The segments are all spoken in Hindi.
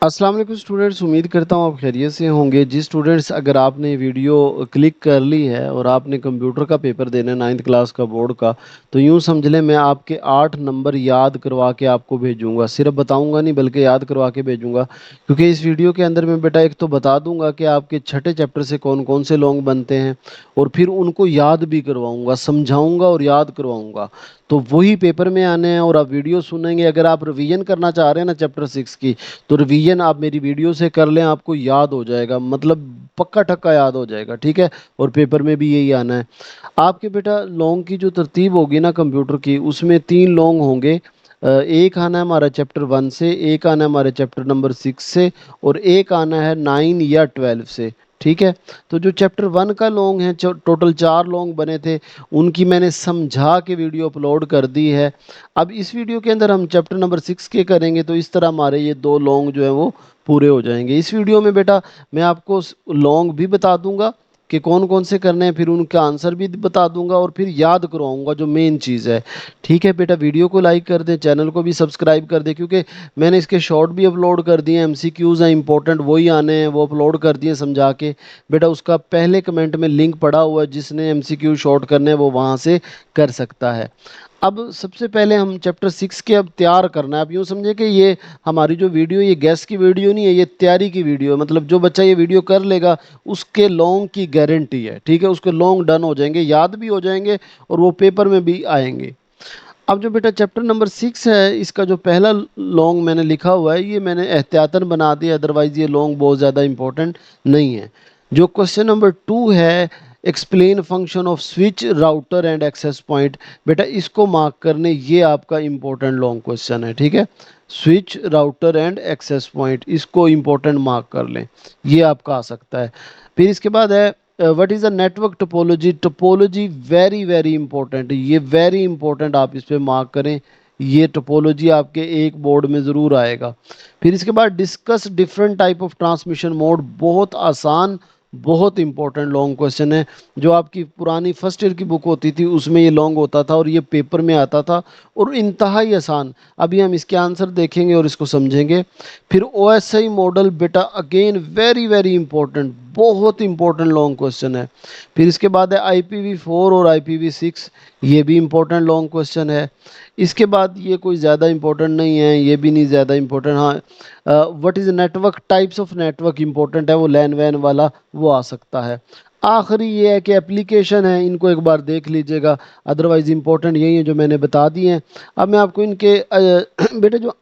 अस्सलाम वालेकुम स्टूडेंट्स, उम्मीद करता हूँ आप खैरियत से होंगे। जी स्टूडेंट्स, अगर आपने वीडियो क्लिक कर ली है और आपने कंप्यूटर का पेपर देना है 9th क्लास का बोर्ड का, तो यूँ समझ लें मैं आपके 8 नंबर याद करवा के आपको भेजूंगा। सिर्फ बताऊंगा नहीं बल्कि याद करवा के भेजूंगा, क्योंकि इस वीडियो के अंदर मैं बेटा एक तो बता दूंगा कि आपके छठे चैप्टर से कौन कौन से लॉन्ग बनते हैं, और फिर उनको याद भी करवाऊंगा, समझाऊंगा और याद करवाऊंगा। तो वही पेपर में आने हैं और आप वीडियो सुनेंगे। अगर आप रिवीजन करना चाह रहे हैं ना चैप्टर 6 की, तो रिवीजन आप मेरी वीडियो से कर लें, आपको याद हो जाएगा, मतलब पक्का ठक्का याद हो जाएगा, ठीक है। और पेपर में भी यही आना है आपके बेटा। लॉन्ग की जो तरतीब होगी ना कंप्यूटर की, उसमें 3 लॉन्ग होंगे। एक आना है हमारा चैप्टर 1 से, एक आना है हमारे चैप्टर नंबर 6 से, और एक आना है 9 या 12 से, ठीक है। तो जो चैप्टर 1 का लॉन्ग है, टोटल 4 लॉन्ग बने थे, उनकी मैंने समझा के वीडियो अपलोड कर दी है। अब इस वीडियो के अंदर हम चैप्टर नंबर 6 के करेंगे, तो इस तरह हमारे ये 2 लॉन्ग जो है वो पूरे हो जाएंगे। इस वीडियो में बेटा मैं आपको लॉन्ग भी बता दूंगा कि कौन कौन से करने हैं, फिर उनका आंसर भी बता दूंगा और फिर याद करवाऊंगा जो मेन चीज़ है। ठीक है बेटा, वीडियो को लाइक कर दें, चैनल को भी सब्सक्राइब कर दें, क्योंकि मैंने इसके शॉर्ट भी अपलोड कर दिए हैं, एमसीक्यूज़ हैं इंपॉर्टेंट, वही आने हैं, वो अपलोड कर दिए समझा के। बेटा उसका पहले कमेंट में लिंक पड़ा हुआ है, जिसने एमसीक्यू शॉर्ट करने हैं वो वहाँ से कर सकता है। अब सबसे पहले हम चैप्टर 6 के अब तैयार करना है। आप यूँ समझे कि ये हमारी जो वीडियो, ये गैस की वीडियो नहीं है, ये तैयारी की वीडियो है। मतलब जो बच्चा ये वीडियो कर लेगा उसके लॉन्ग की गारंटी है, ठीक है। उसके लॉन्ग डन हो जाएंगे, याद भी हो जाएंगे, और वो पेपर में भी आएंगे। अब जो बेटा चैप्टर नंबर 6 है, इसका जो पहला लॉन्ग मैंने लिखा हुआ है, ये मैंने एहतियातन बना दिया, अदरवाइज ये लॉन्ग बहुत ज़्यादा इंपॉर्टेंट नहीं है। जो क्वेश्चन नंबर 2 है, explain function of switch router and access point, बेटा इसको मार्क करने, ये आपका इंपॉर्टेंट लॉन्ग क्वेश्चन है, ठीक है। Switch router and access point, इसको इंपॉर्टेंट मार्क कर लें, ये आपका आ सकता है। फिर इसके बाद है what is a network topology. Topology very very important, ये वेरी इंपॉर्टेंट, आप इस पे मार्क करें। ये टोपोलॉजी आपके एक बोर्ड में ज़रूर आएगा। फिर इसके बाद discuss different type of transmission mode, बहुत आसान, बहुत इंपॉर्टेंट लॉन्ग क्वेश्चन है। जो आपकी पुरानी फर्स्ट ईयर की बुक होती थी उसमें ये लॉन्ग होता था और ये पेपर में आता था, और इंतहाई आसान। अभी हम इसके आंसर देखेंगे और इसको समझेंगे। फिर ओएसआई मॉडल, बेटा अगेन वेरी वेरी इंपॉर्टेंट, बहुत इंपॉर्टेंट लॉन्ग क्वेश्चन है। फिर इसके बाद है IPv4 और IPv6, ये भी इंपॉर्टेंट लॉन्ग क्वेश्चन है। इसके बाद ये कोई ज़्यादा इंपॉर्टेंट नहीं है, ये भी नहीं ज़्यादा इंपॉर्टेंट। हाँ, what is network, types of network important है, वो लैन वैन वाला वो आ सकता है। आखिरी ये है कि एप्लीकेशन है, इनको एक बार देख लीजिएगा, अदरवाइज इंपॉर्टेंट यही है जो मैंने बता दिए हैं। अब मैं आपको इनके बेटे जो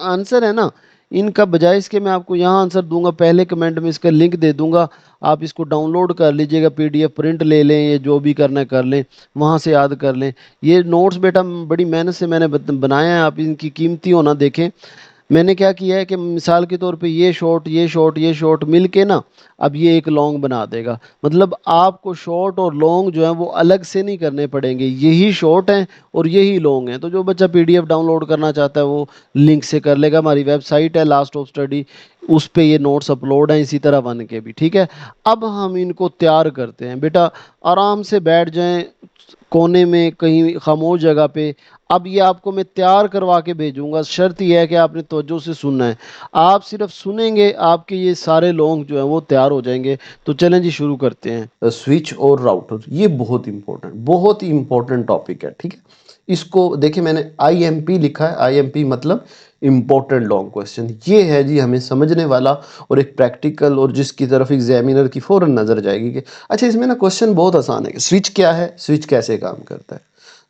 आंसर है ना, इनका बजाय इसके मैं आपको यहाँ आंसर दूंगा, पहले कमेंट में इसका लिंक दे दूंगा, आप इसको डाउनलोड कर लीजिएगा, PDF प्रिंट ले लें, ये जो भी करना है कर लें, वहाँ से याद कर लें। ये नोट्स बेटा बड़ी मेहनत से मैंने बनाया है, आप इनकी कीमती होना देखें। मैंने क्या किया है कि मिसाल के तौर पे ये शॉर्ट, ये शॉर्ट, ये शॉर्ट मिल के ना, अब ये एक लॉन्ग बना देगा। मतलब आपको शॉर्ट और लॉन्ग जो है वो अलग से नहीं करने पड़ेंगे, यही शॉर्ट हैं और यही लॉन्ग हैं। तो जो बच्चा PDF डाउनलोड करना चाहता है वो लिंक से कर लेगा। हमारी वेबसाइट है लास्ट ऑफ स्टडी, उस पे ये नोट्स अपलोड हैं, इसी तरह बन के भी, ठीक है। अब हम इनको तैयार करते हैं बेटा। आराम से बैठ जाएं कोने में कहीं खामोश जगह पे। अब ये आपको मैं तैयार करवा के भेजूंगा, शर्त यह है कि आपने तवज्जो से सुनना है। आप सिर्फ सुनेंगे, आपके ये सारे लॉन्ग जो है वो तैयार हो जाएंगे। तो चलें जी, शुरू करते हैं। स्विच और राउटर, ये बहुत ही इंपॉर्टेंट टॉपिक है, ठीक है। इसको देखिए, मैंने IMP लिखा है, IMP मतलब इम्पोर्टेंट लॉन्ग क्वेश्चन, ये है जी हमें समझने वाला, और एक प्रैक्टिकल, और जिसकी तरफ एग्जामिनर की फौरन नजर जाएगी कि अच्छा इसमें ना क्वेश्चन बहुत आसान है। स्विच क्या है, स्विच कैसे काम करता है।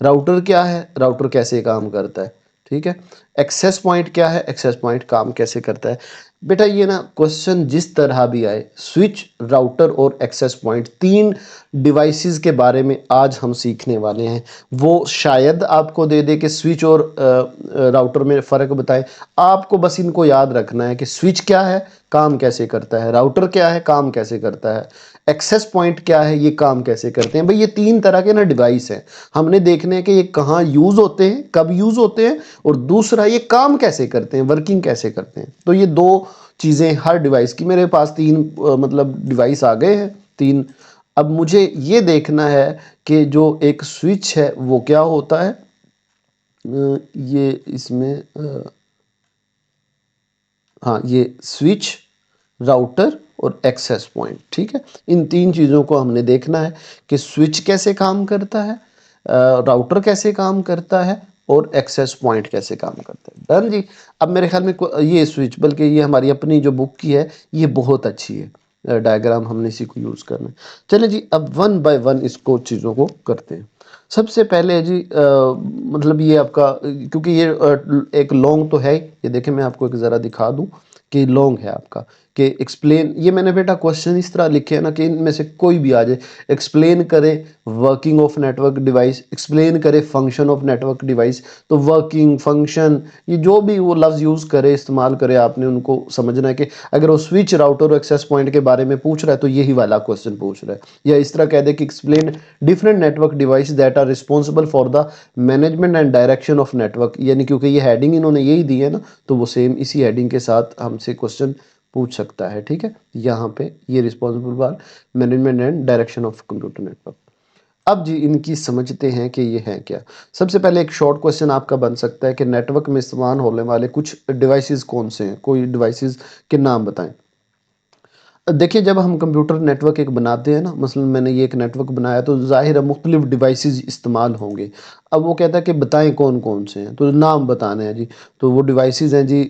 राउटर क्या है, राउटर कैसे काम करता है, ठीक है। एक्सेस पॉइंट क्या है, एक्सेस पॉइंट काम कैसे करता है। बेटा ये ना क्वेश्चन जिस तरह भी आए, स्विच, राउटर और एक्सेस पॉइंट, 3 डिवाइसेस के बारे में आज हम सीखने वाले हैं। वो शायद आपको दे दे कि स्विच और राउटर में फ़र्क बताए। आपको बस इनको याद रखना है कि स्विच क्या है, काम कैसे करता है, राउटर क्या है, काम कैसे करता है, एक्सेस पॉइंट क्या है, ये काम कैसे करते हैं। भाई ये 3 तरह के ना डिवाइस हैं, हमने देखने हैं कि ये कहाँ यूज़ होते हैं, कब यूज़ होते हैं, और दूसरा ये काम कैसे करते हैं, वर्किंग कैसे करते हैं। तो ये 2 चीज़ें हर डिवाइस की, मेरे पास 3 मतलब डिवाइस आ गए हैं, 3। अब मुझे ये देखना है कि जो एक स्विच है वो क्या होता है। अ, ये इसमें हाँ, ये स्विच, राउटर और एक्सेस पॉइंट, ठीक है। इन तीन चीज़ों को हमने देखना है कि स्विच कैसे काम करता है, राउटर कैसे काम करता है और एक्सेस पॉइंट कैसे काम करता है। डन जी। अब मेरे ख्याल में ये स्विच, बल्कि ये हमारी अपनी जो बुक की है, ये बहुत अच्छी है, डायग्राम हमने इसी को यूज़ करना है। चलिए जी, अब वन बाय वन इसको चीज़ों को करते हैं। सबसे पहले जी मतलब ये आपका, क्योंकि ये एक लॉन्ग तो है ही, ये देखें मैं आपको एक ज़रा दिखा दूं कि लॉन्ग है आपका, कि एक्सप्लेन, ये मैंने बेटा क्वेश्चन इस तरह लिखे हैं ना कि इनमें से कोई भी आ जाए। एक्सप्लेन करे working of network device, explain करे फंक्शन ऑफ नेटवर्क डिवाइस। तो वर्किंग, फंक्शन, ये जो भी वो लफ्ज़ यूज़ करे, इस्तेमाल करे, आपने उनको समझना है कि अगर वो स्विच, राउटर और एक्सेस पॉइंट के बारे में पूछ रहा है तो यही वाला क्वेश्चन पूछ रहा है। या इस तरह कह दे कि explain different network device that are responsible for the management and direction of network, यानी क्योंकि ये हेडिंग इन्होंने यही दी है ना, तो वो सेम इसी हेडिंग के साथ हमसे क्वेश्चन पूछ सकता है, ठीक है। यहाँ पे ये responsible for management and direction of computer network. अब जी इनकी समझते हैं कि ये है क्या। सबसे पहले एक शॉर्ट क्वेश्चन आपका बन सकता है कि नेटवर्क में इस्तेमाल होने वाले कुछ डिवाइसेस कौन से हैं, कोई डिवाइसेस के नाम बताएं। देखिए, जब हम कंप्यूटर नेटवर्क एक बनाते हैं ना, मसलन मैंने ये एक नेटवर्क बनाया, तो ज़ाहिर है मुख्तलिफ डिवाइसेस इस्तेमाल होंगे। अब वो कहता है कि बताएं कौन कौन से हैं, तो नाम बताने हैं जी। तो वो डिवाइसेस हैं जी,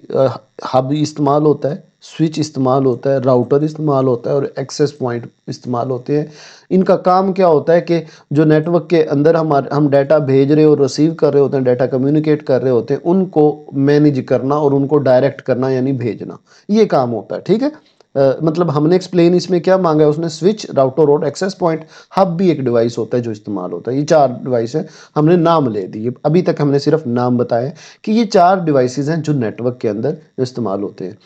हब इस्तेमाल होता है, स्विच इस्तेमाल होता है, राउटर इस्तेमाल होता है और एक्सेस पॉइंट इस्तेमाल होते हैं। इनका काम क्या होता है कि जो नेटवर्क के अंदर हम डाटा भेज रहे और रिसीव कर रहे होते हैं, डाटा कम्युनिकेट कर रहे होते हैं, उनको मैनेज करना और उनको डायरेक्ट करना यानी भेजना, ये काम होता है, ठीक है। मतलब हमने एक्सप्लेन इसमें क्या मांगा है उसने, स्विच, राउटर और एक्सेस पॉइंट। हब भी एक डिवाइस होता है जो इस्तेमाल होता है। ये चार डिवाइस है, हमने नाम ले दिए, अभी तक हमने सिर्फ नाम बताए कि ये चार डिवाइसेस हैं जो नेटवर्क के अंदर इस्तेमाल होते हैं।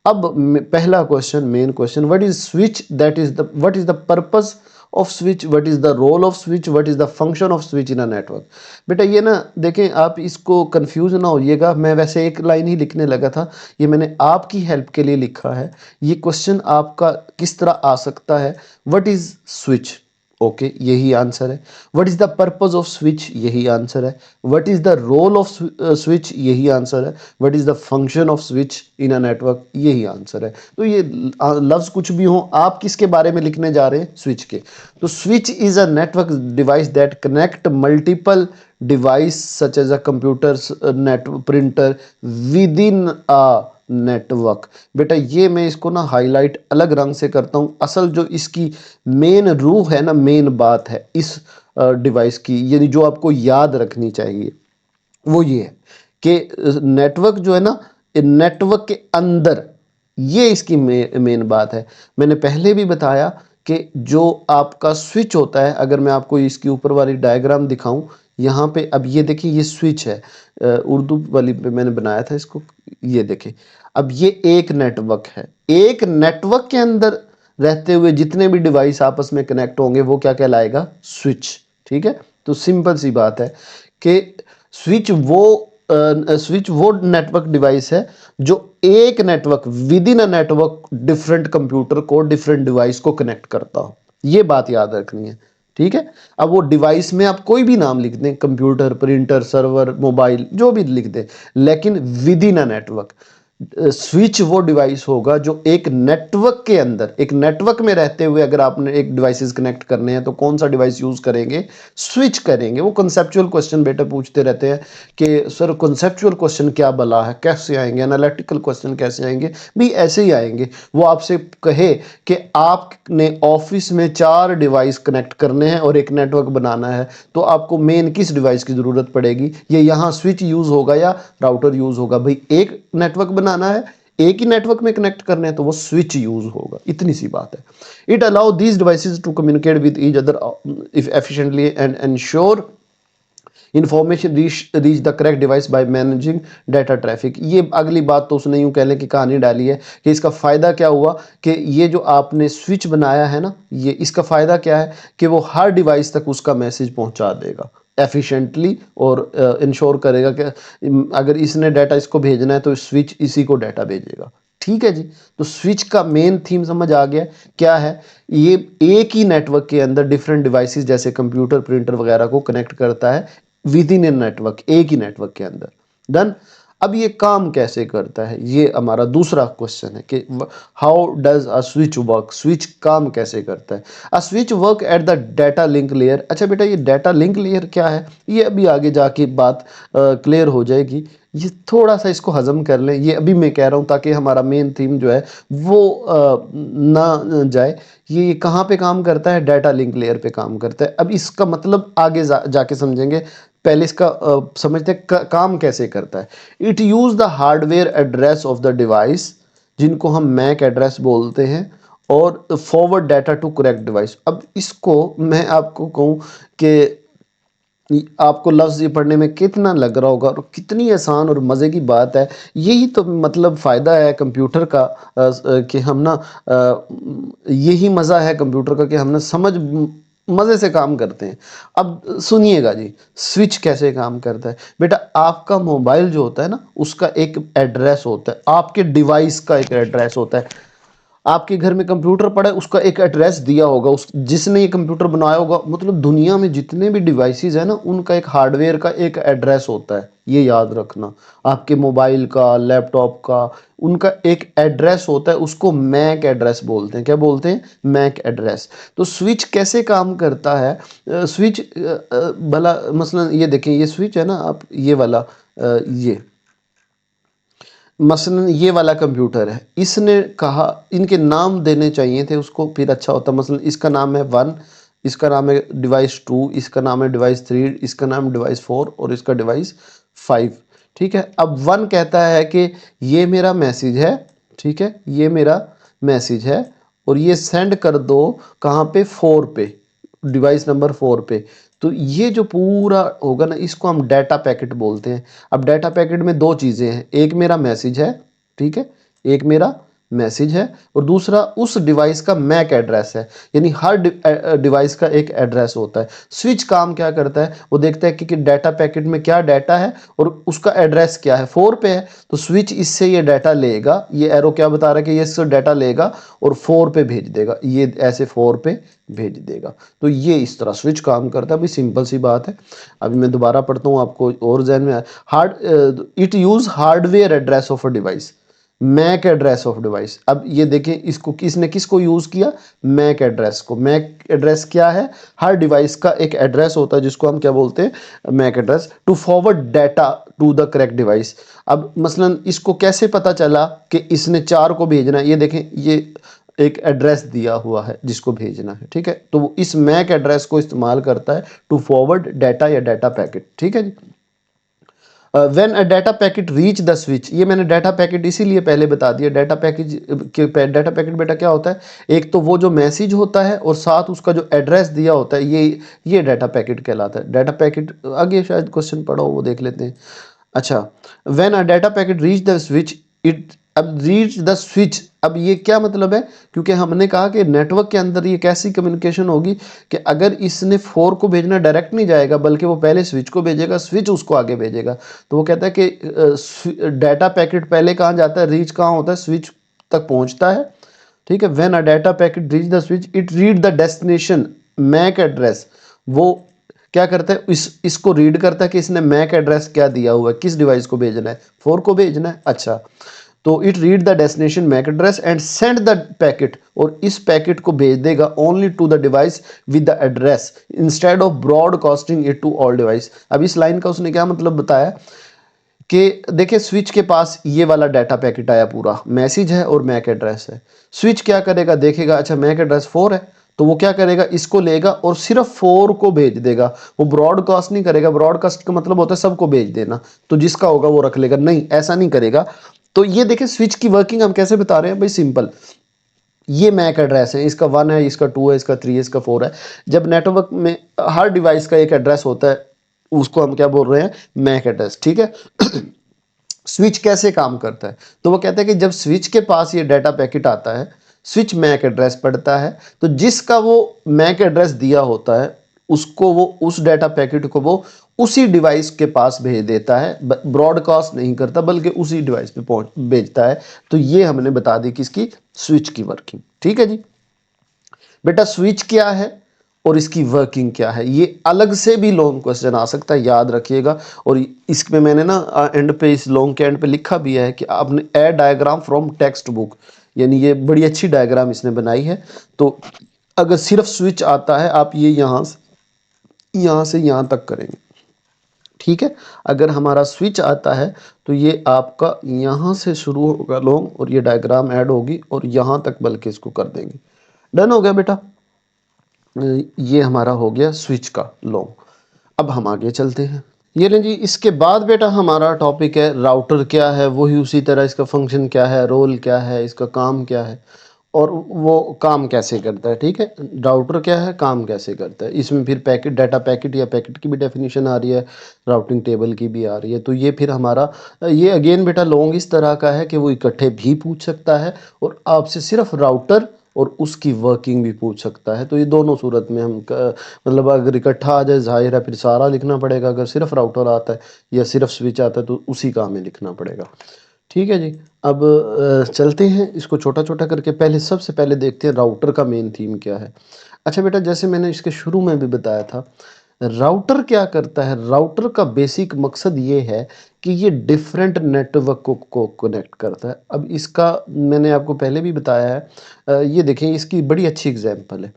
अब पहला question, main question, what is switch, that is the what is the purpose of switch, what is the role of switch, what is the function of switch in a network. बेटा ये ना देखें, आप इसको कंफ्यूज ना होइएगा, मैं वैसे एक लाइन ही लिखने लगा था, ये मैंने आपकी हेल्प के लिए लिखा है। ये क्वेश्चन आपका किस तरह आ सकता है, व्हाट इज स्विच, ओके यही आंसर है। What is the purpose of switch, यही आंसर है। What is the role of switch, यही आंसर है। What is the function of switch in a network, यही आंसर है। तो ये लफ्ज कुछ भी हो, आप किसके बारे में लिखने जा रहे हैं, स्विच के। तो switch is a network device that connect multiple device such as a computer, net printer within a network. बेटा ये मैं इसको ना हाईलाइट अलग रंग से करता हूँ। असल जो इसकी मेन रूह है ना, मेन बात है इस डिवाइस की, यानी जो आपको याद रखनी चाहिए, वो ये है कि नेटवर्क जो है ना, नेटवर्क के अंदर, ये इसकी मेन बात है। मैंने पहले भी बताया कि जो आपका स्विच होता है, अगर मैं आपको इसकी ऊपर वाली डायग्राम दिखाऊं, यहाँ पे अब ये देखिए, ये स्विच है, उर्दू वाली पे मैंने बनाया था इसको, ये देखिए। अब ये एक नेटवर्क है, एक नेटवर्क के अंदर रहते हुए जितने भी डिवाइस आपस में कनेक्ट होंगे वो क्या कहलाएगा, स्विच, ठीक है। तो सिंपल सी बात है कि स्विच वो स्विच वो नेटवर्क डिवाइस है जो एक network, with in a network, different computer को, डिफरेंट डिवाइस को कनेक्ट करता हो। ये बात याद रखनी है, ठीक है। अब वो डिवाइस में आप कोई भी नाम लिख दें, कंप्यूटर, प्रिंटर, सर्वर, मोबाइल, जो भी लिख दें, लेकिन with in a network. Switch वो डिवाइस होगा जो एक नेटवर्क के अंदर, एक नेटवर्क में रहते हुए, अगर आपने एक डिवाइसेस कनेक्ट करने हैं तो कौन सा डिवाइस यूज करेंगे, स्विच करेंगे। वो कंसेप्चुअल क्वेश्चन बेटा पूछते रहते हैं कि सर कंसेप्चुअल क्वेश्चन क्या बला है, कैसे आएंगे, एनालिटिकल क्वेश्चन कैसे आएंगे, भी ऐसे ही आएंगे। वो आपसे कहे कि आपने ऑफिस में 4 डिवाइस कनेक्ट करने हैं और एक नेटवर्क बनाना है, तो आपको मेन किस डिवाइस की ज़रूरत पड़ेगी, ये यहाँ स्विच यूज़ होगा या राउटर यूज़ होगा। भाई एक नेटवर्क बनाना है, एक ही नेटवर्क में कनेक्ट करने हैं, तो वो स्विच यूज़ होगा, इतनी सी बात है। It allow these devices to communicate with each other if efficiently and ensure information reach the correct device by managing data traffic. ये अगली बात तो उसने यूं कह लें कि कहानी डाली है कि इसका फ़ायदा क्या हुआ कि ये जो आपने स्विच बनाया है ना, ये इसका फ़ायदा क्या है कि वो हर डिवाइस तक उसका मैसेज पहुंचा देगा एफिशिएंटली और इंश्योर करेगा कि अगर इसने डाटा इसको भेजना है तो स्विच इसी को डाटा भेजेगा, ठीक है जी। तो स्विच का मेन थीम समझ आ गया क्या है। ये एक ही नेटवर्क के अंदर डिफरेंट डिवाइसेस जैसे कंप्यूटर, प्रिंटर वगैरह को कनेक्ट करता है विद इन ए नेटवर्क, एक ही नेटवर्क के अंदर। डन। अब ये काम कैसे करता है, ये हमारा दूसरा क्वेश्चन है कि how does a switch work, switch काम कैसे करता है। A switch work at the data link layer. अच्छा बेटा ये डाटा लिंक लेयर क्या है, ये अभी आगे जाके बात क्लियर हो जाएगी, ये थोड़ा सा इसको हजम कर लें, ये अभी मैं कह रहा हूँ ताकि हमारा मेन थीम जो है वो ना जाए। ये कहाँ पे काम करता है, डाटा लिंक लेयर पे काम करता है। अब इसका मतलब आगे जाके समझेंगे, पहले इसका समझते हैं काम कैसे करता है। It use the hardware address of the device, जिनको हम मैक एड्रेस बोलते हैं, और forward data to correct device. अब इसको मैं आपको कहूँ कि आपको लफ्ज़ ये पढ़ने में कितना लग रहा होगा और कितनी आसान और मज़े की बात है। यही तो मतलब फ़ायदा है कंप्यूटर का, कि हम ना यही मज़ा है कंप्यूटर का कि हम ना समझ मज़े से काम करते हैं। अब सुनिएगा जी, स्विच कैसे काम करता है। बेटा आपका मोबाइल जो होता है ना, उसका एक एड्रेस होता है, आपके डिवाइस का एक एड्रेस होता है। आपके घर में कंप्यूटर पड़ा है, उसका एक एड्रेस दिया होगा, उस जिसने ये कंप्यूटर बनाया होगा, मतलब दुनिया में जितने भी डिवाइसेस है ना, उनका एक हार्डवेयर का एक एड्रेस होता है, ये याद रखना। आपके मोबाइल का, लैपटॉप का, उनका एक एड्रेस होता है, उसको मैक एड्रेस बोलते हैं। क्या बोलते हैं, मैक एड्रेस। तो स्विच कैसे काम करता है, स्विच भला मसलन ये देखें, ये स्विच है ना, आप ये वाला ये मसलन ये वाला कंप्यूटर है, इसने कहा इनके नाम देने चाहिए थे उसको, फिर अच्छा होता। मसलन इसका नाम है 1, इसका नाम है डिवाइस 2, इसका नाम है डिवाइस 3, इसका नाम डिवाइस 4 और इसका डिवाइस 5। ठीक है, अब 1 कहता है कि ये मेरा मैसेज है, ठीक है, ये मेरा मैसेज है, और ये सेंड कर दो कहाँ पे, 4 पे, डिवाइस नंबर 4 पे। तो ये जो पूरा होगा ना, इसको हम डाटा पैकेट बोलते हैं। अब डाटा पैकेट में दो चीज़ें हैं, एक मेरा मैसेज है, ठीक है, एक मेरा मैसेज है, और दूसरा उस डिवाइस का मैक एड्रेस है। यानी हर डिवाइस का एक एड्रेस होता है। स्विच काम क्या करता है, वो देखता है कि डाटा पैकेट में क्या डाटा है और उसका एड्रेस क्या है, 4 पे है, तो स्विच इससे ये डाटा लेगा, ये एरो क्या बता रहा है कि ये इससे डाटा लेगा और 4 पे भेज देगा, ये ऐसे 4 पे भेज देगा। तो ये इस तरह स्विच काम करता है। भाई सिंपल सी बात है। अभी मैं दोबारा पढ़ता हूँ, आपको और जहन में hard it use hardware address of a device, MAC address of device. अब ये देखें, इसको किसने किसको यूज किया, मैक एड्रेस को। मैक एड्रेस क्या है, हर डिवाइस का एक एड्रेस होता है जिसको हम क्या बोलते हैं, MAC address, to forward data to the correct device. अब मसलन इसको कैसे पता चला कि इसने 4 को भेजना है, ये देखें, ये एक एड्रेस दिया हुआ है जिसको भेजना है, ठीक है, तो वो इस मैक एड्रेस को इस्तेमाल करता है टू फॉरवर्ड डाटा या डाटा पैकेट। ठीक है जी। When a data packet reach the switch, ये मैंने डाटा पैकेट इसीलिए पहले बता दिया। डाटा पैकेज डाटा पैकेट बेटा क्या होता है, एक तो वो जो मैसेज होता है और साथ उसका जो एड्रेस दिया होता है, ये डाटा पैकेट कहलाता है। डाटा पैकेट आगे शायद क्वेश्चन पढ़ा हो, वो देख लेते हैं। अच्छा, when a data packet reach the switch it, अब रीच द स्विच, अब ये क्या मतलब है, क्योंकि हमने कहा कि नेटवर्क के अंदर ये कैसी कम्युनिकेशन होगी कि अगर इसने 4 को भेजना डायरेक्ट नहीं जाएगा, बल्कि वो पहले स्विच को भेजेगा, स्विच उसको आगे भेजेगा। तो वो कहता है कि डाटा पैकेट पहले कहाँ जाता है, रीच कहाँ होता है, स्विच तक पहुंचता है। ठीक है, when a data packet reach the switch it read the destination MAC address, वो क्या करता है, इसको रीड करता है कि इसने मैक एड्रेस क्या दिया हुआ है, किस डिवाइस को भेजना है, 4 को भेजना है। अच्छा, तो it read the destination MAC address and send the packet, और इस पैकेट को भेज देगा only to the device with the address instead of broadcasting it to all device. अब इस लाइन का उसने क्या मतलब बताया कि देखिए, स्विच के पास ये वाला डाटा पैकेट आया, पूरा मैसेज है और मैक एड्रेस है। स्विच क्या करेगा, देखेगा अच्छा मैक एड्रेस 4 है, तो वो क्या करेगा, इसको लेगा और सिर्फ 4 को भेज देगा। वो ब्रॉडकास्ट नहीं करेगा, ब्रॉडकास्ट का मतलब होता है सबको भेज देना, तो जिसका होगा वो रख लेगा, नहीं ऐसा नहीं करेगा। तो ये देखिए स्विच की वर्किंग हम कैसे बता रहे हैं भाई, सिंपल। ये मैक एड्रेस है, इसका 1 है, इसका 2 है, इसका 3 है, इसका 4 है। जब नेटवर्क में हर डिवाइस का एक एड्रेस होता है, उसको हम क्या बोल रहे हैं, मैक एड्रेस। ठीक है। स्विच कैसे काम करता है, तो वो कहता है कि जब स्विच के पास ये डाटा पैकेट आता है, स्विच मैक एड्रेस पढ़ता है, तो जिसका वो मैक एड्रेस दिया होता है, उसको वो उस डाटा पैकेट को वो उसी डिवाइस के पास भेज देता है, ब्रॉडकास्ट नहीं करता बल्कि उसी डिवाइस पे पहुंच भेजता है। तो ये हमने बता दी किसकी, स्विच की वर्किंग। ठीक है जी। बेटा स्विच क्या है और इसकी वर्किंग क्या है। ये अलग से भी लॉन्ग क्वेश्चन आ सकता है, याद रखिएगा। और इसमें मैंने ना एंड पे, इस लॉन्ग के एंड पे लिखा भी है कि आपने ए डायग्राम फ्रॉम टेक्स्ट बुक, यानी ये बड़ी अच्छी डायग्राम इसने बनाई है। तो अगर सिर्फ स्विच आता है, आप ये यहाँ से यहाँ तक करेंगे, ठीक है। अगर हमारा स्विच आता है तो ये आपका यहाँ से शुरू होगा लॉन्ग, और ये डायग्राम ऐड होगी और यहाँ तक बल्कि इसको कर देंगे। डन हो गया बेटा। ये हमारा हो गया स्विच का लॉन्ग। अब हम आगे चलते हैं। ये लें जी, इसके बाद बेटा हमारा टॉपिक है राउटर क्या है, वही उसी तरह इसका फंक्शन क्या है, रोल क्या है, इसका काम क्या है, और वो काम कैसे करता है। ठीक है, राउटर क्या है, काम कैसे करता है। इसमें फिर पैकेट, डाटा पैकेट या पैकेट की भी डेफिनेशन आ रही है, राउटिंग टेबल की भी आ रही है। तो ये फिर हमारा, ये अगेन बेटा लॉन्ग इस तरह का है कि वो इकट्ठे भी पूछ सकता है और आपसे सिर्फ राउटर और उसकी वर्किंग भी पूछ सकता है। तो ये दोनों सूरत में हम मतलब अगर इकट्ठा आ जाए जाहिर है फिर सारा लिखना पड़ेगा, अगर सिर्फ राउटर आता है या सिर्फ स्विच आता है तो उसी का हमें लिखना पड़ेगा। ठीक है जी। अब चलते हैं इसको छोटा छोटा करके। पहले सबसे पहले देखते हैं राउटर का मेन थीम क्या है। अच्छा बेटा, जैसे मैंने इसके शुरू में भी बताया था, राउटर क्या करता है। राउटर का बेसिक मकसद ये है कि ये डिफरेंट नेटवर्क को कनेक्ट करता है। अब इसका मैंने आपको पहले भी बताया है। ये देखें, इसकी बड़ी अच्छी एग्जांपल है।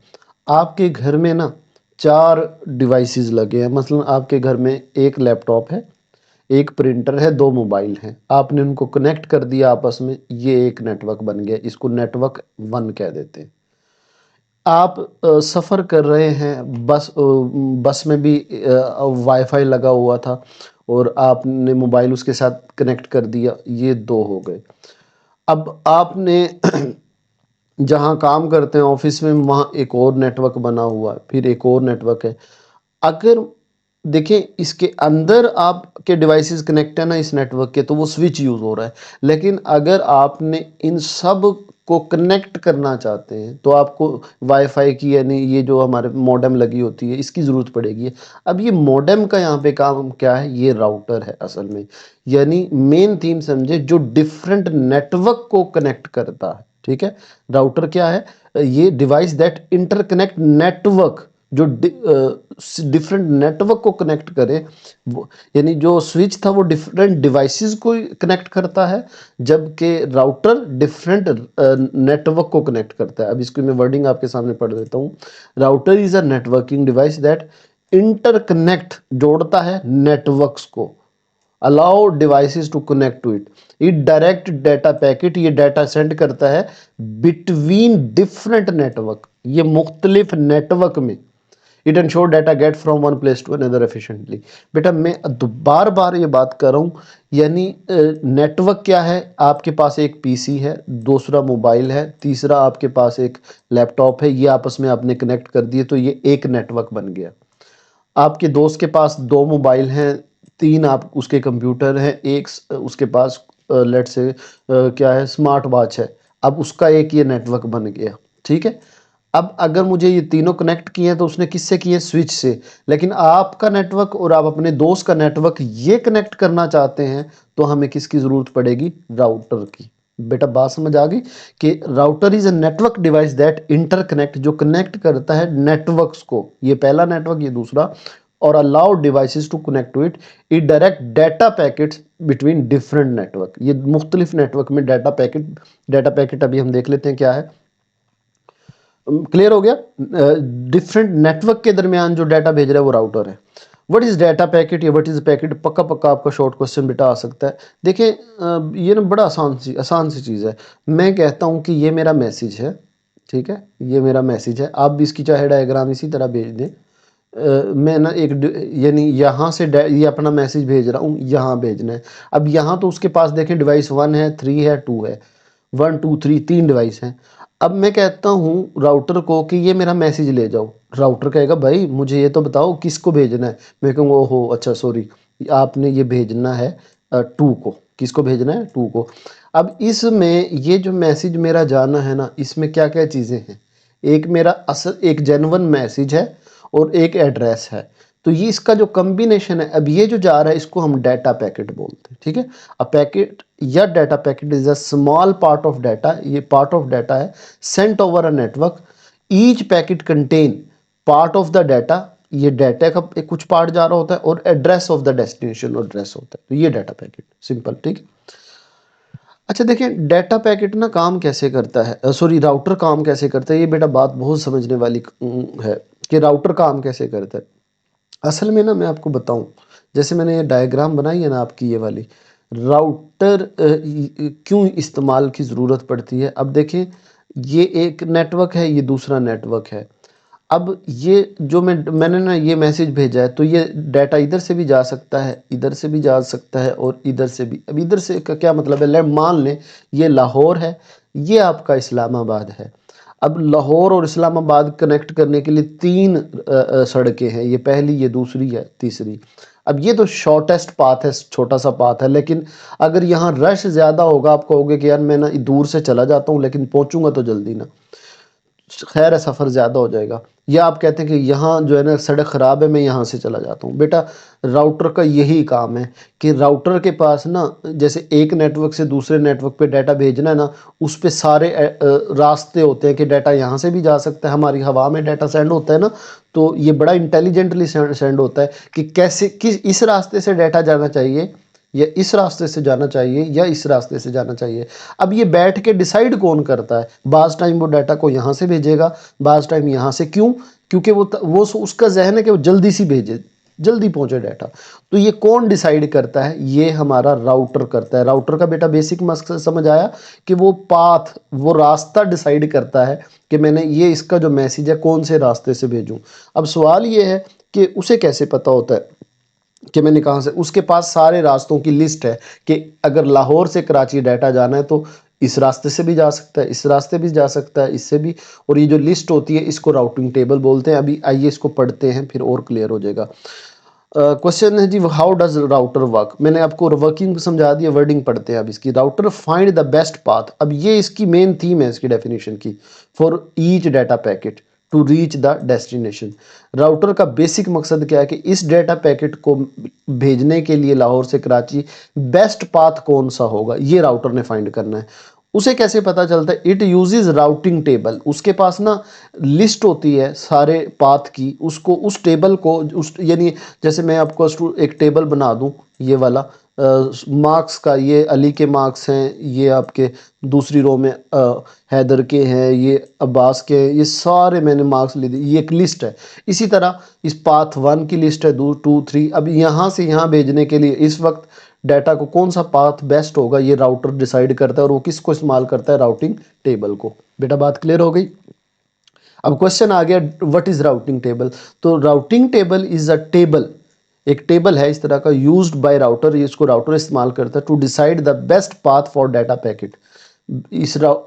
आपके घर में ना 4 डिवाइसेस लगे हैं। मसलन आपके घर में एक लैपटॉप है, एक प्रिंटर है, 2 मोबाइल हैं। आपने उनको कनेक्ट कर दिया आपस में, ये एक नेटवर्क बन गया। इसको नेटवर्क 1 कह देते हैं। आप सफ़र कर रहे हैं, बस में भी वाईफाई लगा हुआ था और आपने मोबाइल उसके साथ कनेक्ट कर दिया, ये 2 हो गए। अब आपने जहाँ काम करते हैं ऑफिस में, वहाँ एक और नेटवर्क बना हुआ है, फिर एक और नेटवर्क है। अगर देखिए इसके अंदर आपके डिवाइसेस कनेक्ट है ना इस नेटवर्क के, तो वो स्विच यूज़ हो रहा है। लेकिन अगर आपने इन सब को कनेक्ट करना चाहते हैं तो आपको वाईफाई की, यानी ये जो हमारे मॉडेम लगी होती है, इसकी ज़रूरत पड़ेगी। अब ये मॉडेम का यहाँ पे काम क्या है, ये राउटर है असल में। यानी मेन थीम समझे, जो डिफरेंट नेटवर्क को कनेक्ट करता है। ठीक है, राउटर क्या है, ये डिवाइस दैट इंटरकनेक्ट नेटवर्क, जो डिफरेंट नेटवर्क को कनेक्ट करे। यानी जो स्विच था वो डिफरेंट डिवाइसेस को कनेक्ट करता है, जबकि राउटर डिफरेंट नेटवर्क को कनेक्ट करता है। अब इसको मैं वर्डिंग आपके सामने पढ़ देता हूँ। Router is a networking device that interconnect, जोड़ता है नेटवर्क्स को, allow devices to connect to it. It direct data packet, ये डाटा सेंड करता है बिटवीन डिफरेंट नेटवर्क, ये मुख्तलिफ नेटवर्क में। It ensure data get from one place to another efficiently. बेटा मैं बार बार ये बात कर रहा हूँ, यानी नेटवर्क क्या है, आपके पास एक पीसी है, दूसरा मोबाइल है, तीसरा आपके पास एक लैपटॉप है, ये आपस में आपने कनेक्ट कर दिए तो ये एक नेटवर्क बन गया। आपके दोस्त के पास 2 मोबाइल हैं, 3 आप उसके कंप्यूटर हैं, एक उसके पास लेट से क्या है, स्मार्ट वॉच है। अब उसका एक ये नेटवर्क बन गया। ठीक है, अब अगर मुझे ये तीनों कनेक्ट किए हैं तो उसने किससे किए, स्विच से। लेकिन आपका नेटवर्क और आप अपने दोस्त का नेटवर्क ये कनेक्ट करना चाहते हैं तो हमें किसकी ज़रूरत पड़ेगी, राउटर की। बेटा बात समझ आ गई कि router is a network device that interconnect, जो कनेक्ट करता है नेटवर्क्स को, ये पहला नेटवर्क, ये दूसरा, और allow devices to connect to it. It direct data packets between different network, ये मुख्तलिफ नेटवर्क में डाटा पैकेट अभी हम देख लेते हैं क्या है। क्लियर हो गया। डिफरेंट नेटवर्क के दरमियान जो डाटा भेज रहा है वो राउटर है। व्हाट इज डाटा पैकेट या व्हाट इज पैकेट, पक्का पक्का आपका शॉर्ट क्वेश्चन बेटा आ सकता है। देखिए ये ना बड़ा आसान सी चीज़ है। मैं कहता हूँ कि ये मेरा मैसेज है, ठीक है, ये मेरा मैसेज है, आप भी इसकी चाहे डायग्राम इसी तरह भेज दें। मैं ना एक यानी यहाँ से ये अपना मैसेज भेज रहा हूँ, यहाँ भेजना है। अब यहाँ तो उसके पास देखें डिवाइस 1 है, 3 है, 2 है, 1 2 3 3 डिवाइस हैं। अब मैं कहता हूँ राउटर को कि ये मेरा मैसेज ले जाओ। राउटर कहेगा भाई मुझे ये तो बताओ किसको भेजना है। मैं कहूँगा ओहो अच्छा सॉरी, आपने ये भेजना है 2 को। किसको भेजना है, 2 को। अब इसमें ये जो मैसेज मेरा जाना है ना, इसमें क्या क्या चीज़ें हैं। एक मेरा असल एक जेन्युइन मैसेज है और एक एड्रेस है। तो ये इसका जो कम्बिनेशन है, अब ये जो जा रहा है इसको हम डाटा पैकेट बोलते हैं। ठीक है, अ पैकेट या data packet is a small part of data, ये पार्ट ऑफ डाटा है sent over a network. Each packet contain part of the data, ये डाटा का एक कुछ पार्ट जा रहा होता है, और एड्रेस ऑफ द डेस्टिनेशन और एड्रेस होता है, तो ये डाटा पैकेट सिंपल, ठीक है। अच्छा देखें डाटा पैकेट ना काम कैसे करता है, सॉरी राउटर काम कैसे करता है, ये बेटा बात बहुत समझने वाली है कि राउटर काम कैसे करता है। असल में ना मैं आपको बताऊं, जैसे मैंने ये डायग्राम बनाई है ना आपकी ये वाली, राउटर क्यों इस्तेमाल की ज़रूरत पड़ती है। अब देखें ये एक नेटवर्क है, ये दूसरा नेटवर्क है। अब ये जो मैंने ना ये मैसेज भेजा है, तो ये डाटा इधर से भी जा सकता है, इधर से भी जा सकता है, और इधर से भी। अब इधर से का क्या मतलब है, ले मान लें ये लाहौर है, ये आपका इस्लामाबाद है। अब लाहौर और इस्लामाबाद कनेक्ट करने के लिए तीन सड़कें हैं, ये पहली, ये दूसरी है, तीसरी। अब ये तो शॉर्टेस्ट पाथ है, छोटा सा पाथ है, लेकिन अगर यहाँ रश ज़्यादा होगा, आप कहोगे कि यार मैं ना दूर से चला जाता हूँ लेकिन पहुँचूंगा तो जल्दी ना, खैर है सफ़र ज़्यादा हो जाएगा। या आप कहते हैं कि यहाँ जो है ना सड़क ख़राब है, मैं यहाँ से चला जाता हूँ। बेटा राउटर का यही काम है कि राउटर के पास ना, जैसे एक नेटवर्क से दूसरे नेटवर्क पे डाटा भेजना है ना, उस पे सारे रास्ते होते हैं कि डाटा यहाँ से भी जा सकता है, हमारी हवा में डाटा सेंड होता है ना, तो ये बड़ा इंटेलिजेंटली सेंड होता है कि कैसे किस इस रास्ते से डाटा जाना चाहिए, या इस रास्ते से जाना चाहिए, या इस रास्ते से जाना चाहिए। अब ये बैठ के डिसाइड कौन करता है, बाज़ टाइम वो डाटा को यहाँ से भेजेगा, बाज़ टाइम यहाँ से। क्यों? क्योंकि वो उसका जहन है कि वो जल्दी सी भेजे, जल्दी पहुंचे डाटा। तो ये कौन डिसाइड करता है, ये हमारा राउटर करता है। राउटर का बेटा बेसिक मकसद समझ आया कि वो पाथ, वो रास्ता डिसाइड करता है कि मैंने ये इसका जो मैसेज है कौन से रास्ते से भेजूं। अब सवाल ये है कि उसे कैसे पता होता है कि मैंने कहाँ से, उसके पास सारे रास्तों की लिस्ट है कि अगर लाहौर से कराची डाटा जाना है तो इस रास्ते से भी जा सकता है, इस रास्ते भी जा सकता है, इससे भी। और ये जो लिस्ट होती है इसको राउटिंग टेबल बोलते हैं। अभी आइए इसको पढ़ते हैं, फिर और क्लियर हो जाएगा। क्वेश्चन है जी, हाउ डज राउटर वर्क। मैंने आपको वर्किंग समझा दिया, वर्डिंग पढ़ते हैं अब इसकी। Router find the best path, अब ये इसकी मेन थीम है इसकी डेफिनेशन की। For each data packet to reach the destination. Router का बेसिक मकसद क्या है कि इस डाटा पैकेट को भेजने के लिए लाहौर से कराची बेस्ट पाथ कौन सा होगा, ये राउटर ने फाइंड करना है। उसे कैसे पता चलता है, इट यूजेज राउटिंग टेबल। उसके पास ना लिस्ट होती है सारे पाथ की, उसको उस टेबल को उस यानी जैसे मैं आपको एक टेबल बना दूं, ये वाला मार्क्स का, ये अली के मार्क्स हैं, ये आपके दूसरी रो में हैदर के हैं, ये अब्बास के हैं, ये सारे मैंने मार्क्स ले दिए, ये एक लिस्ट है। इसी तरह इस पाथ 1 की लिस्ट है, 2 2 3। अब यहाँ से यहाँ भेजने के लिए इस वक्त डाटा को कौन सा पाथ बेस्ट होगा, ये राउटर डिसाइड करता है, और वो किसको इस्तेमाल करता है, राउटिंग टेबल को। बेटा बात क्लियर हो गई। अब क्वेश्चन आ गया, व्हाट इज राउटिंग टेबल। तो routing table is a table, एक टेबल है इस तरह का, यूज्ड बाय राउटर, इसको राउटर इस्तेमाल करता है to decide the best path for data packet.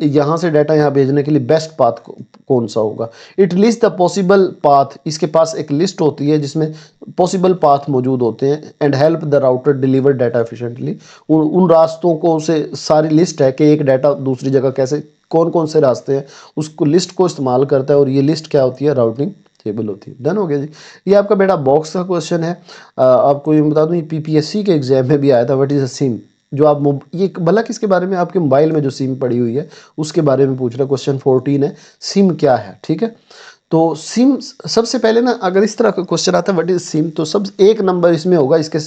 यहाँ से डाटा यहाँ भेजने के लिए बेस्ट पाथ कौन सा होगा। It list the possible path, इसके पास एक लिस्ट होती है जिसमें पॉसिबल पाथ मौजूद होते हैं। And help the router deliver data efficiently, उन रास्तों को उसे सारी लिस्ट है कि एक डाटा दूसरी जगह कैसे, कौन कौन से रास्ते हैं, उसको लिस्ट को इस्तेमाल करता है, और ये लिस्ट क्या होती है, राउटिंग टेबल होती है। डन हो गया जी। ये आपका बेटा बॉक्स का क्वेश्चन है। आपको ये बता दूं, ये पीपीएससी के एग्जाम में भी आया था, व्हाट इज अ सिम। जो आप ये भला किसके बारे में, आपके मोबाइल में जो सिम पड़ी हुई है उसके बारे में पूछ रहा है। क्वेश्चन 14 है, सिम क्या है, ठीक है। तो सिम सबसे पहले ना, अगर इस तरह का क्वेश्चन आता है व्हाट इज सिम, तो सब एक नंबर इसमें होगा इसके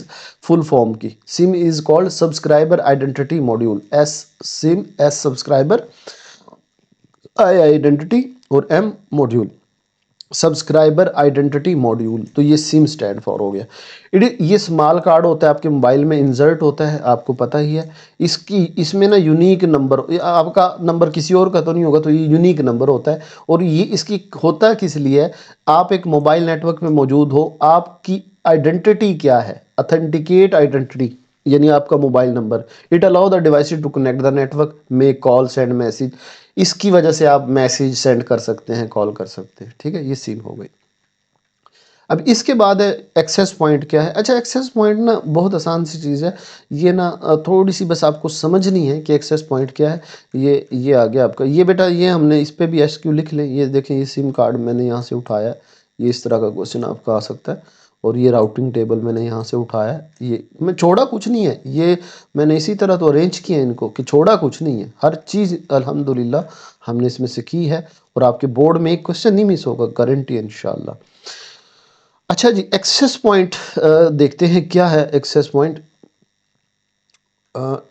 फुल फॉर्म की। SIM is called subscriber identity module. S SIM, S subscriber, I identity, और M module, subscriber identity module. तो ये सिम स्टैंड फॉर हो गया। ये स्मॉल कार्ड होता है आपके मोबाइल में, इंसर्ट होता है, आपको पता ही है। इसकी इसमें ना यूनिक नंबर, आपका नंबर किसी और का तो नहीं होगा, तो ये यूनिक नंबर होता है। और ये इसकी होता किस लिए है, आप एक मोबाइल नेटवर्क में मौजूद हो, आपकी आइडेंटिटी क्या है, अथेंटिकेट आइडेंटिटी, यानी आपका mobile number. It allow the device to connect the network, make call, send message. इसकी वजह से आप मैसेज सेंड कर सकते हैं, कॉल कर सकते हैं, ठीक है। ये सिम हो गई। अब इसके बाद है एक्सेस पॉइंट क्या है। अच्छा, एक्सेस पॉइंट ना बहुत आसान सी चीज़ है, ये ना थोड़ी सी बस आपको समझनी है कि एक्सेस पॉइंट क्या है। ये आ गया आपका, ये बेटा ये हमने इस पर भी एसक्यू लिख लें। ये देखें, ये सिम कार्ड मैंने यहाँ से उठाया, ये इस तरह का क्वेश्चन आपका आ सकता है। और ये राउटिंग टेबल मैंने यहाँ से उठाया, ये मैं छोड़ा कुछ नहीं है, ये मैंने इसी तरह तो अरेंज किया है इनको कि छोड़ा कुछ नहीं है, हर चीज़ अल्हम्दुलिल्लाह हमने इसमें से की है और आपके बोर्ड में एक क्वेश्चन नहीं मिस होगा, गारंटी है इंशाल्लाह। अच्छा जी, एक्सेस पॉइंट देखते हैं क्या है एक्सेस पॉइंट।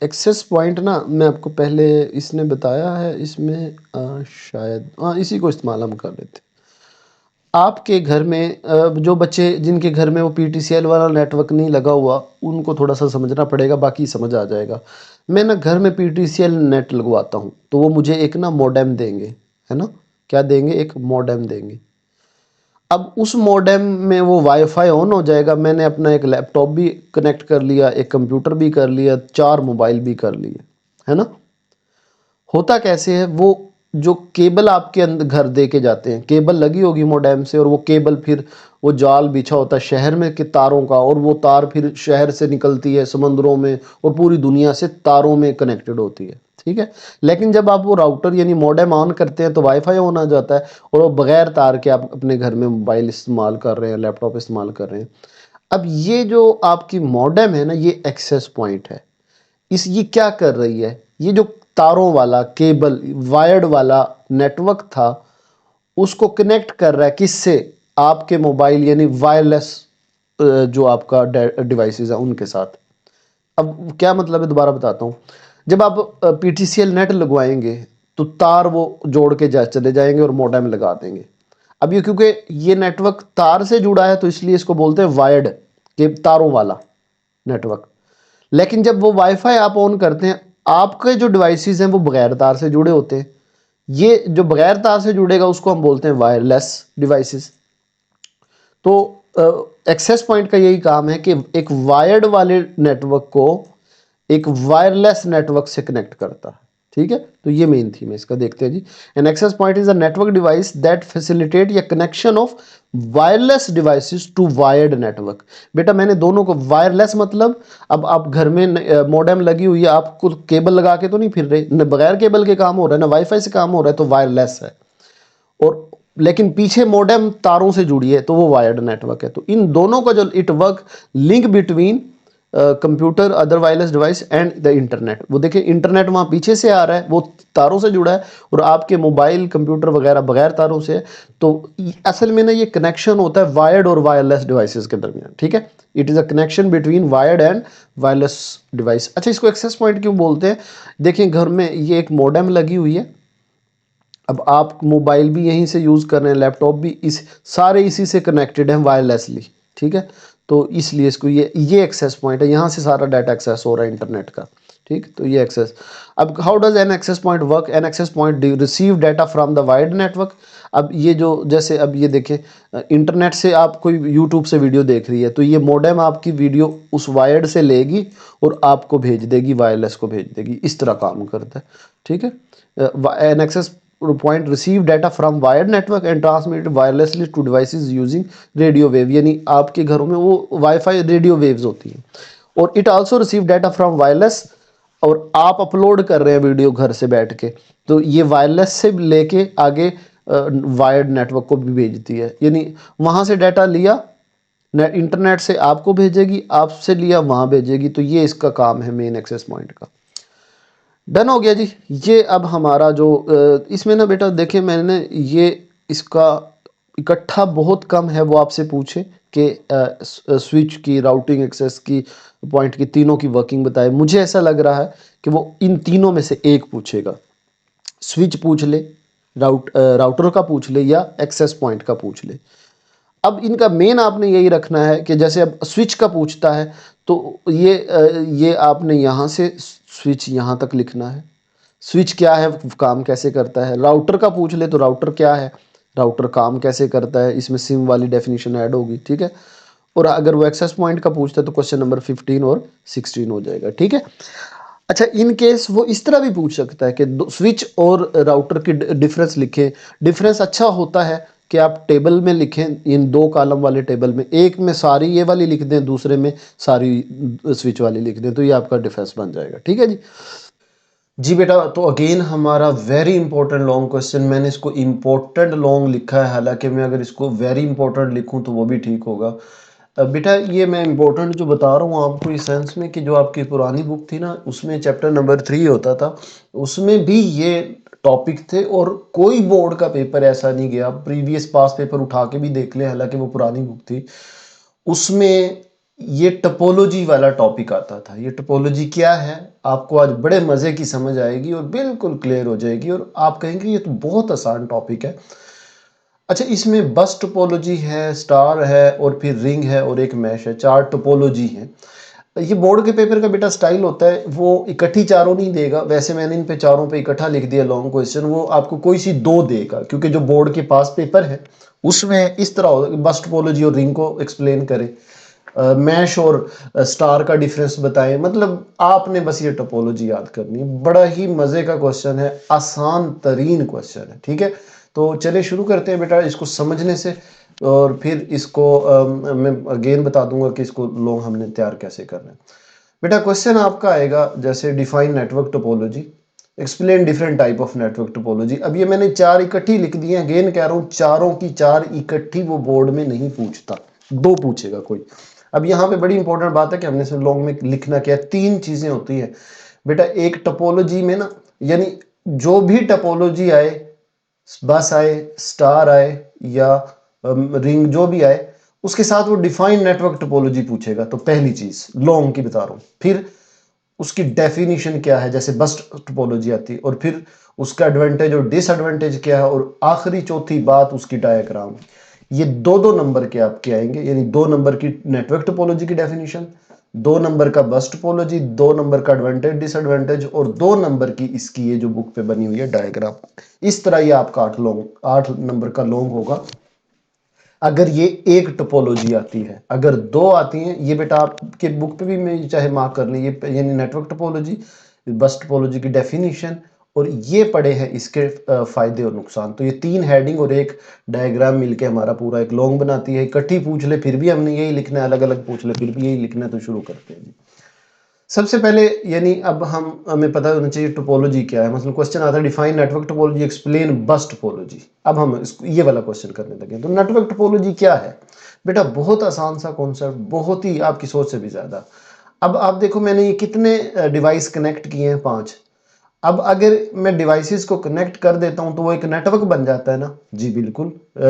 एक्सेस पॉइंट ना मैं आपको पहले इसने बताया है, इसमें शायद हाँ इसी को इस्तेमाल हम कर लेते हैं। आपके घर में जो बच्चे जिनके घर में वो पीटीसीएल वाला नेटवर्क नहीं लगा हुआ उनको थोड़ा सा समझना पड़ेगा, बाकी समझ आ जाएगा। मैं ना घर में पीटीसीएल नेट लगवाता हूँ तो वो मुझे एक ना मॉडेम देंगे, है ना, क्या देंगे, एक मॉडेम देंगे। अब उस मॉडेम में वो वाईफाई ऑन हो जाएगा, मैंने अपना एक लैपटॉप भी कनेक्ट कर लिया, एक कंप्यूटर भी कर लिया, 4 मोबाइल भी कर लिए, है ना। होता कैसे है, वो जो केबल आपके अंदर घर दे के जाते हैं, केबल लगी होगी मोडेम से और वो केबल फिर वो जाल बिछा होता है शहर में के तारों का, और वो तार फिर शहर से निकलती है समंदरों में और पूरी दुनिया से तारों में कनेक्टेड होती है, ठीक है। लेकिन जब आप वो राउटर यानी मॉडेम ऑन करते हैं तो वाईफाई ऑन आ जाता है और वो बगैर तार के आप अपने घर में मोबाइल इस्तेमाल कर रहे हैं, लैपटॉप इस्तेमाल कर रहे हैं। अब ये जो आपकी मॉडेम है ना, ये एक्सेस पॉइंट है। इस ये क्या कर रही है, ये जो तारों वाला केबल वायर्ड वाला नेटवर्क था उसको कनेक्ट कर रहा है किससे, आपके मोबाइल यानी वायरलेस जो आपका डिवाइसेस है उनके साथ। अब क्या मतलब है, दोबारा बताता हूँ। जब आप पीटीसीएल नेट लगवाएंगे तो तार वो जोड़ के चले जाएंगे और मोडेम लगा देंगे। अब ये क्योंकि ये नेटवर्क तार से जुड़ा है तो इसलिए इसको बोलते हैं वायर्ड, के तारों वाला नेटवर्क। लेकिन जब वो वाईफाई आप ऑन करते हैं, आपके जो डिवाइसेस हैं वो बगैर तार से जुड़े होते हैं। ये जो बगैर तार से जुड़ेगा उसको हम बोलते हैं वायरलेस डिवाइसेस। तो एक्सेस पॉइंट का यही काम है कि एक वायर्ड वाले नेटवर्क को एक वायरलेस नेटवर्क से कनेक्ट करता है, ठीक है। तो ये मेन थीम है इसका, देखते हैं जी। An access point is a network device that facilitate या connection of wireless devices to wired network. बेटा मैंने दोनों को, वायरलेस मतलब अब आप घर में मॉडेम लगी हुई है, आपको केबल लगा के तो नहीं फिर रहे, न बगैर केबल के काम हो रहा है ना वाईफाई से काम हो रहा है, तो वायरलेस है। और लेकिन पीछे मॉडेम तारों से जुड़ी है तो वो वायर्ड नेटवर्क है। तो इन दोनों का जो it work link between computer other wireless device and the internet. वो देखिए इंटरनेट वहाँ पीछे से आ रहा है, वो तारों से जुड़ा है, और आपके मोबाइल कंप्यूटर वगैरह बगैर तारों से है। तो असल में ना ये कनेक्शन होता है वायर्ड और वायरलेस डिवाइसेस के दरमियान, ठीक है। It is a connection between wired and wireless device. अच्छा, इसको एक्सेस पॉइंट क्यों बोलते हैं, देखिए घर में ये एक मॉडेम लगी हुई है, अब आप मोबाइल भी यहीं से यूज़ कर रहे हैं, लैपटॉप भी इस सारे इसी से कनेक्टेड हैं वायरलेसली, ठीक है। तो इसलिए इसको ये एक्सेस पॉइंट है, यहाँ से सारा डाटा एक्सेस हो रहा है इंटरनेट का, ठीक। तो ये एक्सेस। अब how does an access point work, an access point receive data from the wired network. अब ये जो जैसे अब ये देखें इंटरनेट से आप कोई यूट्यूब से वीडियो देख रही है तो ये मॉडेम आपकी वीडियो उस वायर्ड से लेगी और आपको भेज देगी, वायरलेस को भेज देगी, इस तरह काम करता है, ठीक है। An access point receive data from wired network and transmit it wirelessly to devices using radio wave, यानी आपके घरों में वो वाईफाई रेडियो वेव्स होती हैं। और it also receive data from wireless, और आप अपलोड कर रहे हैं वीडियो घर से बैठ के, तो ये वायरलेस से लेके आगे वायर्ड नेटवर्क को भी भेजती है, यानी वहाँ से डाटा लिया इंटरनेट से आपको भेजेगी, आपसे लिया वहाँ भेजेगी। तो ये इसका काम है मेन एक्सेस पॉइंट का। डन हो गया जी। ये अब हमारा जो इसमें ना बेटा देखें मैंने ये इसका इकट्ठा बहुत कम है, वो आपसे पूछे कि स्विच की, राउटिंग एक्सेस की, पॉइंट की, तीनों की वर्किंग बताए। मुझे ऐसा लग रहा है कि वो इन तीनों में से एक पूछेगा, स्विच पूछ ले, राउटर का पूछ ले, या एक्सेस पॉइंट का पूछ ले। अब इनका मेन आपने यही रखना है कि जैसे अब स्विच का पूछता है तो ये आपने यहाँ से स्विच यहाँ तक लिखना है, स्विच क्या है, काम कैसे करता है। राउटर का पूछ ले तो राउटर क्या है, राउटर काम कैसे करता है, इसमें सिम वाली डेफिनेशन ऐड होगी, ठीक है। और अगर वो एक्सेस पॉइंट का पूछता है तो क्वेश्चन नंबर 15 और 16 हो जाएगा, ठीक है। अच्छा, इन केस वो इस तरह भी पूछ सकता है कि स्विच और राउटर की डिफरेंस लिखें। डिफरेंस अच्छा होता है कि आप टेबल में लिखें, इन 2 कॉलम वाले टेबल में, एक में सारी ये वाली लिख दें, दूसरे में सारी स्विच वाली लिख दें, तो ये आपका डिफरेंस बन जाएगा, ठीक है जी। जी बेटा, तो अगेन हमारा वेरी इंपॉर्टेंट लॉन्ग क्वेश्चन, मैंने इसको इम्पोर्टेंट लॉन्ग लिखा है, हालांकि मैं अगर इसको वेरी इंपॉर्टेंट लिखूं तो वो भी ठीक होगा। बेटा ये मैं इम्पोर्टेंट जो बता रहा हूँ आपको इस सेंस में कि जो आपकी पुरानी बुक थी ना उसमें चैप्टर नंबर 3 होता था, उसमें भी ये टॉपिक थे और कोई बोर्ड का पेपर ऐसा नहीं गया, प्रीवियस पास पेपर उठा के भी देख लें, हालांकि वो पुरानी बुक थी, उसमें ये टपोलॉजी वाला टॉपिक आता था। ये टपोलॉजी क्या है आपको आज बड़े मज़े की समझ आएगी और बिल्कुल क्लियर हो जाएगी और आप कहेंगे ये तो बहुत आसान टॉपिक है। अच्छा, इसमें बस टोपोलॉजी है, स्टार है और फिर रिंग है और एक मैश है, 4 टोपोलॉजी है। ये बोर्ड के पेपर का बेटा स्टाइल होता है, वो इकट्ठी चारों नहीं देगा, वैसे मैंने इन पे चारों पे इकट्ठा लिख दिया लॉन्ग क्वेश्चन, वो आपको कोई सी 2 देगा क्योंकि जो बोर्ड के पास पेपर है उसमें इस तरह होगा कि बस टोपोलॉजी और रिंग को एक्सप्लेन करे, मैश और स्टार का डिफरेंस बताएं, मतलब आपने बस ये टोपोलॉजी याद करनी है। बड़ा ही मज़े का क्वेश्चन है, आसान तरीन क्वेश्चन है, ठीक है। तो चलिए शुरू करते हैं बेटा इसको समझने से, और फिर इसको मैं अगेन बता दूंगा कि इसको लॉन्ग हमने तैयार कैसे करना है। बेटा क्वेश्चन आपका आएगा जैसे define network topology, explain different type of network topology. अब ये मैंने 4 इकट्ठी लिख दी है, अगेन कह रहा हूँ चारों की 4 इकट्ठी वो बोर्ड में नहीं पूछता, 2 पूछेगा कोई। अब यहाँ पे बड़ी इंपॉर्टेंट बात है कि हमने सिर्फ लॉन्ग में लिखना क्या है, 3 चीजें होती है बेटा एक टोपोलॉजी में ना, यानी जो भी टोपोलॉजी आए, बस आए, स्टार आए या रिंग जो भी आए, उसके साथ वो डिफाइंड नेटवर्क टोपोलॉजी पूछेगा। तो पहली चीज लॉन्ग की बता रहा हूं, फिर उसकी डेफिनेशन क्या है जैसे बस टोपोलॉजी आती है, और फिर उसका एडवांटेज और डिसएडवांटेज क्या है, और आखिरी चौथी बात उसकी डायग्राम। ये 2-2 नंबर के आपके आएंगे, यानी 2 नंबर की नेटवर्क टोपोलॉजी की डेफिनेशन, 2 नंबर का बस टोपोलॉजी, 2 नंबर का एडवांटेज डिसएडवांटेज, और 2 नंबर की इसकी ये जो बुक पे बनी हुई है डायग्राम। इस तरह ये आपका 8 नंबर का लॉन्ग होगा अगर ये एक टोपोलॉजी आती है। अगर 2 आती हैं, ये बेटा आपके बुक पे भी मैं चाहे मार्क कर ली, ये यानी नेटवर्क टोपोलॉजी, बस टोपोलॉजी की डेफिनेशन, और ये पड़े हैं इसके फायदे और नुकसान। तो ये 3 हेडिंग और एक डायग्राम मिलके हमारा पूरा एक लॉन्ग बनाती है। इकट्ठी पूछ ले फिर भी हमने यही लिखना है, अलग अलग पूछ ले फिर भी यही लिखना है। तो शुरू करते हैं जी। सबसे पहले यानी अब हमें पता होना चाहिए टोपोलॉजी क्या है। मतलब क्वेश्चन आता है डिफाइन नेटवर्क टोपोलॉजी, एक्सप्लेन बस टोपोलॉजी। अब हम इसको ये वाला क्वेश्चन करने लगे। तो नेटवर्क टोपोलॉजी क्या है बेटा, बहुत आसान सा कॉन्सेप्ट, बहुत ही आपकी सोच से भी ज्यादा। अब आप देखो मैंने ये कितने डिवाइस कनेक्ट किए हैं, 5। अब अगर मैं डिवाइसेस को कनेक्ट कर देता हूं तो वो एक नेटवर्क बन जाता है ना जी, बिल्कुल।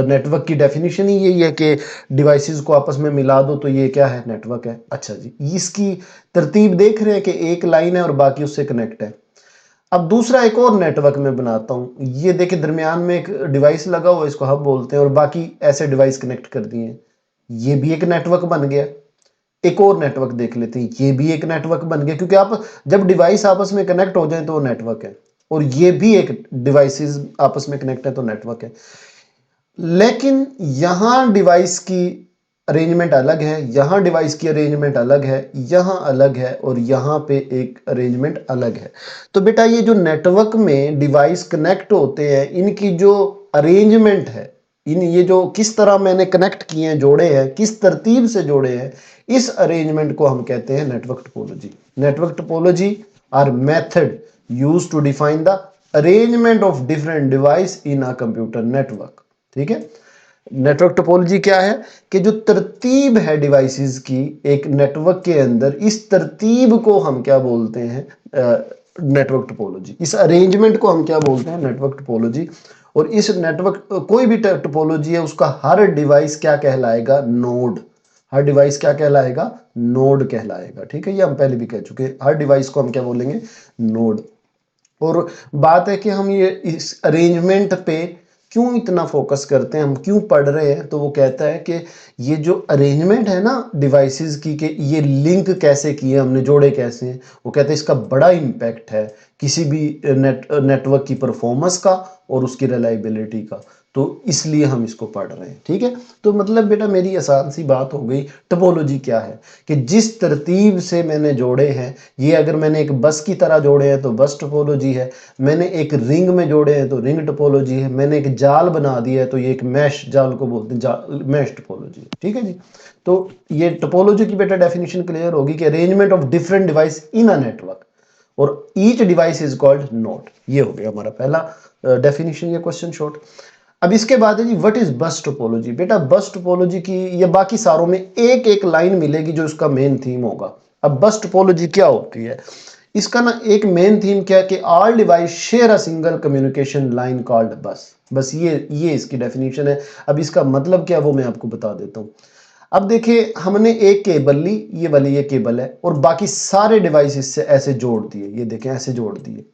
नेटवर्क की डेफिनेशन ही यही है कि डिवाइसेस को आपस में मिला दो तो ये क्या है, नेटवर्क है। अच्छा जी, इसकी तरतीब देख रहे हैं कि एक लाइन है और बाकी उससे कनेक्ट है। अब दूसरा एक और नेटवर्क में बनाता हूं, ये देखिए दरमियान में एक डिवाइस लगा हुआ, इसको हब बोलते हैं, और बाकी ऐसे डिवाइस कनेक्ट कर दिए, ये भी एक नेटवर्क बन गया। एक और नेटवर्क देख लेते हैं, ये भी एक नेटवर्क बन गया, क्योंकि आप जब डिवाइस आपस में कनेक्ट हो जाए तो वो नेटवर्क है, और ये भी एक डिवाइसेस आपस में कनेक्ट है तो नेटवर्क है। लेकिन यहां डिवाइस की अरेंजमेंट अलग है, यहां डिवाइस की अरेंजमेंट अलग है, यहां अलग है, और यहां पे एक अरेंजमेंट अलग है। तो बेटा ये जो नेटवर्क में डिवाइस कनेक्ट होते हैं, इनकी जो अरेंजमेंट है, इन ये जो किस तरह मैंने कनेक्ट किए हैं, जोड़े हैं, किस तरतीब से जोड़े हैं, इस अरेंजमेंट को हम कहते हैं network topology. Network topology are method used to define the arrangement of different device in a computer network. ठीक है, नेटवर्क टोपोलॉजी क्या है कि जो तरतीब है डिवाइसेस की एक नेटवर्क के अंदर, इस तरतीब को हम क्या बोलते हैं, नेटवर्क टोपोलॉजी। इस अरेंजमेंट को हम क्या बोलते हैं, नेटवर्क टोपोलॉजी। और इस नेटवर्क कोई भी टोपोलॉजी है उसका हर डिवाइस क्या कहलाएगा, नोड। हर डिवाइस क्या कहलाएगा, नोड कहलाएगा। ठीक है, ये हम पहले भी कह चुके हैं, हर डिवाइस को हम क्या बोलेंगे, नोड। और बात है कि हम ये इस अरेंजमेंट पे क्यों इतना फोकस करते हैं, हम क्यों पढ़ रहे हैं, तो वो कहता है कि ये जो अरेंजमेंट है ना डिवाइसेस की, कि ये लिंक कैसे किए हमने, जोड़े कैसे हैं, वो कहते हैं इसका बड़ा इम्पैक्ट है किसी भी नेटवर्क की परफॉर्मेंस का और उसकी रिलायबिलिटी का। तो इसलिए हम इसको पढ़ रहे हैं। ठीक है, तो मतलब बेटा मेरी आसान सी बात हो गई, टोपोलॉजी क्या है कि जिस तरतीब से मैंने जोड़े हैं, ये अगर मैंने एक बस की तरह जोड़े हैं तो बस टोपोलॉजी है, मैंने एक रिंग में जोड़े हैं तो रिंग टोपोलॉजी है, मैंने एक जाल बना दिया है तो ये एक मैश, जाल को बोलते हैं मैश टोपोलॉजी है। ठीक है जी, तो ये टोपोलॉजी की बेटा डेफिनेशन क्लियर होगी कि arrangement of different device in a network और each device is called node. ये हो गया हमारा पहला डेफिनेशन, ये क्वेश्चन शॉर्ट। अब इसके बाद है जी व्हाट इज बस टोपोलॉजी। बेटा बस टोपोलॉजी की ये बाकी सारों में एक एक लाइन मिलेगी जो इसका मेन थीम होगा। अब बस टोपोलॉजी क्या होती है, इसका ना एक मेन थीम क्या है कि all device share a single communication line called बस। बस ये इसकी डेफिनेशन है। अब इसका मतलब क्या है वो मैं आपको बता देता हूँ। अब देखिए हमने एक केबल ली, ये वाली ये केबल है, और बाकी सारे डिवाइस इससे ऐसे जोड़ दिए, ये देखें ऐसे जोड़ दिए,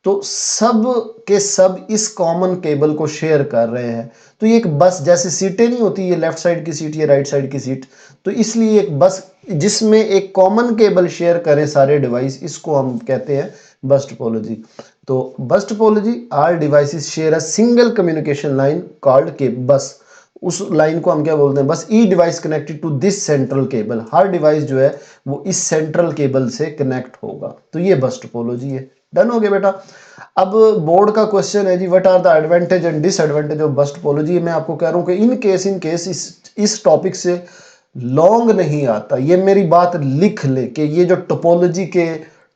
तो सब के सब इस कॉमन केबल को शेयर कर रहे हैं। तो ये एक बस, जैसे सीटें नहीं होती, ये लेफ्ट साइड की सीट, ये राइट साइड की सीट, तो इसलिए एक बस जिसमें एक कॉमन केबल शेयर करें सारे डिवाइस, इसको हम कहते हैं बस टोपोलॉजी। तो bus topology are devices share a single communication line called के बस। उस लाइन को हम क्या बोलते हैं, बस ई device connected to this central cable. हर डिवाइस जो है वो इस सेंट्रल केबल से कनेक्ट होगा। तो ये बस टोपोलॉजी है। डन हो गया बेटा। अब बोर्ड का क्वेश्चन है जी what are the advantage and disadvantage of bus topology. मैं आपको कह रहा हूं कि इन केस इस टॉपिक से लॉन्ग नहीं आता, ये मेरी बात लिख ले कि ये जो टोपोलॉजी के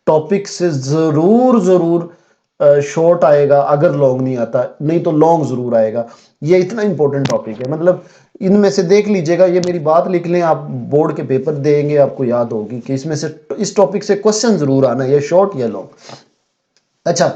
टॉपिक से जरूर जरूर शॉर्ट आएगा अगर लॉन्ग नहीं आता, नहीं तो लॉन्ग जरूर आएगा। ये इतना इंपॉर्टेंट टॉपिक है, मतलब इनमें से देख लीजिएगा, ये मेरी बात लिख लें, आप बोर्ड के पेपर देंगे आपको याद होगी कि इसमें से इस टॉपिक से क्वेश्चन जरूर आना है, ये शॉर्ट या लॉन्ग। अच्छा,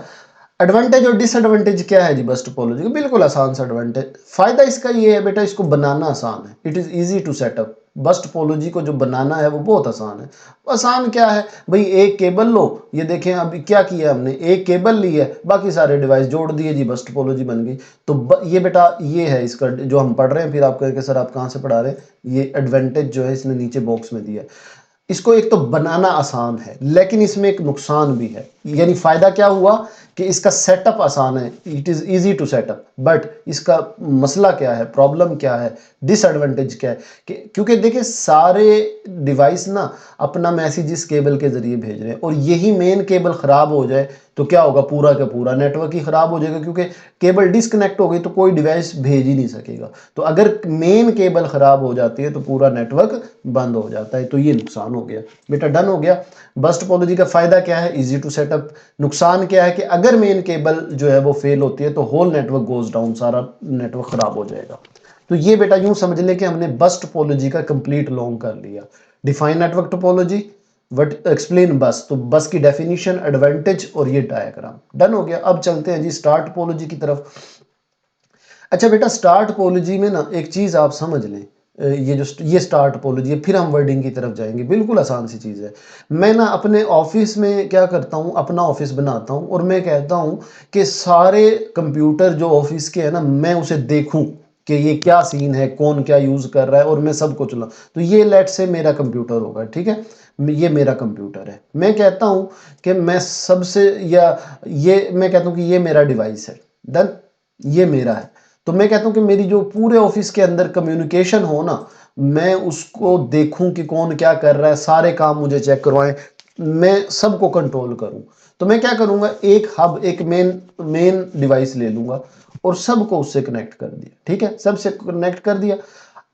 एडवांटेज और डिसएडवांटेज क्या है जी बस टोपोलॉजी का? बिल्कुल आसान सा एडवांटेज। फायदा इसका ये है बेटा, इसको बनाना आसान है, it is easy to setup. बस टोपोलॉजी को जो बनाना है वो बहुत आसान है। आसान क्या है भाई, एक केबल लो, ये देखें अभी क्या किया हमने, एक केबल ली है, बाकी सारे डिवाइस जोड़ दिए जी, बस टोपोलॉजी बन गई। तो ये बेटा ये है इसका जो हम पढ़ रहे हैं। फिर आप कहेंगे सर आप कहाँ से पढ़ा रहे हैं, ये एडवांटेज जो है इसने नीचे बॉक्स में दिया है। इसको एक तो बनाना आसान है, लेकिन इसमें एक नुकसान भी है। यानी फायदा क्या हुआ कि इसका सेटअप आसान है, it is easy to setup, but इसका मसला क्या है, प्रॉब्लम क्या है, डिसएडवांटेज क्या है कि क्योंकि देखिए सारे डिवाइस ना अपना मैसेज इस केबल के जरिए भेज रहे हैं, और यही मेन केबल खराब हो जाए तो क्या होगा, पूरा का पूरा नेटवर्क ही खराब हो जाएगा, क्योंकि केबल डिस्कनेक्ट हो गई तो कोई डिवाइस भेज ही नहीं सकेगा। तो अगर मेन केबल खराब हो जाती है तो पूरा नेटवर्क बंद हो जाता है। तो ये नुकसान हो गया बेटा। डन हो गया। बस टोपोलॉजी का फायदा क्या है, इजी टू सेटअप। नुकसान क्या है कि अगर मेन केबल जो है वो फेल होती है तो होल नेटवर्क गोज डाउन, सारा नेटवर्क खराब हो जाएगा। तो ये बेटा यूं समझ ले कि हमने बस टोपोलॉजी का कंप्लीट लॉन्ग कर लिया। Define network topology, what explain बस, तो बस की डेफिनेशन, एडवांटेज और ये डायग्राम। डन हो गया। अब चलते हैं जी स्टार टोपोलॉजी की तरफ। अच्छा बेटा, स्टार टोपोलॉजी में ना एक चीज आप समझ लें, ये स्टार टोपोलॉजी है, फिर हम वर्डिंग की तरफ जाएंगे। बिल्कुल आसान सी चीज़ है। मैं ना अपने ऑफिस में क्या करता हूँ, अपना ऑफिस बनाता हूँ और मैं कहता हूँ कि सारे कंप्यूटर जो ऑफिस के हैं ना, मैं उसे देखूं कि ये क्या सीन है, कौन क्या यूज़ कर रहा है, और मैं सबको चलाऊं। तो ये लेट से मेरा कंप्यूटर होगा, ठीक है, ये मेरा कंप्यूटर है। मैं कहता हूँ कि मैं सबसे, या ये मैं कहता हूँ कि ये मेरा डिवाइस है। डन, ये मेरा है। तो मैं कहता हूं कि मेरी जो पूरे ऑफिस के अंदर कम्युनिकेशन हो ना, मैं उसको देखूं कि कौन क्या कर रहा है, सारे काम मुझे चेक करवाएं, मैं सबको कंट्रोल करूं। तो मैं क्या करूंगा, एक हब, एक मेन डिवाइस ले लूंगा और सबको उससे कनेक्ट कर दिया। ठीक है, सबसे कनेक्ट कर दिया।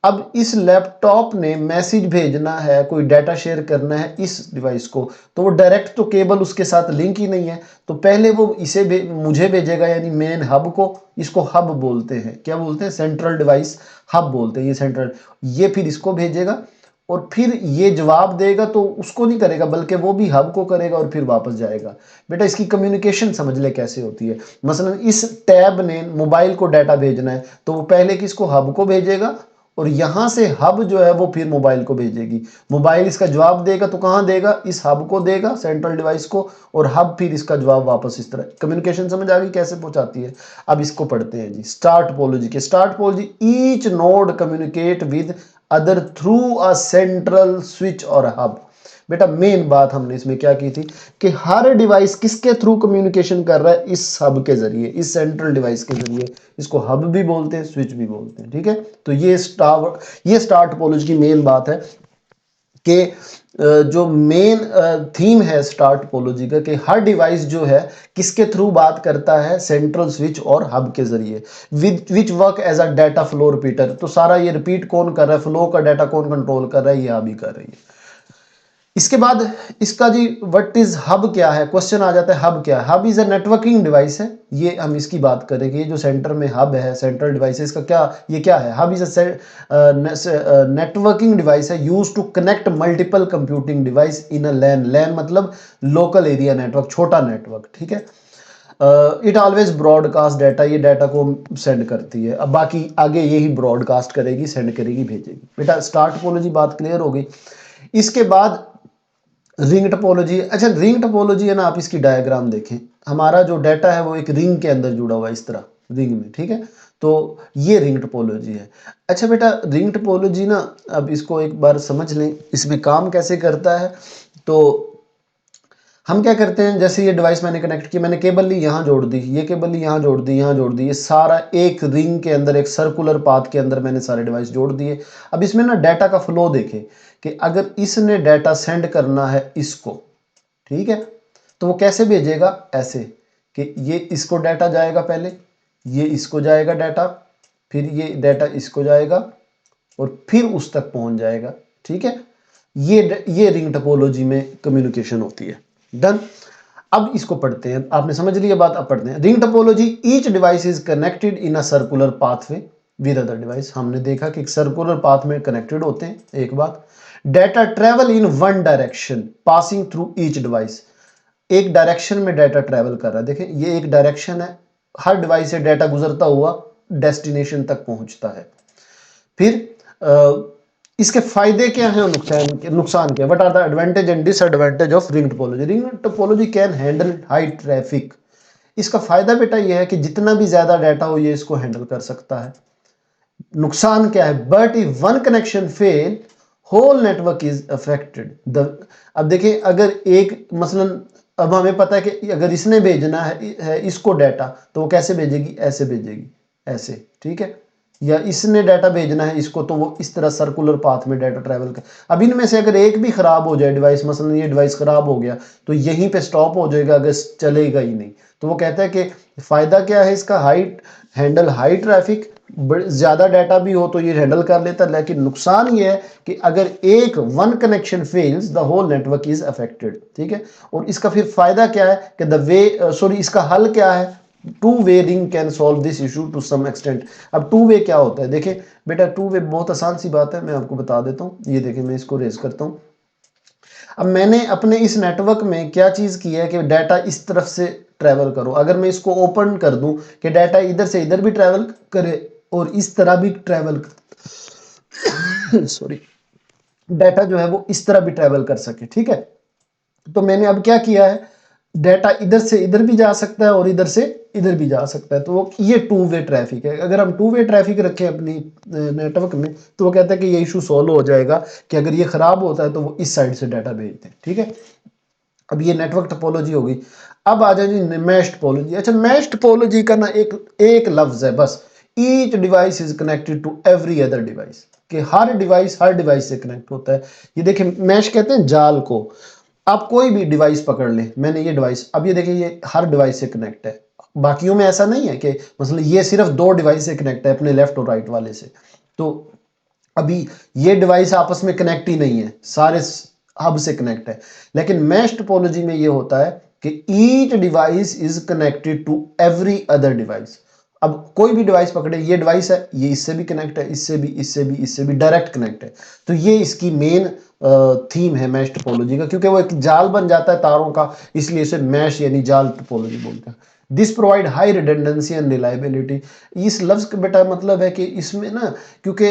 अब इस लैपटॉप ने मैसेज भेजना है, कोई डाटा शेयर करना है इस डिवाइस को, तो वो डायरेक्ट तो केबल उसके साथ लिंक ही नहीं है, तो पहले वो इसे मुझे भेजेगा, यानी मेन हब को। इसको हब बोलते हैं, क्या बोलते हैं, सेंट्रल डिवाइस हब बोलते हैं, ये सेंट्रल। ये फिर इसको भेजेगा और फिर ये जवाब देगा, तो उसको नहीं करेगा बल्कि वो भी हब को करेगा और फिर वापस जाएगा। बेटा इसकी कम्युनिकेशन समझ ले कैसे होती है। मसलन इस टैब ने मोबाइल को डाटा भेजना है, तो वो पहले किसको, हब को भेजेगा, और यहां से हब जो है वो फिर मोबाइल को भेजेगी। मोबाइल इसका जवाब देगा तो कहां देगा, इस हब को देगा, सेंट्रल डिवाइस को, और हब फिर इसका जवाब वापस। इस तरह कम्युनिकेशन समझ आ गई कैसे पहुंचाती है। अब इसको पढ़ते हैं जी, स्टार टोपोलॉजी के। Star topology, each node communicate with other through a central switch और हब। बेटा मेन बात हमने इसमें क्या की थी कि हर डिवाइस किसके थ्रू कम्युनिकेशन कर रहा है, इस हब के जरिए, इस सेंट्रल डिवाइस के जरिए। इसको हब भी बोलते हैं, स्विच भी बोलते हैं। ठीक है, तो ये स्टार टोपोलॉजी की मेन बात है कि जो मेन थीम है स्टार टोपोलॉजी का, कि हर डिवाइस जो है किसके थ्रू बात करता है, सेंट्रल स्विच और हब के जरिए, which work as a data flow repeater. तो सारा ये रिपीट कौन कर रहा है, फ्लो का डाटा कौन कंट्रोल कर रहा है, ये हब ही कर रही है। इसके बाद इसका जी व्हाट इज हब क्या है, क्वेश्चन आ जाता है हब क्या है। Hub is a networking device है, ये हम इसकी बात करेंगे। ये जो सेंटर में हब है, सेंट्रल डिवाइस है, इसका क्या, ये क्या है, hub is a networking device है use to connect multiple computing device in a LAN. LAN मतलब लोकल एरिया नेटवर्क, छोटा नेटवर्क, ठीक है। इट ऑलवेज ब्रॉडकास्ट डाटा, ये डाटा को सेंड करती है। अब बाकी आगे यही ब्रॉडकास्ट करेगी, सेंड करेगी, भेजेगी। बेटा स्टार टोपोलॉजी बात क्लियर हो गई। इसके बाद रिंग टोपोलॉजी। अच्छा रिंग टोपोलॉजी है ना, आप इसकी डायग्राम देखें। हमारा जो डाटा है वो एक रिंग के अंदर जुड़ा हुआ है, इस तरह रिंग में, ठीक है। तो ये रिंग टोपोलॉजी है। अच्छा बेटा रिंग टोपोलॉजी ना, अब इसको एक बार समझ लें, इसमें काम कैसे करता है। तो हम क्या करते हैं, जैसे ये डिवाइस मैंने कनेक्ट की, मैंने केबल ली यहाँ जोड़ दी, ये केबल ली यहाँ जोड़ दी, यहाँ जोड़ दी, ये सारा एक रिंग के अंदर, एक सर्कुलर पाथ के अंदर मैंने सारे डिवाइस जोड़ दिए। अब इसमें ना डाटा का फ्लो देखें कि अगर इसने डाटा सेंड करना है इसको, ठीक है, तो वो कैसे भेजेगा, ऐसे कि ये इसको डाटा जाएगा, पहले ये इसको जाएगा डाटा, फिर ये डाटा इसको जाएगा और फिर उस तक पहुंच जाएगा, ठीक है। ये रिंग टोपोलॉजी में कम्युनिकेशन होती है। डन। अब इसको पढ़ते हैं, आपने समझ लिया बात, अब पढ़ते हैं ring topology. Each device is connected in a circular pathway with other device. हमने देखा कि सर्कुलर पाथ में कनेक्टेड होते हैं। एक बात, data travel in one direction passing through each device. एक डायरेक्शन में डाटा ट्रेवल कर रहा है, देखें ये एक डायरेक्शन है, हर डिवाइस से डाटा गुजरता हुआ डेस्टिनेशन तक पहुंचता है। फिर इसके फायदे क्या हैं और नुकसान क्या है। What are the advantage and disadvantage of ring topology. Ring topology can handle high traffic. इसका फायदा बेटा ये है कि जितना भी ज्यादा डाटा हो ये इसको हैंडल कर सकता है। नुकसान क्या है, but if one connection fail whole network is affected. अब देखिए अगर एक मसलन, अब हमें पता है कि अगर इसने भेजना है इसको डाटा, तो वो कैसे भेजेगी, ऐसे भेजेगी, ऐसे, ठीक है। या इसने डाटा भेजना है इसको, तो वो इस तरह सर्कुलर पाथ में डाटा ट्रैवल कर। अब इनमें से अगर एक भी खराब हो जाए डिवाइस, मसलन ये डिवाइस खराब हो गया, तो यहीं पे स्टॉप हो जाएगा, अगर चलेगा ही नहीं। तो वो कहता है कि फायदा क्या है इसका, हैंडल हाई ट्रैफिक, ज्यादा डाटा भी हो तो ये हैंडल कर लेता है। लेकिन नुकसान ये है कि अगर एक one connection fails the whole network is affected, ठीक है। और इसका फिर फायदा क्या है कि इसका हल क्या है, two way ring can solve this issue to some extent. अब टू वे क्या होता है, देखें बेटा टू वे बहुत आसान सी बात है, मैं आपको बता देता हूँ। ये देखें मैं इसको रेज करता हूँ। अब मैंने अपने इस नेटवर्क में क्या चीज की है कि डाटा इस तरफ से ट्रेवल करो। अगर मैं इसको ओपन कर दूं कि डाटा इधर से इधर भी ट्रेवल करे और इस तरह भी ट्रेवल सॉरी, डाटा जो है वो इस तरह भी ट्रेवल कर सके, ठीक है। तो मैंने अब क्या किया है, डाटा इधर से इधर भी जा सकता है और इधर से इधर भी जा सकता है। तो ये टू वे ट्रैफिक है। अगर हम टू वे ट्रैफिक रखें अपनी नेटवर्क में, तो वो कहता है कि ये इशू सॉल्व हो जाएगा कि अगर ये खराब होता है तो वो इस साइड से डाटा भेज दें, ठीक है। अब ये नेटवर्क टोपोलॉजी होगी। अब आ जाए जी मैश टोपोलॉजी। अच्छा मैश टोपोलॉजी का ना एक लफ्ज है बस, each device is connected to every other device, कि हर डिवाइस से कनेक्ट होता है। ये देखिए मैश कहते हैं जाल को। आप कोई भी डिवाइस पकड़ लें, मैंने ये डिवाइस, अब ये देखिए ये हर डिवाइस से कनेक्ट है। बाकियों में ऐसा नहीं है कि मतलब ये सिर्फ दो डिवाइस से कनेक्ट है, अपने लेफ्ट और राइट वाले से। तो अभी ये डिवाइस आपस में कनेक्ट ही नहीं है, सारे हब से कनेक्ट है। लेकिन मैश टोपोलॉजी में ये होता है कि each device is connected to every other device. अब कोई भी डिवाइस पकड़े, ये डिवाइस है, ये इससे भी कनेक्ट है, इससे भी, इससे भी, इससे भी डायरेक्ट कनेक्ट है। तो ये इसकी मेन थीम है मैश टोपोलॉजी का, क्योंकि वो एक जाल बन जाता है तारों का, इसलिए इसे मैश यानी जाल टोपोलॉजी बोलते हैं। This provide high redundancy and reliability. इस लफ्ज का बेटा मतलब है कि इसमें ना, क्योंकि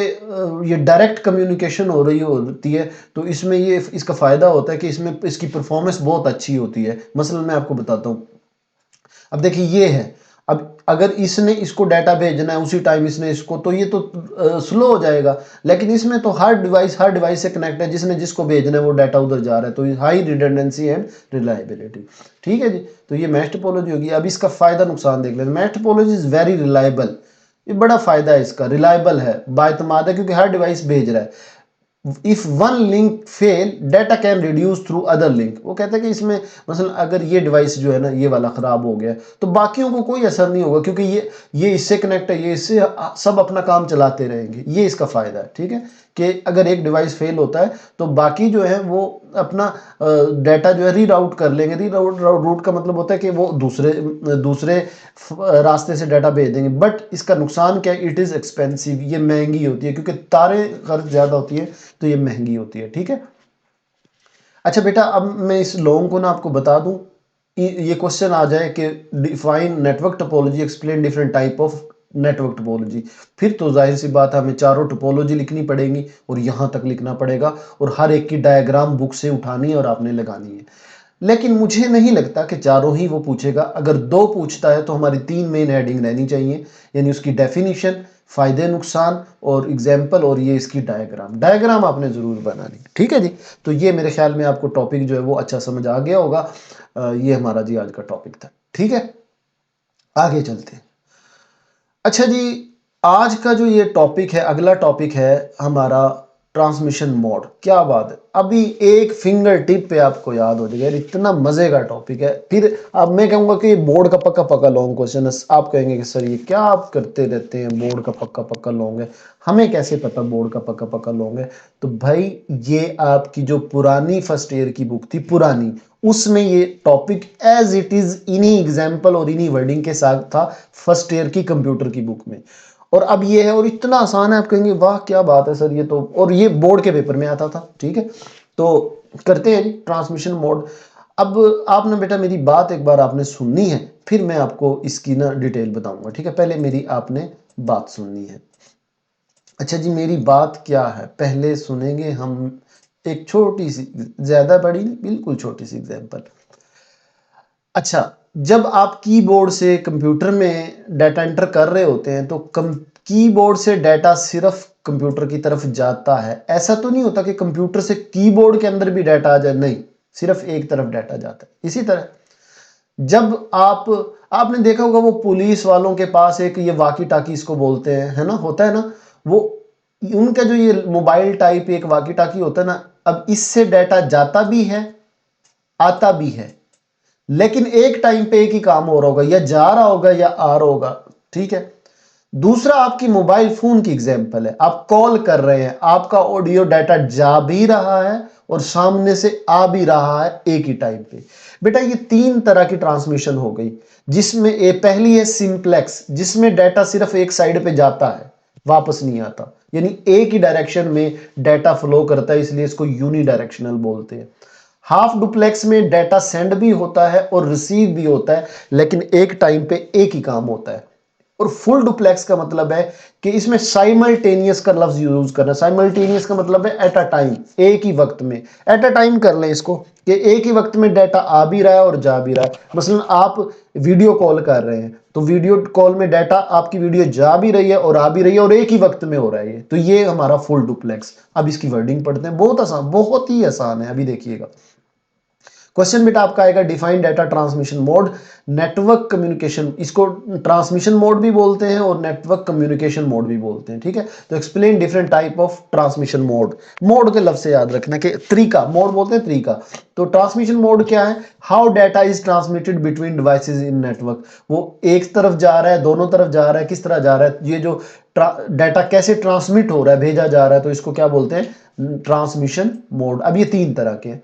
ये डायरेक्ट कम्युनिकेशन हो रही होती है, तो इसमें ये इसका फायदा होता है कि इसमें इसकी परफॉर्मेंस बहुत अच्छी होती है। मसलन मैं आपको बताता हूँ। अब देखिए ये है, अब अगर इसने इसको डाटा भेजना है उसी टाइम इसने इसको, तो ये तो स्लो हो जाएगा। लेकिन इसमें तो हर डिवाइस से कनेक्ट है, जिसने जिसको भेजना है वो डाटा उधर जा रहा है। तो हाई रिडंडेंसी एंड रिलायबिलिटी, ठीक है जी। तो ये मैश टोपोलॉजी होगी। अब इसका फायदा नुकसान देख लेते हैं। Mesh topology is very reliable, ये बड़ा फायदा है इसका, रिलायबल है, बाएतमाद है, क्योंकि हर डिवाइस भेज रहा है। If one link fail data can reduce through other link. वो कहते हैं कि इसमें मतलब अगर ये डिवाइस जो है ना ये वाला खराब हो गया, तो बाकियों को कोई असर नहीं होगा, क्योंकि ये इससे कनेक्ट है, ये इससे सब अपना काम चलाते रहेंगे। ये इसका फायदा है, ठीक है। कि अगर एक डिवाइस फेल होता है तो बाकी जो है वो अपना डाटा जो है रीराउट कर लेंगे। रूट का मतलब होता है कि वो दूसरे रास्ते से डाटा भेज देंगे। बट इसका नुकसान क्या है, इट इज़ एक्सपेंसिव, ये महंगी होती है, क्योंकि तारें खर्च ज़्यादा होती है तो ये महंगी होती है। ठीक है। अच्छा बेटा, अब मैं इस लॉन्ग को ना आपको बता दूं, ये क्वेश्चन आ जाए कि define network topology, explain different type of network topology, फिर तो जाहिर सी बात है हमें चारों टोपोलॉजी लिखनी पड़ेगी और यहाँ तक लिखना पड़ेगा और हर एक की डायग्राम बुक से उठानी है और आपने लगानी है। लेकिन मुझे नहीं लगता कि चारों ही वो पूछेगा। अगर दो पूछता है तो हमारी 3 मेन हेडिंग रहनी चाहिए, यानी उसकी डेफिनेशन, फायदे नुकसान और एग्जाम्पल, और ये इसकी डायग्राम आपने ज़रूर बनानी। ठीक है जी। तो ये मेरे ख्याल में आपको टॉपिक जो है वो अच्छा समझ आ गया होगा। ये हमारा जी आज का टॉपिक था। ठीक है, आगे चलते हैं। अच्छा जी, आज का जो ये टॉपिक है, अगला टॉपिक है हमारा ट्रांसमिशन मोड। क्या बात है, अभी एक फिंगर टिप पे आपको याद हो जाएगा, इतना मजे का टॉपिक है। फिर अब मैं कहूंगा कि बोर्ड का पक्का पक्का लॉन्ग क्वेश्चन है। आप कहेंगे कि सर ये क्या आप करते रहते हैं, बोर्ड का पक्का पक्का लॉन्ग है, हमें कैसे पता बोर्ड का पक्का पक्का लॉन्ग है। तो भाई ये आपकी जो पुरानी फर्स्ट ईयर की बुक थी, पुरानी, उसमें ये टॉपिक एज इट इज इन्हीं एग्जाम्पल और इन्हीं वर्डिंग के साथ था, फर्स्ट ईयर की कंप्यूटर की बुक में। और अब ये है, और इतना आसान है, आप कहेंगे वाह क्या बात है सर ये तो, और ये बोर्ड के पेपर में आता था। ठीक है, तो करते हैं जी ट्रांसमिशन मोड। अब आपने बेटा मेरी बात एक बार आपने सुननी है, फिर मैं आपको इसकी ना डिटेल बताऊंगा। ठीक है, पहले मेरी आपने बात सुननी है। अच्छा जी, मेरी बात क्या है पहले सुनेंगे हम, एक छोटी सी, ज्यादा बड़ी नहीं, बिल्कुल छोटी सी एग्जांपल। अच्छा, जब आप कीबोर्ड से कंप्यूटर में डाटा एंटर कर रहे होते हैं तो कीबोर्ड से डाटा सिर्फ कंप्यूटर की तरफ जाता है। ऐसा तो नहीं होता कि कंप्यूटर से कीबोर्ड के अंदर भी डाटा आ जाए, नहीं, सिर्फ एक तरफ डाटा जाता है। इसी तरह जब आपने देखा होगा वो पुलिस वालों के पास एक ये वाकी टाकी इसको बोलते हैं, है ना, होता है ना, वो उनका जो ये मोबाइल टाइप एक वाकी टाकी होता है ना, अब इससे डाटा जाता भी है आता भी है, लेकिन एक टाइम पे एक ही काम हो रहा होगा, या जा रहा होगा या आ रहा होगा। ठीक है। दूसरा आपकी मोबाइल फोन की एग्जांपल है, आप कॉल कर रहे हैं, आपका ऑडियो डाटा जा भी रहा है और सामने से आ भी रहा है एक ही टाइम पे। बेटा ये 3 तरह की ट्रांसमिशन हो गई, जिसमें पहली है सिंप्लेक्स, जिसमें डाटा सिर्फ एक साइड पे जाता है, वापस नहीं आता, यानी एक ही डायरेक्शन में डाटा फ्लो करता है, इसलिए इसको यूनी डायरेक्शनल बोलते हैं। हाफ डुप्लेक्स में डाटा सेंड भी होता है और रिसीव भी होता है, लेकिन एक टाइम पे एक ही काम होता है। और फुल डुप्लेक्स का मतलब है कि इसमें साइमल्टेनियस का लफ्ज यूज करना। साइमल्टेनियस का मतलब है एट अ टाइम, एक ही वक्त में। एट अ टाइम कर लें इसको कि एक ही वक्त में डाटा आ भी रहा है और जा भी रहा है। मसलन आप वीडियो कॉल कर रहे हैं तो वीडियो कॉल में डाटा, आपकी वीडियो जा भी रही है और आ भी रही है और एक ही वक्त में हो रहा है, तो ये हमारा फुल डुप्लेक्स। अब इसकी वर्डिंग पढ़ते हैं, बहुत आसान, बहुत ही आसान है, अभी देखिएगा। क्वेश्चन बेटा आपका आएगा, define data transmission mode, network communication, इसको ट्रांसमिशन मोड भी बोलते हैं और नेटवर्क कम्युनिकेशन मोड भी बोलते हैं। ठीक है, तो explain different type of transmission mode. Mode के लफ्ज से याद रखना कि तरीका, मोड बोलते हैं तरीका। तो ट्रांसमिशन मोड क्या है, how data is transmitted between devices in network. वो एक तरफ जा रहा है, दोनों तरफ जा रहा है, किस तरह जा रहा है, ये जो डाटा कैसे ट्रांसमिट हो रहा है, भेजा जा रहा है, तो इसको क्या बोलते हैं, ट्रांसमिशन मोड। अब ये 3 तरह के हैं।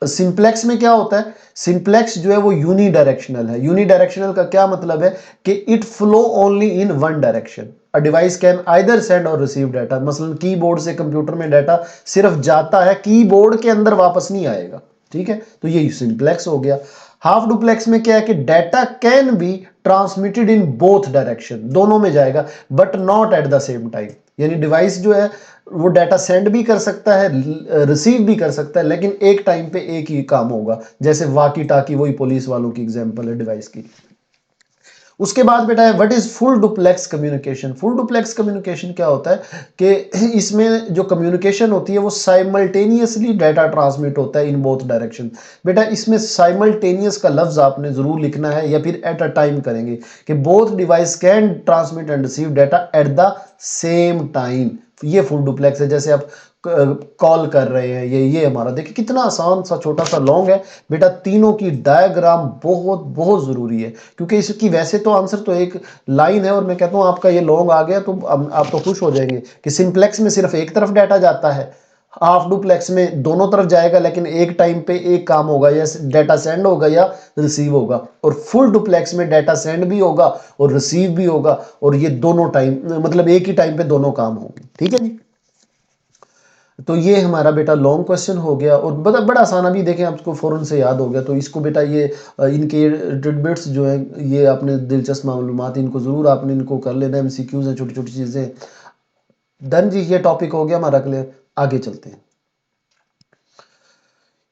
सिंप्लेक्स में क्या होता है, सिंप्लेक्स जो है वो यूनी डायरेक्शनल है। यूनी डायरेक्शनल का क्या मतलब है कि it flow only in one direction. A device can either send और रिसीव डाटा। मसलन कीबोर्ड से कंप्यूटर में डाटा सिर्फ जाता है, कीबोर्ड के अंदर वापस नहीं आएगा। ठीक है, तो ये सिंप्लेक्स हो गया। हाफ डुप्लेक्स में क्या है कि data can be transmitted in both direction, दोनों में जाएगा, but not at the same time. यानी डिवाइस जो है वो डाटा सेंड भी कर सकता है, रिसीव भी कर सकता है, लेकिन एक टाइम पे एक ही काम होगा। जैसे वाकी टाकी, वही पुलिस वालों की एग्जांपल है डिवाइस की। उसके बाद बेटा है what is full duplex communication. Full duplex communication क्या होता है कि इसमें जो कम्युनिकेशन होती है वो साइमल्टेनियसली डाटा ट्रांसमिट होता है इन बोथ डायरेक्शन। बेटा इसमें साइमल्टेनियस का लफ्ज आपने जरूर लिखना है, या फिर एट अ टाइम करेंगे कि both device can transmit and receive data at the same time. ये फुल डुप्लेक्स है। जैसे आप कॉल कर रहे हैं, ये हमारा देखिए कितना आसान सा छोटा सा लॉन्ग है बेटा। तीनों की डायग्राम बहुत बहुत ज़रूरी है, क्योंकि इसकी वैसे तो आंसर तो एक लाइन है, और मैं कहता हूँ आपका ये लॉन्ग आ गया तो आप तो खुश हो जाएंगे कि सिंप्लेक्स में सिर्फ एक तरफ डाटा जाता है, हाफ डुप्लेक्स में दोनों तरफ जाएगा, लेकिन एक टाइम पे एक काम होगा, या डाटा सेंड होगा या रिसीव होगा। और फुल डुप्लेक्स में डाटा सेंड भी होगा और रिसीव भी होगा, और ये दोनों टाइम मतलब एक ही टाइम पे दोनों काम होंगे। ठीक है जी। तो ये हमारा बेटा लॉन्ग क्वेश्चन हो गया, और बड़ा बड़ा आसान, अभी देखें आपको फ़ौरन से याद हो गया। तो इसको बेटा ये इनके टिडबिट्स जो हैं, ये आपने दिलचस्प मालूमात इनको ज़रूर आपने इनको कर लेना है। एमसीक्यूज़ हैं, छोटी छोटी चीज़ें। डन जी, ये टॉपिक हो गया हमारा क्लियर। आगे चलते हैं।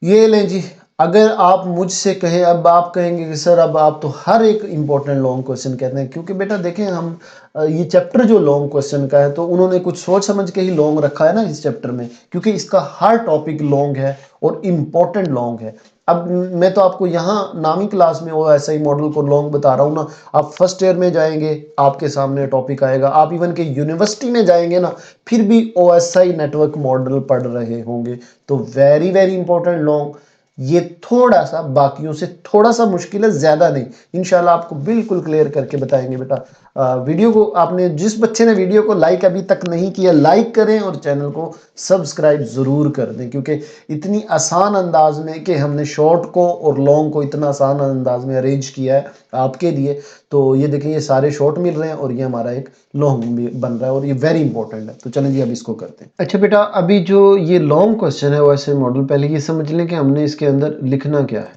ये लें जी, अगर आप मुझसे कहें, अब आप कहेंगे कि सर अब आप तो हर एक इंपॉर्टेंट लॉन्ग क्वेश्चन कहते हैं, क्योंकि बेटा देखें हम ये चैप्टर जो लॉन्ग क्वेश्चन का है, तो उन्होंने कुछ सोच समझ के ही लॉन्ग रखा है ना इस चैप्टर में, क्योंकि इसका हर टॉपिक लॉन्ग है और इम्पोर्टेंट लॉन्ग है। अब मैं तो आपको यहाँ नामी क्लास में वो ऐसा ही मॉडल को लॉन्ग बता रहा हूँ ना। आप फर्स्ट ईयर में जाएंगे, आपके सामने टॉपिक आएगा, आप इवन के यूनिवर्सिटी में जाएंगे ना, फिर भी OSI नेटवर्क मॉडल पढ़ रहे होंगे। तो वेरी वेरी इंपॉर्टेंट लॉन्ग। ये थोड़ा सा बाकियों से थोड़ा सा मुश्किल है, ज्यादा नहीं। इंशाल्लाह आपको बिल्कुल क्लियर करके बताएंगे बेटा। वीडियो को आपने, जिस बच्चे ने वीडियो को लाइक अभी तक नहीं किया, लाइक करें और चैनल को सब्सक्राइब जरूर कर दें, क्योंकि इतनी आसान अंदाज में कि हमने शॉर्ट को और लॉन्ग को इतना आसान अंदाज में अरेंज किया है आपके लिए। तो ये देखें, ये सारे शॉर्ट मिल रहे हैं और ये हमारा एक लॉन्ग भी बन रहा है, और ये वेरी इंपॉर्टेंट है। तो चलें जी, अब इसको करते हैं। अच्छा बेटा, अभी जो ये लॉन्ग क्वेश्चन है वैसे मॉडल, पहले ये समझ लें कि हमने इसके अंदर लिखना क्या है।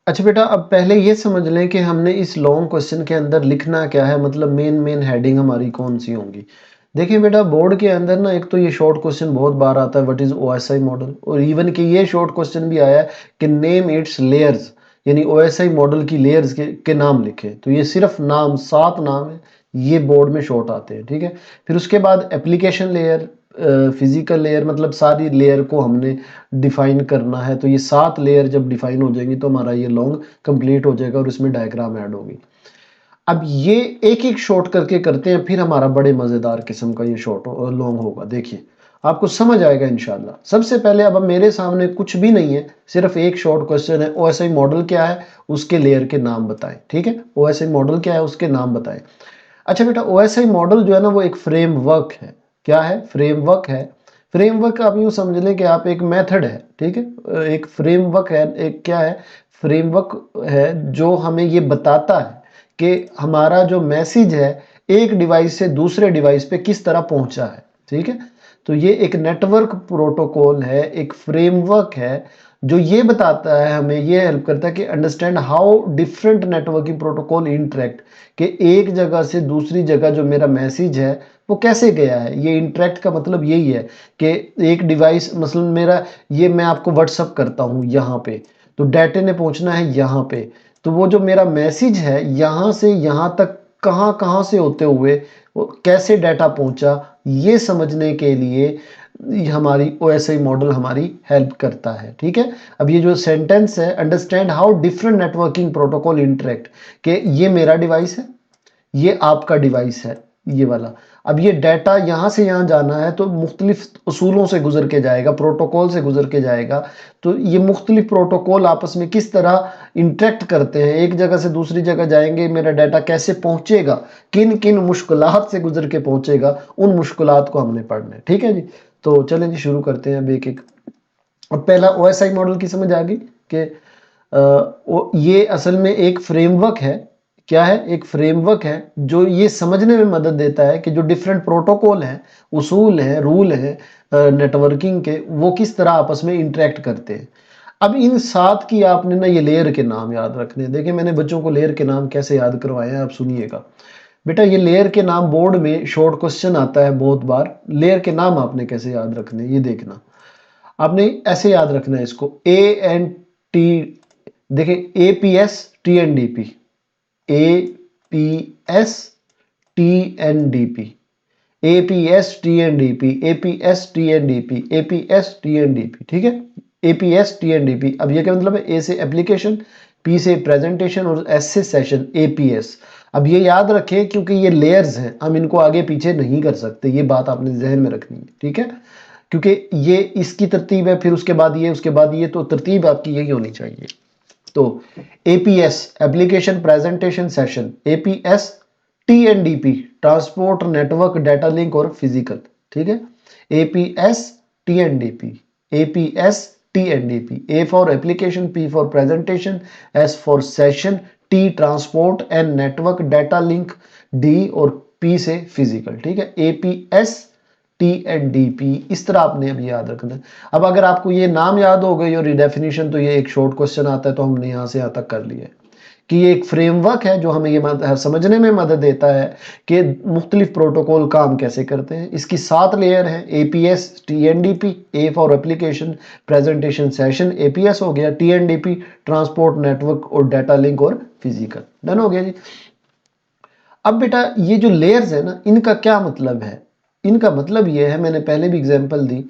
अच्छा बेटा, अब पहले ये समझ लें कि हमने इस लॉन्ग क्वेश्चन के अंदर लिखना क्या है, मतलब मेन मेन हेडिंग हमारी कौन सी होंगी। देखिए बेटा, बोर्ड के अंदर ना एक तो ये शॉर्ट क्वेश्चन बहुत बार आता है, व्हाट इज OSI मॉडल, और इवन कि ये शॉर्ट क्वेश्चन भी आया है कि नेम इट्स लेयर्स, यानी OSI मॉडल की लेयर्स के नाम लिखे। तो ये सिर्फ नाम, 7 नाम है, ये बोर्ड में शॉर्ट आते हैं। ठीक है। फिर उसके बाद एप्लीकेशन लेयर, फिजिकल लेयर, मतलब सारी लेयर को हमने डिफाइन करना है। तो ये 7 लेयर जब डिफाइन हो जाएंगी तो हमारा ये लॉन्ग कंप्लीट हो जाएगा और इसमें डायग्राम ऐड होगी। अब ये एक एक शॉर्ट करके करते हैं, फिर हमारा बड़े मजेदार किस्म का ये शॉर्ट लॉन्ग होगा। देखिए, आपको समझ आएगा इंशाल्लाह। सबसे पहले अब मेरे सामने कुछ भी नहीं है, सिर्फ एक शॉर्ट क्वेश्चन है, OSI मॉडल क्या है, उसके लेयर के नाम बताएं। ठीक है, OSI मॉडल क्या है, उसके नाम बताएं। अच्छा बेटा, OSI मॉडल जो है ना, वो एक फ्रेमवर्क है। क्या है? फ्रेमवर्क है। फ्रेमवर्क आप यूं समझ लें कि आप एक मेथड है। ठीक है, एक फ्रेमवर्क है, एक क्या है, फ्रेमवर्क है जो हमें ये बताता है कि हमारा जो मैसेज है एक डिवाइस से दूसरे डिवाइस पे किस तरह पहुंचा है। ठीक है, तो ये एक नेटवर्क प्रोटोकॉल है, एक फ्रेमवर्क है जो ये बताता है, हमें ये हेल्प करता है कि understand how different networking protocol interact, कि एक जगह से दूसरी जगह जो मेरा मैसेज है वो कैसे गया है। ये इंटरेक्ट का मतलब यही है कि एक डिवाइस, मसलन मेरा ये, मैं आपको व्हाट्सअप करता हूँ यहाँ पे, तो डाटे ने पहुंचना है यहाँ पे, तो वो जो मेरा मैसेज है यहाँ से यहाँ तक कहाँ कहाँ से होते हुए वो कैसे डाटा पहुंचा, ये समझने के लिए हमारी OSI मॉडल हमारी हेल्प करता है। ठीक है। अब ये जो सेंटेंस है, understand how different networking protocol interact, कि ये मेरा डिवाइस है, ये आपका डिवाइस है, ये वाला। अब ये डाटा यहाँ से यहाँ जाना है तो मुख्तलिफ उसूलों से गुजर के जाएगा, प्रोटोकॉल से गुजर के जाएगा। तो ये मुख्तलिफ प्रोटोकॉल आपस में किस तरह इंटरेक्ट करते हैं, एक जगह से दूसरी जगह जाएंगे, मेरा डाटा कैसे पहुंचेगा, किन किन मुश्किलात से गुजर के पहुंचेगा, उन मुश्किलात को हमने पढ़ना है। ठीक है जी। तो चलें जी, शुरू करते हैं अब एक एक। अब पहला OSI मॉडल की समझ आ गई कि ये असल में एक फ्रेमवर्क है। क्या है? एक फ्रेमवर्क है जो ये समझने में मदद देता है कि जो डिफरेंट प्रोटोकॉल हैं, उसूल हैं, रूल हैं नेटवर्किंग के, वो किस तरह आपस में इंटरेक्ट करते हैं। अब इन 7 की आपने ना ये लेयर के नाम याद रखने हैं। देखिए, मैंने बच्चों को लेयर के नाम कैसे याद करवाए हैं, आप सुनिएगा। बेटा, ये लेयर के नाम बोर्ड में शॉर्ट क्वेश्चन आता है बहुत बार, लेयर के नाम आपने कैसे याद रखने हैं, ये देखना। आपने ऐसे याद रखना है इसको, ANT, देखिए APS TNDP, APS TNDP, APS TNDP, APS TNDP, APS TNDP, ठीक है, APS TNDP। अब ये क्या मतलब है? A से एप्लीकेशन, P से प्रेजेंटेशन और S से सेशन, APS। अब ये याद रखें क्योंकि ये लेयर्स हैं, हम इनको आगे पीछे नहीं कर सकते, ये बात आपने जहन में रखनी है, ठीक है, क्योंकि ये इसकी तरतीब है, फिर उसके बाद ये, उसके बाद ये, तो तरतीब आपकी यही होनी चाहिए। तो APS application presentation session, APS TNDP transport network data link और फिजिकल, ठीक है, APS TNDP, APS TNDP, A for application, P for presentation, S for session, T transport, N network data link, D और P से फिजिकल, ठीक है, APS TNDP। इस तरह आपने अभी याद रखना है। अब अगर आपको ये नाम याद हो गई और रिडेफिनेशन, तो ये एक शॉर्ट क्वेश्चन आता है, तो हमने यहाँ से यहाँ तक कर लिया है कि ये एक फ्रेमवर्क है जो हमें ये समझने में मदद देता है कि मुख्तलिफ प्रोटोकॉल काम कैसे करते हैं। इसकी 7 लेयर हैं, APS TNDP, A for application presentation session, APS हो गया, TNDP ट्रांसपोर्ट नेटवर्क और डाटा लिंक और फिजिकल, डन हो गया जी। अब बेटा ये जो लेयर्स है ना, इनका क्या मतलब है? इनका मतलब ये है, मैंने पहले भी एग्जांपल दी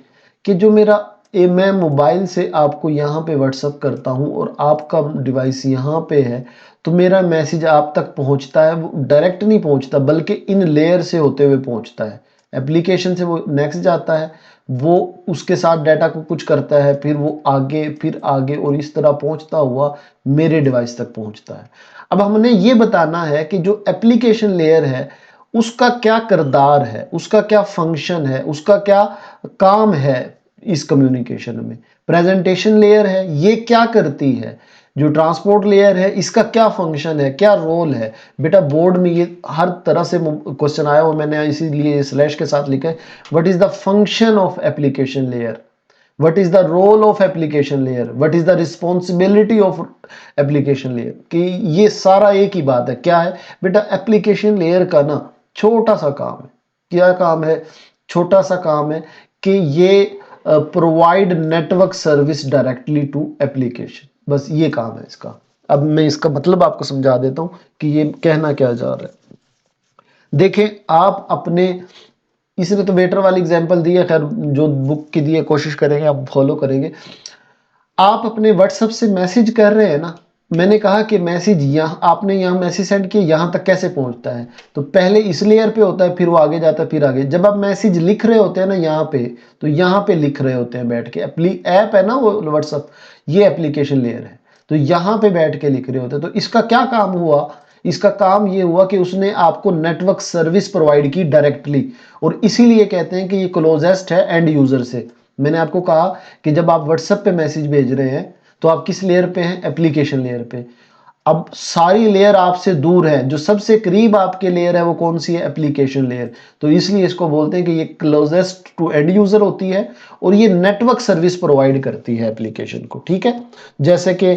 कि जो मेरा मैं मोबाइल से आपको यहाँ पे व्हाट्सअप करता हूँ और आपका डिवाइस यहाँ पे है, तो मेरा मैसेज आप तक पहुँचता है, वो डायरेक्ट नहीं पहुँचता बल्कि इन लेयर से होते हुए पहुँचता है। एप्लीकेशन से वो नेक्स्ट जाता है, वो उसके साथ डाटा को कुछ करता है, फिर वो आगे, फिर आगे, और इस तरह पहुँचता हुआ मेरे डिवाइस तक पहुँचता है। अब हमने ये बताना है कि जो एप्लीकेशन लेयर है उसका क्या किरदार है, उसका क्या फंक्शन है, उसका क्या काम है इस कम्युनिकेशन में। प्रेजेंटेशन लेयर है, ये क्या करती है? जो ट्रांसपोर्ट लेयर है, इसका क्या फंक्शन है, क्या रोल है? बेटा बोर्ड में ये हर तरह से क्वेश्चन आया और मैंने इसीलिए स्लैश के साथ लिखा है, what is the function of application layer, what is the role of application layer, what is the responsibility of application layer, कि ये सारा एक ही बात है। क्या है बेटा? एप्लीकेशन लेयर का ना छोटा सा काम है। क्या काम है? छोटा सा काम है कि ये provide network service directly to application, बस ये काम है इसका। अब मैं इसका मतलब आपको समझा देता हूं कि ये कहना क्या जा रहा है। देखें आप अपने, इसने तो वेटर वाली एग्जांपल दी है, खैर जो बुक की दी है कोशिश करेंगे आप फॉलो करेंगे। आप अपने व्हाट्सएप से मैसेज कर रहे हैं ना, मैंने कहा कि मैसेज यहाँ आपने यहाँ मैसेज सेंड किया, यहाँ तक कैसे पहुँचता है? तो पहले इस लेयर पे होता है, फिर वो आगे जाता है, फिर आगे। जब आप मैसेज लिख रहे होते हैं ना यहाँ पे, तो यहाँ पे लिख रहे होते हैं बैठ के, ऐप है ना वो व्हाट्सएप, ये एप्लीकेशन लेयर है, तो यहाँ पे बैठ के लिख रहे होते हैं। तो इसका क्या काम हुआ? इसका काम ये हुआ कि उसने आपको नेटवर्क सर्विस प्रोवाइड की डायरेक्टली, और इसीलिए कहते हैं कि ये क्लोजेस्ट है एंड यूजर से। मैंने आपको कहा कि जब आप व्हाट्सएप पे मैसेज भेज रहे हैं तो आप किस लेयर पे हैं? एप्लीकेशन लेयर पे। अब सारी लेयर आपसे दूर है, जो सबसे करीब आपके लेयर है वो कौन सी है? Application layer. तो इसलिए इसको बोलते हैं कि ये क्लोजेस्ट टू एंड यूजर होती है और ये नेटवर्क सर्विस प्रोवाइड करती है एप्लीकेशन को, ठीक है। जैसे कि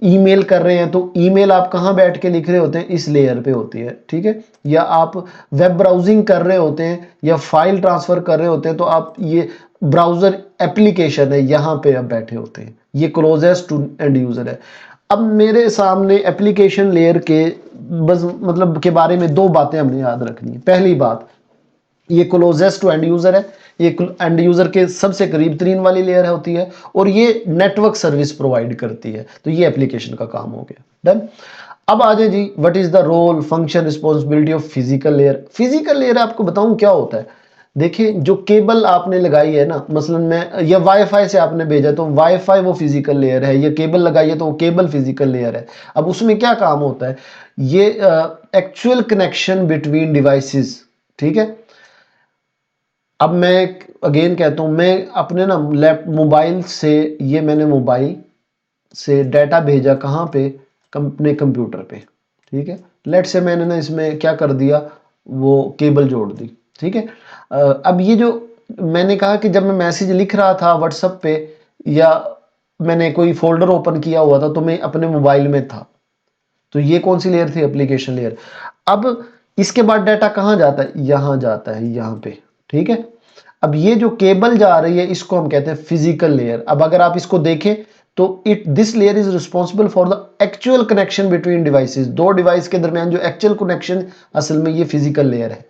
ईमेल कर रहे हैं, तो ईमेल आप कहाँ बैठ के लिख रहे होते हैं? इस लेयर पे होती है, ठीक है। या आप वेब ब्राउजिंग कर रहे होते हैं या फाइल ट्रांसफर कर रहे होते हैं, तो आप ये ब्राउजर एप्लीकेशन है, यहाँ पे आप बैठे होते हैं, ये क्लोजेस्ट टू एंड यूजर है। अब मेरे सामने एप्लीकेशन लेयर के बस मतलब के बारे में 2 बातें हमने याद रखनी है। पहली बात, ये क्लोजेस्ट टू एंड यूजर है, ये एंड यूजर के सबसे करीब तरीन वाली लेयर होती है, और ये नेटवर्क सर्विस प्रोवाइड करती है। तो ये एप्लीकेशन का काम हो गया, डन। अब आ जाए जी, what is the role, function, responsibility of physical layer. Physical layer आपको बताऊं क्या होता है। देखिए जो केबल आपने लगाई है ना, मसलन मैं या वाईफाई से आपने भेजा, तो वाईफाई वो फिजिकल लेयर है, या केबल लगाई है तो वो केबल फिजिकल लेयर है। अब उसमें क्या काम होता है? ये एक्चुअल कनेक्शन बिटवीन डिवाइसेस, ठीक है। अब मैं अगेन कहता हूं, मैं अपने ना मोबाइल से, ये मैंने मोबाइल से डाटा भेजा कहाँ पे? अपने कंप्यूटर पे, ठीक है। लेट से मैंने ना इसमें क्या कर दिया, वो केबल जोड़ दी, ठीक है। अब ये जो मैंने कहा कि जब मैं मैसेज लिख रहा था व्हाट्सएप पे, या मैंने कोई फोल्डर ओपन किया हुआ था, तो मैं अपने मोबाइल में था, तो ये कौन सी लेयर थी? Application layer. अब इसके बाद डाटा कहाँ जाता है? यहाँ जाता है, यहाँ पे, ठीक है। अब ये जो केबल जा रही है इसको हम कहते हैं फिजिकल लेयर। अब अगर आप इसको देखें तो this layer is responsible for the actual connection between devices. 2 device के दरमियान जो एक्चुअल कनेक्शन, असल में ये फिजिकल लेयर है।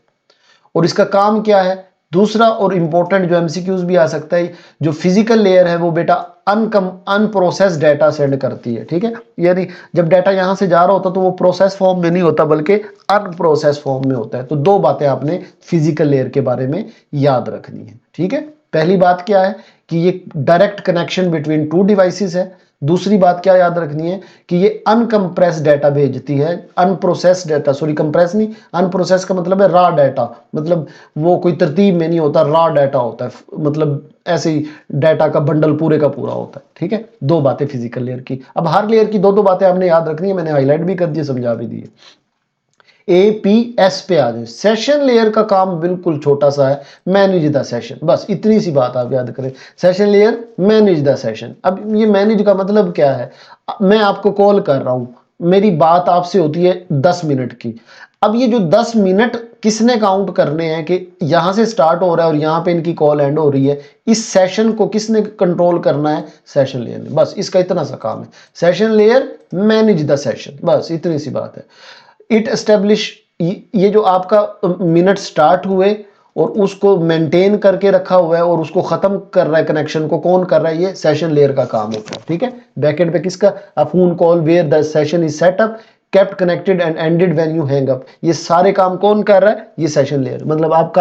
और इसका काम क्या है। दूसरा और इंपॉर्टेंट जो एमसीक्यूज भी आ सकता है, जो फिजिकल लेयर है वो बेटा अनप्रोसेस्ड डाटा सेंड करती है, ठीक है। यानी जब डाटा यहां से जा रहा होता तो वो प्रोसेस फॉर्म में नहीं होता बल्कि अनप्रोसेस फॉर्म में होता है। तो दो बातें आपने फिजिकल लेयर के बारे में याद रखनी है, ठीक है। पहली बात क्या है कि ये direct connection between two devices है। दूसरी बात क्या याद रखनी है कि ये अनकंप्रेस डाटा भेजती है, अनप्रोसेस डाटा, सॉरी कंप्रेस नहीं, अनप्रोसेस का मतलब है रॉ डाटा, मतलब वो कोई तरतीब में नहीं होता, रॉ डाटा होता है, मतलब ऐसे ही डाटा का बंडल पूरे का पूरा होता है, ठीक है। दो बातें फिजिकल लेयर की। अब हर लेयर की दो दो बातें आपने याद रखनी है, मैंने हाईलाइट भी कर दी, समझा भी दी। एपीएस पे आ जाए। सेशन लेयर का काम बिल्कुल छोटा सा है, मैनेज द सेशन, बस इतनी सी बात आप याद करें। Session layer manage the session. अब ये मैनेज का मतलब क्या है, मैं आपको कॉल कर रहा हूं, मेरी बात आपसे होती है 10 मिनट की। अब ये जो 10 मिनट किसने काउंट करने हैं कि यहां से स्टार्ट हो रहा है और यहां पे इनकी कॉल एंड हो रही है, इस सेशन को किसने कंट्रोल करना है, सेशन लेयर ने। बस इसका इतना सा काम है, session layer manage the session, बस इतनी सी बात है। इट एस्टेब्लिश, ये जो आपका मिनट स्टार्ट हुए और उसको मेंटेन करके रखा हुआ है और उसको खत्म कर रहा है, कनेक्शन को कौन कर रहा है, ये सेशन लेयर का काम होता है, ठीक है। बैकएंड पे किसका, a phone call where the session is set up, kept connected and ended when you hang up, ये सारे काम कौन कर रहा है, ये सेशन लेयर। मतलब आप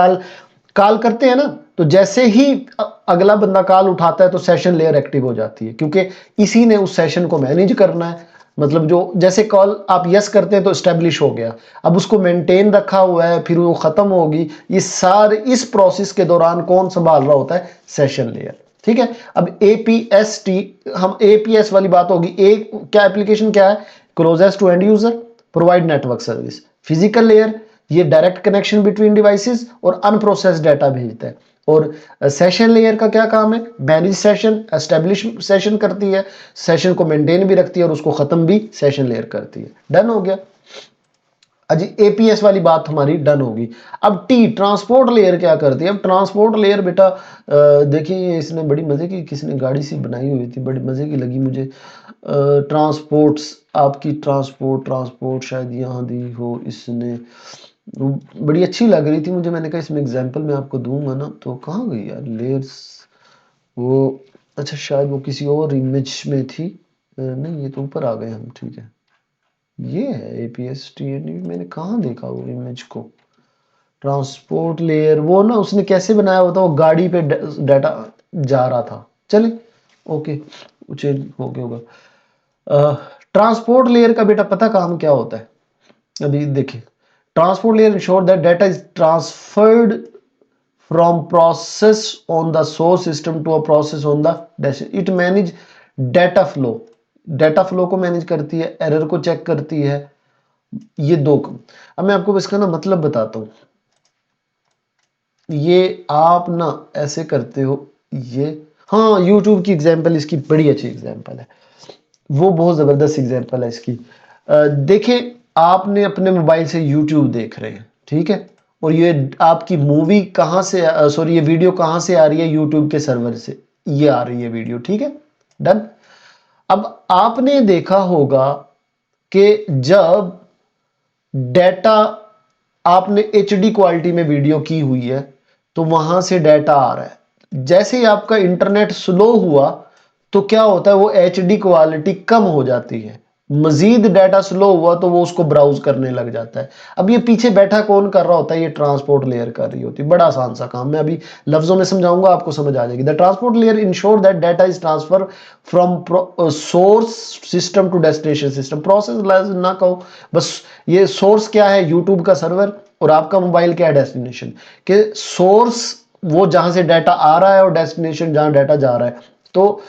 कॉल करते हैं ना, तो जैसे ही अगला बंदा कॉल उठाता है तो सेशन लेयर एक्टिव हो जाती है, क्योंकि इसी ने उस सेशन को मैनेज करना है। मतलब जो जैसे कॉल आप यस करते हैं तो स्टैब्लिश हो गया, अब उसको मेंटेन रखा हुआ है, फिर वो खत्म होगी, ये सारे इस प्रोसेस के दौरान कौन संभाल रहा होता है, सेशन लेयर, ठीक है। अब एपीएसटी, हम एपीएस वाली बात होगी, एक क्या एप्लीकेशन क्या है, closest to end user, provide network service. Physical layer ये डायरेक्ट कनेक्शन बिटवीन डिवाइसेस और अनप्रोसेस्ड डाटा भेजता है। और सेशन लेयर का क्या काम है, मैनेज सेशन, एस्टेब्लिश सेशन करती है, सेशन को मेंटेन भी रखती है और उसको खत्म भी सेशन लेयर करती है। डन हो गया। अजी एपीएस वाली बात हमारी डन होगी। अब टी ट्रांसपोर्ट लेयर क्या करती है। अब ट्रांसपोर्ट लेयर बेटा देखिए, इसने बड़ी मजे की, किसने गाड़ी सी बनाई हुई थी, बड़ी मजे की लगी मुझे। ट्रांसपोर्ट्स, आपकी ट्रांसपोर्ट ट्रांसपोर्ट शायद यहाँ दी हो इसने, बड़ी अच्छी लग रही थी मुझे। मैंने कहा इसमें एग्जांपल मैं आपको दूंगा ना, तो कहाँ गई यार लेयर्स वो। अच्छा शायद वो किसी और इमेज में थी, नहीं ये तो ऊपर आ गए हम, ठीक है। ये है एपीएसटी, मैंने कहाँ देखा वो इमेज को। ट्रांसपोर्ट लेयर वो ना उसने कैसे बनाया होता, वो गाड़ी पे डाटा जा रहा था। चले ओके, चेंज हो गया होगा। ट्रांसपोर्ट लेयर का बेटा पता काम क्या होता है, अभी देखिए। Transport layer ensure that data is transferred from process on the source system to a process on the destination. It manage data flow, data flow को मैनेज करती है, एरर को चेक करती है, ये दो। अब मैं आपको इसका ना मतलब बताता हूं। ये आप ना ऐसे करते हो, ये हाँ यूट्यूब की एग्जांपल इसकी बड़ी अच्छी एग्जांपल है, वो बहुत जबरदस्त एग्जांपल है इसकी। देखिए आपने अपने मोबाइल से यूट्यूब देख रहे हैं, ठीक है, और ये आपकी मूवी कहाँ से, सॉरी ये वीडियो कहाँ से आ रही है, यूट्यूब के सर्वर से ये आ रही है वीडियो, ठीक है। डन। अब आपने देखा होगा कि जब डाटा आपने एचडी क्वालिटी में वीडियो की हुई है तो वहां से डाटा आ रहा है, जैसे ही आपका इंटरनेट स्लो हुआ तो क्या होता है, वो एचडी क्वालिटी कम हो जाती है, मजीद डाटा स्लो हुआ तो वो उसको ब्राउज करने लग जाता है। अब ये पीछे बैठा कौन कर रहा होता है, ये ट्रांसपोर्ट लेयर कर रही होती है। बड़ा आसान सा काम, मैं अभी लफ्जों में समझाऊंगा आपको समझ आ जाएगी। The transport layer ensure that data is transfer from source system to destination system. Process ना कहो, बस ये सोर्स क्या है, यूट्यूब का सर्वर, और आपका मोबाइल क्या है, डेस्टिनेशन। के सोर्स वो जहां से डाटा आ रहा है और डेस्टिनेशन जहां डाटा जा रहा है, तो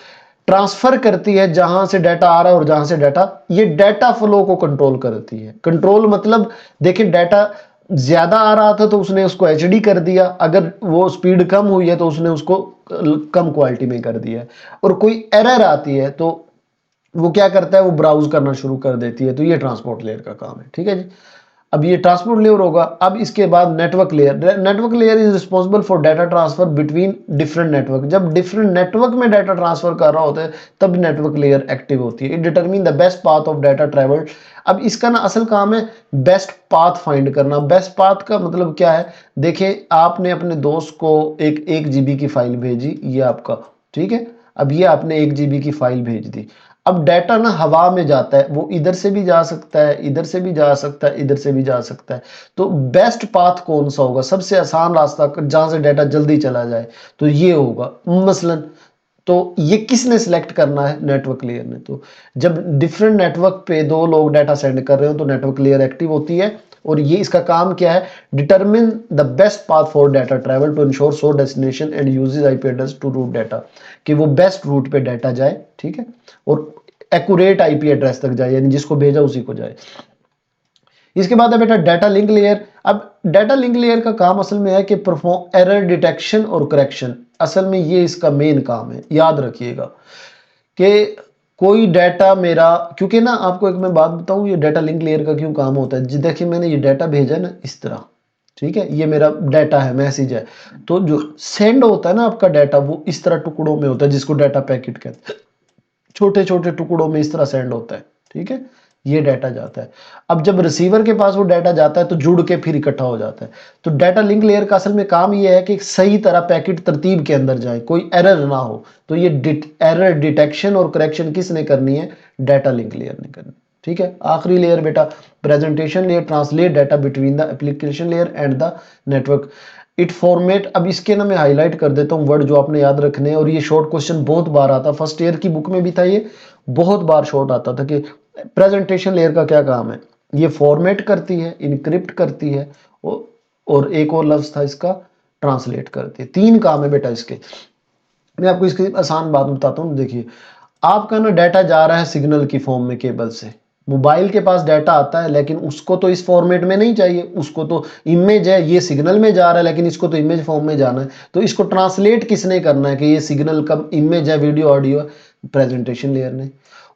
ट्रांसफर करती है जहां से डाटा आ रहा है और जहां से डाटा, ये डाटा फ्लो को कंट्रोल करती है। कंट्रोल मतलब देखिए डाटा ज्यादा आ रहा था तो उसने उसको एचडी कर दिया, अगर वो स्पीड कम हुई है तो उसने उसको कम क्वालिटी में कर दिया, और कोई एरर आती है तो वो क्या करता है, वो ब्राउज करना शुरू कर देती है। तो ये ट्रांसपोर्ट लेयर का काम है, ठीक है जी। अब ये ट्रांसपोर्ट लेयर होगा। अब इसके बाद network layer, network layer is responsible for data transfer between different network. जब डिफरेंट नेटवर्क में डाटा ट्रांसफर कर रहा होता है तब नेटवर्क लेयर एक्टिव होती है। It determine the best path of data travelled. अब इसका ना असल काम है बेस्ट पाथ फाइंड करना। बेस्ट पाथ का मतलब क्या है, देखिए आपने अपने दोस्त को एक जीबी की फाइल भेजी, ये आपका, ठीक है। अब ये आपने 1 GB की फाइल भेज दी। अब डाटा ना हवा में जाता है, वो इधर से भी जा सकता है, इधर से भी जा सकता है, इधर से भी जा सकता है। तो बेस्ट पाथ कौन सा होगा, सबसे आसान रास्ता जहां से डाटा जल्दी चला जाए, तो ये होगा मसलन। तो ये किसने सिलेक्ट करना है, नेटवर्क लेयर ने। तो जब डिफरेंट नेटवर्क पे दो लोग डाटा सेंड कर रहे हो तो नेटवर्क लेयर एक्टिव होती है। और ये इसका काम क्या है, determine the best path for data travel to ensure source destination and uses IP address to route data, कि वो बेस्ट रूट पे डाटा जाए, ठीक है, और एक्यूरेट आईपी एड्रेस तक जाए, यानी जिसको भेजा उसी को जाए। इसके बाद है बेटा डाटा लिंक लेयर। अब डाटा लिंक लेयर का काम असल में है कि परफॉर्म एरर डिटेक्शन और करेक्शन। असल में ये इसका मेन काम है, याद रखिएगा कि कोई डाटा मेरा, क्योंकि ना आपको एक मैं बात बताऊं, ये डाटा लिंक लेयर का क्यों काम होता है। देखिए मैंने ये डाटा भेजा है ना इस तरह, ठीक है, ये मेरा डाटा है, मैसेज है। तो जो सेंड होता है ना आपका डाटा, वो इस तरह टुकड़ों में होता है, जिसको डाटा पैकेट कहते हैं। छोटे छोटे टुकड़ों में इस तरह सेंड होता है, ठीक है, ये डाटा जाता है। अब जब रिसीवर के पास वो डाटा जाता है तो जुड़ के फिर इकट्ठा हो जाता है। तो डाटा लिंक लेयर का असल में काम ये है कि सही तरह पैकेट तरतीब के अंदर जाए, कोई एरर ना हो। तो ये एरर डिटेक्शन और करेक्शन किसने करनी है, डाटा लिंक लेयर ने करनी, ठीक है। आखिरी लेयर बेटा presentation layer, translate data between the application layer and the network it format. अब इसके ना मैं हाईलाइट कर देता हूँ वर्ड जो आपने याद रखने हैं, और ये शॉर्ट क्वेश्चन बहुत बार आता, फर्स्ट ईयर की बुक में भी था, ये बहुत बार शॉर्ट आता था कि प्रेजेंटेशन लेयर का क्या काम है। ये फॉर्मेट करती है, इनक्रिप्ट करती है, और एक और लफ्ज था इसका, ट्रांसलेट करती है। 3 काम है बेटा इसके। मैं आपको इसकी आसान बात बताता हूँ। देखिए आपका ना डाटा जा रहा है सिग्नल की फॉर्म में केबल से, मोबाइल के पास डाटा आता है, लेकिन उसको तो इस फॉर्मेट में नहीं चाहिए, उसको तो इमेज है, ये सिग्नल में जा रहा है, लेकिन इसको तो इमेज फॉर्म में जाना है। तो इसको ट्रांसलेट किसने करना है कि ये सिग्नल का इमेज है, वीडियो ऑडियो है, प्रेजेंटेशन लेयर ने।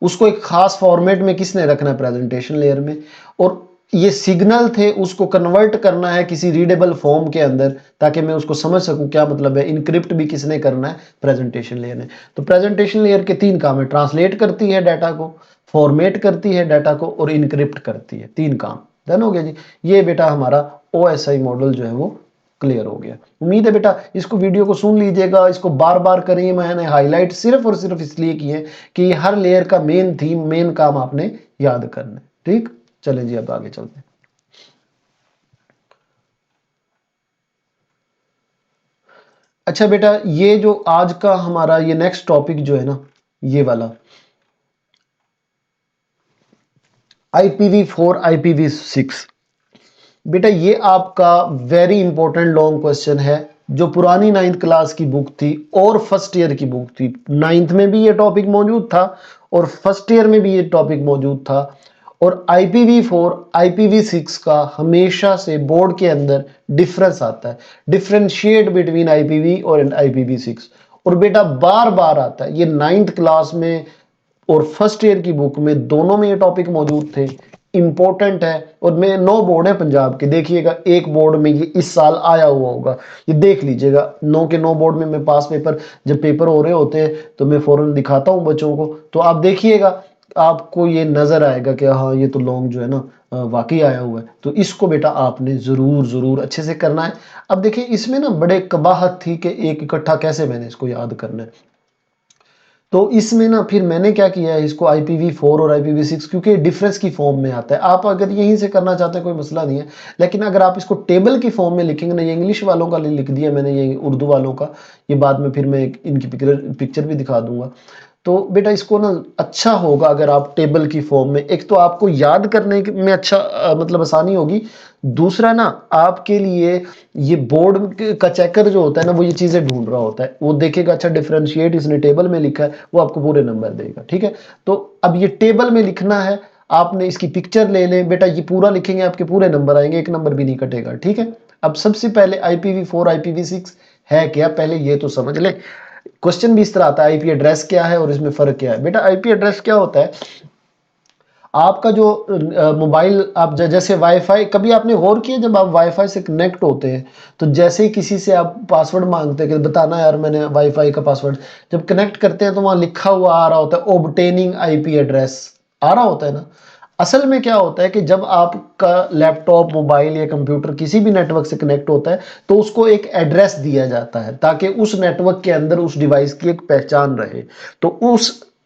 उसको एक खास फॉर्मेट में किसने रखना है, प्रेजेंटेशन लेयर में। और ये सिग्नल थे, उसको कन्वर्ट करना है किसी रीडेबल फॉर्म के अंदर, ताकि मैं उसको समझ सकूं क्या मतलब है। इनक्रिप्ट भी किसने करना है, प्रेजेंटेशन लेयर ने। तो प्रेजेंटेशन लेयर के 3 काम है, ट्रांसलेट करती है डाटा को, फॉर्मेट करती है डाटा को, और इनक्रिप्ट करती है। 3 काम डन हो गया जी। ये बेटा हमारा OSI मॉडल जो है वो क्लियर हो गया। उम्मीद है बेटा इसको वीडियो को सुन लीजिएगा, इसको बार बार करिए। मैंने हाईलाइट सिर्फ और सिर्फ इसलिए किए कि हर लेयर का मेन थीम, मेन काम आपने याद करना है, ठीक। चलें जी अब आगे चलते हैं। अच्छा बेटा ये जो आज का हमारा ये नेक्स्ट टॉपिक जो है ना, ये वाला IPv4 IPv6, बेटा ये आपका वेरी इंपॉर्टेंट लॉन्ग क्वेश्चन है, जो पुरानी 9th क्लास की बुक थी और फर्स्ट ईयर की बुक थी। 9th में भी ये टॉपिक मौजूद था और फर्स्ट ईयर में भी ये टॉपिक मौजूद था। और IPv4 IPv6 का हमेशा से बोर्ड के अंदर डिफरेंस आता है, डिफरेंशिएट बिटवीन IPv और IPv6। और बेटा बार बार आता है, ये 9th क्लास में और फर्स्ट ईयर की बुक में दोनों में ये टॉपिक मौजूद थे, इंपॉर्टेंट है। और मैं 9 बोर्ड है पंजाब के, देखिएगा एक बोर्ड में ये इस साल आया हुआ होगा, ये देख लीजिएगा। 9 के 9 बोर्ड में मैं पास पेपर, जब पेपर हो रहे होते हैं तो मैं फौरन दिखाता हूँ बच्चों को, तो आप देखिएगा आपको ये नजर आएगा कि हाँ ये तो लॉन्ग जो है ना वाकई आया हुआ है। तो इसको बेटा आपने जरूर जरूर अच्छे से करना है। अब देखिए इसमें ना बड़े कबाहत थी कि एक इकट्ठा कैसे मैंने इसको याद करना है। तो इसमें ना फिर मैंने क्या किया है, इसको IPv4 और IPv6, क्योंकि डिफरेंस की फॉर्म में आता है। आप अगर यहीं से करना चाहते हैं कोई मसला नहीं है, लेकिन अगर आप इसको टेबल की फॉर्म में लिखेंगे ना, ये इंग्लिश वालों का लिख दिया मैंने, ये उर्दू वालों का, ये बाद में फिर मैं इनकी पिक्चर भी दिखा दूंगा। तो बेटा इसको ना अच्छा होगा अगर आप टेबल की फॉर्म में, एक तो आपको याद करने में अच्छा मतलब आसानी होगी, दूसरा ना आपके लिए ये बोर्ड का चेकर जो होता है ना, वो ये चीजें ढूंढ रहा होता है, वो देखेगा अच्छा डिफरेंशिएट इसने टेबल में लिखा है, वो आपको पूरे नंबर देगा, ठीक है। तो अब ये टेबल में लिखना है, आपने इसकी पिक्चर ले लें बेटा, ये पूरा लिखेंगे आपके पूरे नंबर आएंगे, एक नंबर भी नहीं कटेगा, ठीक है। अब सबसे पहले IPv4 IPv6 है क्या, पहले ये तो समझ लें। क्वेश्चन भी इस तरह आता है, IP एड्रेस क्या है और इसमें फर्क क्या है। बेटा IP एड्रेस क्या होता है, आपका जो मोबाइल आप जैसे वाईफाई, कभी आपने गौर किया जब आप वाईफाई से कनेक्ट होते हैं तो जैसे ही किसी से आप पासवर्ड मांगते हैं कि बताना यार मैंने वाईफाई का पासवर्ड, जब कनेक्ट करते हैं तो वहां लिखा हुआ आ रहा होता है ऑब्टेनिंग आईपी एड्रेस, आ रहा होता है ना। असल में क्या होता है कि जब आपका लैपटॉप, मोबाइल या कंप्यूटर किसी भी नेटवर्क से कनेक्ट होता है तो उसको एक एड्रेस दिया जाता है ताकि उस नेटवर्क के अंदर उस डिवाइस की एक पहचान रहे। तो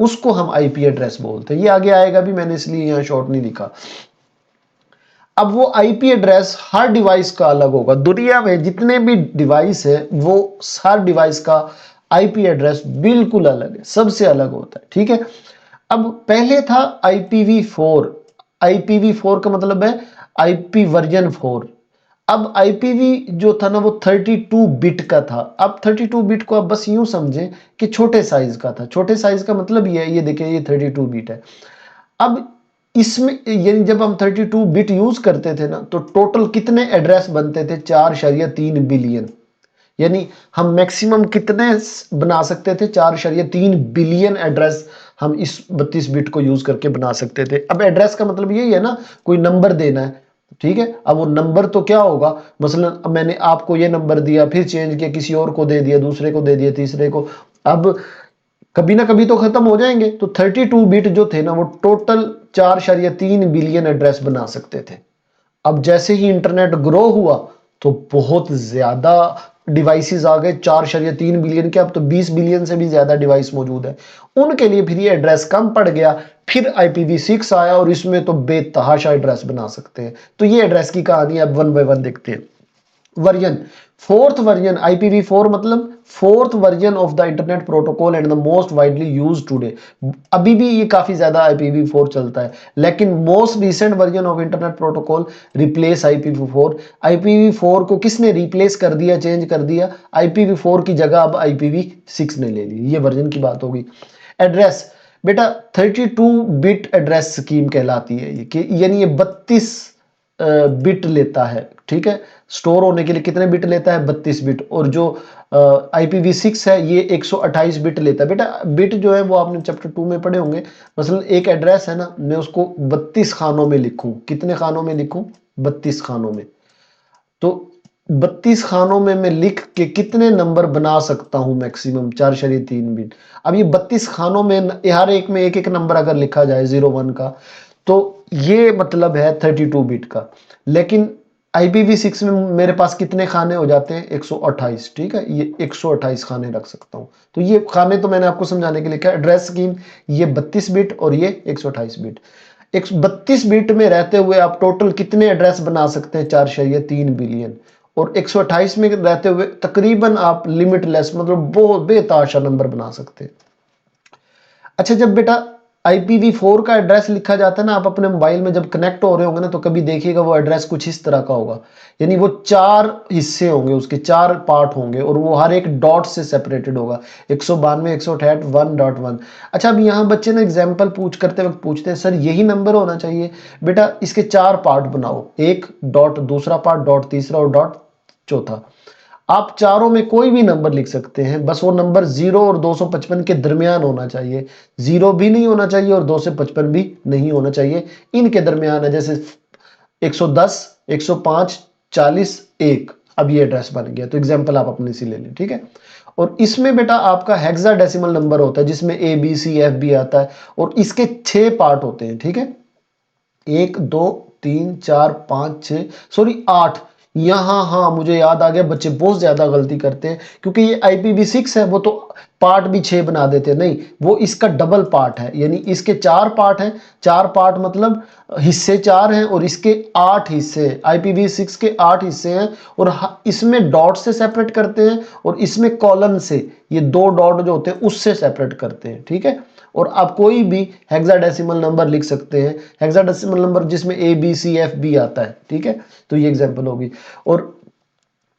उसको हम आईपी एड्रेस बोलते हैं। ये आगे आएगा भी, मैंने इसलिए यहाँ शॉर्ट नहीं लिखा। अब वो आईपी एड्रेस हर डिवाइस का अलग होगा। दुनिया में जितने भी डिवाइस है वो हर डिवाइस का आईपी एड्रेस बिल्कुल अलग है, सबसे अलग होता है, ठीक है। अब पहले था IPv4। IPv4 का मतलब है आईपी वर्जन 4। अब IPv जो था ना वो 32 बिट का था। अब 32 बिट को आप बस यूं समझें कि छोटे साइज का था। छोटे साइज का मतलब ये देखिए ये 32 बिट है। अब इसमें यानी जब हम 32 बिट यूज करते थे ना तो टोटल कितने एड्रेस बनते थे? 4.3 बिलियन। यानी हम मैक्सिमम कितने बना सकते थे? 4.3 बिलियन एड्रेस हम इस 32 बिट को यूज करके बना सकते थे। अब एड्रेस का मतलब यही है ना, कोई नंबर देना है, ठीक है। अब वो नंबर तो क्या होगा, मसलन अब मैंने आपको ये नंबर दिया, फिर चेंज किया, किसी और को दे दिया, दूसरे को दे दिया, तीसरे को। अब कभी ना कभी तो खत्म हो जाएंगे। तो 32 बिट जो थे ना वो टोटल 4.3 बिलियन एड्रेस बना सकते थे। अब जैसे ही इंटरनेट ग्रो हुआ तो बहुत ज्यादा डिवाइसेस आ गए, 4.3 बिलियन के। अब तो 20 बिलियन से भी ज्यादा डिवाइस मौजूद है। उनके लिए फिर ये एड्रेस कम पड़ गया। फिर IPv6 आया और इसमें तो बेतहाशा एड्रेस बना सकते हैं। तो ये एड्रेस की कहानी अब वन बाय वन देखते हैं। वर्जन, फोर्थ वर्जन IPv4 मतलब fourth version of the internet protocol and the most widely used today. अभी भी ये काफी ज्यादा IPv4 चलता है, लेकिन most recent version of internet protocol replace IPv4। IPv4 को किसने रिप्लेस कर दिया, चेंज कर दिया? IPv4 की जगह अब IPv6 ने ले ली। ये वर्जन की बात होगी। एड्रेस बेटा 32 बिट एड्रेस स्कीम कहलाती है ये, कि यानी ये 32 बिट लेता है, ठीक है। स्टोर होने के लिए कितने बिट लेता है? 32 बिट। और जो IPv6 है ये 128 बिट लेता है। बेटा बिट जो है वो आपने चैप्टर 2 में पढ़े होंगे। मसलन एक एड्रेस है ना, मैं उसको 32 खानों में लिखूं, कितने खानों में लिखूं? 32 खानों में। तो 32 खानों में मैं लिख के कितने नंबर बना सकता हूं? Maximum 4.3 bit. अब ये 32 खानों में हर एक में एक एक नंबर अगर लिखा जाए 01 का, तो ये मतलब है 32 बिट का। लेकिन IPv6 में मेरे पास कितने खाने हो जाते हैं? 128, ठीक है। ये 128 खाने रख सकता हूं। तो ये खाने तो मैंने आपको समझाने के लिए क्या, एड्रेस स्कीम ये 32 बिट और ये 128 बिट। 132 बिट में रहते हुए आप टोटल कितने एड्रेस बना सकते हैं? 4.3 बिलियन। और 128 में रहते हुए तकरीबन आप लिमिटलेस, मतलब बहुत बेतहाशा नंबर बना सकते हैं। अच्छा, जब बेटा IPv4 का एड्रेस लिखा जाता है ना, आप अपने मोबाइल में जब कनेक्ट हो रहे होंगे ना तो कभी देखिएगा वो एड्रेस कुछ इस तरह का होगा। यानी वो 4 हिस्से होंगे, उसके 4 पार्ट होंगे और वो हर एक डॉट से सेपरेटेड होगा। 192 168 1.1। अच्छा, अब यहाँ बच्चे ना एग्जाम्पल करते वक्त पूछते हैं सर यही नंबर होना चाहिए? बेटा इसके 4 पार्ट बनाओ, एक डॉट, दूसरा पार्ट डॉट, तीसरा और डॉट चौथा। आप चारों में कोई भी नंबर लिख सकते हैं, बस वो नंबर 0 और 255 के दरमियान होना चाहिए। 0 भी नहीं होना चाहिए और 255 भी नहीं होना चाहिए, इनके दरमियान है। जैसे 110 105 40 1। अब ये एड्रेस बन गया। तो एग्जांपल आप अपने से ले लें, ठीक है। और इसमें बेटा आपका हेक्साडेसिमल नंबर होता है जिसमें ABCF भी आता है और इसके 6 पार्ट होते हैं, ठीक है। 1 2 3 4 5 6, सॉरी 8। यहाँ हाँ मुझे याद आ गया, बच्चे बहुत ज्यादा गलती करते हैं क्योंकि ये IPv6 है, वो तो पार्ट भी 6 बना देते हैं। नहीं, वो इसका डबल पार्ट है, यानी इसके 4 पार्ट हैं। 4 पार्ट मतलब हिस्से 4 हैं और इसके 8 हिस्से हैं। IPv6 के 8 हिस्से हैं और इसमें डॉट से सेपरेट करते हैं और इसमें कॉलन से, ये 2 डॉट जो होते हैं उससे सेपरेट करते हैं, ठीक है। और आप कोई भी हेक्साडेसिमल नंबर लिख सकते हैं, हेक्साडेसिमल नंबर जिसमें ABCF भी आता है, ठीक है। तो ये एग्जांपल होगी। और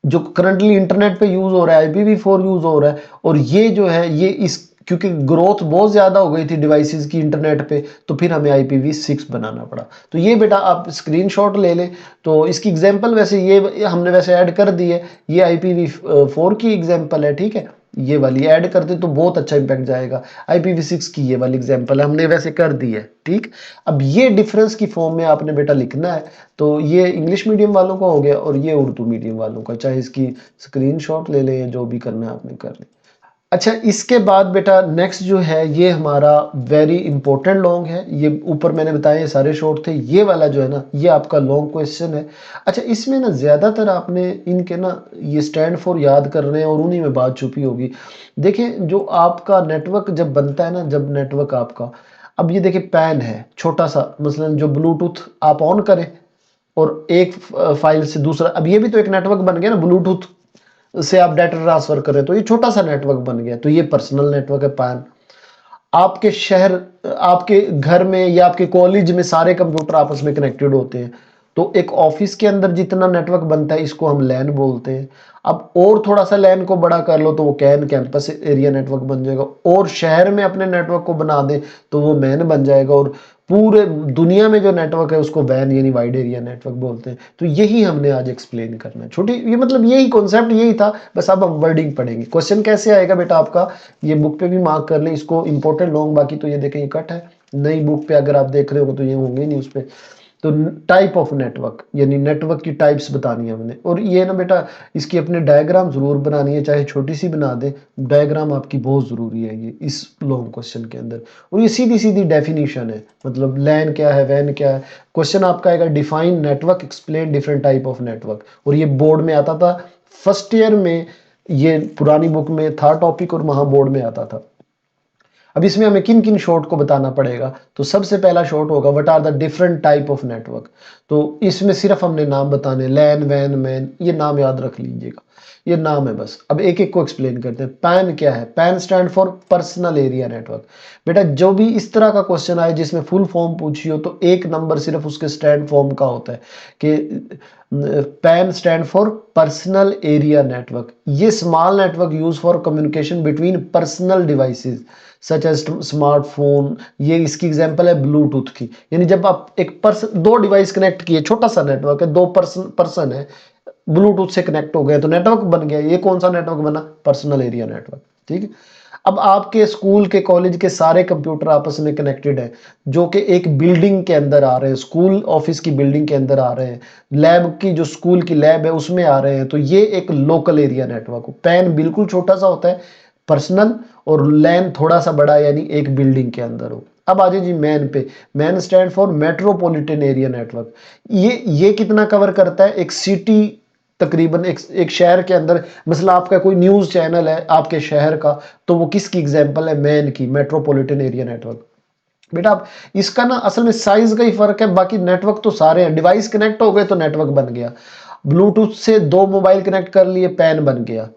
जो करंटली इंटरनेट पे यूज हो रहा है IPv4 यूज हो रहा है। और ये जो है ये इस क्योंकि ग्रोथ बहुत ज्यादा हो गई थी डिवाइसेस की इंटरनेट पे, तो फिर हमें IPv6 बनाना पड़ा। तो ये बेटा आप स्क्रीनशॉट ले लें। तो इसकी एग्जांपल वैसे ये हमने वैसे ऐड कर दी है, ये IPv4 की एग्जांपल है, ठीक है। ये वाली ऐड कर दे तो बहुत अच्छा इम्पैक्ट जाएगा। IPv6 की ये वाली एग्जांपल है, हमने वैसे कर दी है, ठीक। अब ये डिफरेंस की फॉर्म में आपने बेटा लिखना है। तो ये इंग्लिश मीडियम वालों का हो गया और ये उर्दू मीडियम वालों का, चाहे इसकी स्क्रीनशॉट ले लें, जो भी करना है आपने कर लें। अच्छा, इसके बाद बेटा नेक्स्ट जो है ये हमारा वेरी इंपॉर्टेंट लॉन्ग है। ये ऊपर मैंने बताया ये सारे शॉर्ट थे, ये वाला जो है ना ये आपका लॉन्ग क्वेश्चन है। अच्छा, इसमें ना ज़्यादातर आपने इनके ना ये स्टैंड फॉर याद करने हैं और उन्हीं में बात छुपी होगी। देखें, जो आपका नेटवर्क जब बनता है ना, जब नेटवर्क आपका, अब ये देखिए पैन है छोटा सा, मसलन जो ब्लूटूथ आप ऑन करें और एक फाइल से दूसरा, अब ये भी तो एक नेटवर्क बन गया ना, ब्लूटूथ से आप डाटा ट्रांसफर करें तो ये छोटा सा नेटवर्क बन गया, तो ये पर्सनल नेटवर्क है पैन। आपके शहर, आपके घर में या आपके कॉलेज में सारे कंप्यूटर आपस में कनेक्टेड होते हैं, तो एक ऑफिस के अंदर जितना नेटवर्क बनता है इसको हम लैन बोलते हैं। अब और थोड़ा सा लैन को बड़ा कर लो तो वो कैन कैंपस एरिया नेटवर्क बन जाएगा, और शहर में अपने नेटवर्क को बना दे तो वो मैन बन जाएगा, और पूरे दुनिया में जो नेटवर्क है उसको वैन यानी वाइड एरिया नेटवर्क बोलते हैं। तो यही हमने आज एक्सप्लेन करना है, छोटी ये मतलब यही कॉन्सेप्ट यही था, बस अब हम वर्डिंग पढ़ेंगे। क्वेश्चन कैसे आएगा बेटा आपका, ये बुक पे भी मार्क कर लें इसको, इंपॉर्टेंट लॉन्ग, बाकी तो ये देखें ये कट है, नई बुक पे अगर आप देख रहे हो तो ये होंगे नहीं उस पे। तो टाइप ऑफ नेटवर्क यानी नेटवर्क की टाइप्स बतानी है हमने, और ये ना बेटा इसकी अपने डायग्राम जरूर बनानी है, चाहे छोटी सी बना दे, डायग्राम आपकी बहुत जरूरी है ये इस लॉन्ग क्वेश्चन के अंदर। और ये सीधी सीधी डेफिनेशन है, मतलब लैन क्या है, वैन क्या है। क्वेश्चन आपका आएगा define network, explain different type of network, और ये बोर्ड में आता था फर्स्ट ईयर में, ये पुरानी बुक में था टॉपिक और वहां बोर्ड में आता था। अब इसमें हमें किन किन शॉर्ट को बताना पड़ेगा, तो सबसे पहला शॉर्ट होगा what are the different type of network. तो इसमें सिर्फ हमने नाम बताने, लैन वैन मैन, ये नाम याद रख लीजिएगा, ये नाम है बस। अब एक एक को एक्सप्लेन करते हैं। पैन क्या है, pan stand for personal area network. बेटा जो भी इस तरह का क्वेश्चन आए जिसमें फुल फॉर्म पूछी हो तो एक नंबर सिर्फ उसके स्टैंड फॉर्म का होता है कि PAN stand for personal area network. ये small network use for communication between personal devices such as smartphone. ये इसकी एग्जांपल है ब्लूटूथ की, यानी जब आप एक पर्सन, दो डिवाइस कनेक्ट किए, छोटा सा नेटवर्क है, दो पर्सन है, ब्लूटूथ से कनेक्ट हो गए तो नेटवर्क बन गया। ये कौन सा नेटवर्क बना, पर्सनल एरिया नेटवर्क, ठीक है। अब आपके स्कूल के कॉलेज के सारे कंप्यूटर आपस में कनेक्टेड है, जो कि एक बिल्डिंग के अंदर आ रहे हैं, स्कूल ऑफिस की बिल्डिंग के अंदर आ रहे हैं, लैब की जो स्कूल की लैब है उसमें आ रहे हैं, तो ये एक लोकल एरिया नेटवर्क हो। पैन बिल्कुल छोटा सा होता है पर्सनल, और लैन थोड़ा सा बड़ा यानी एक बिल्डिंग के अंदर हो। अब आ जाए जी मैन पे, man stand for metropolitan area network. ये कितना कवर करता है, एक सिटी, तकरीबन एक शहर के अंदर, मतलब आपका कोई न्यूज़ चैनल है आपके शहर का, तो वो किसकी एग्जांपल है, मैन की, मेट्रोपॉलिटन एरिया नेटवर्क। बेटा आप इसका ना असल में साइज का ही फर्क है, बाकी नेटवर्क तो सारे हैं। डिवाइस कनेक्ट हो गए तो नेटवर्क बन गया, ब्लूटूथ से दो मोबाइल कनेक्ट कर लिए, पैन बन गया।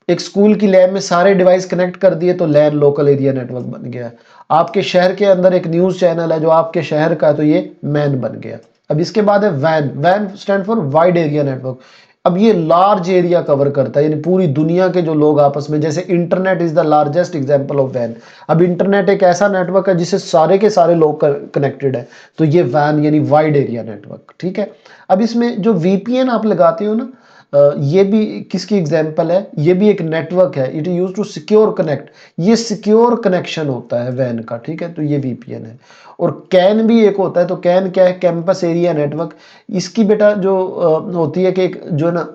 एक स्कूल की लैब में सारे डिवाइस कनेक्ट कर दिए तो लैन लोकल एरिया नेटवर्क बन गया। आपके शहर के अंदर एक न्यूज़ चैनल है जो आपके शहर का है तो ये मैन बन गया। अब इसके बाद है van, van stand for wide area network. अब ये लार्ज एरिया कवर करता है, यानी पूरी दुनिया के जो लोग आपस में, जैसे internet is the largest example of वैन। अब इंटरनेट एक ऐसा नेटवर्क है जिससे सारे के सारे लोग कनेक्टेड है, तो ये वैन यानी वाइड एरिया नेटवर्क, ठीक है। अब इसमें जो VPN आप लगाते हो ना, ये भी किसकी एग्जांपल है, ये भी एक नेटवर्क है, it use to secure connect. ये सिक्योर कनेक्शन होता है वैन का, ठीक है, तो ये VPN है। और कैन भी एक होता है, तो कैन क्या है, कैंपस एरिया नेटवर्क। इसकी बेटा जो होती है कि एक जो है ना,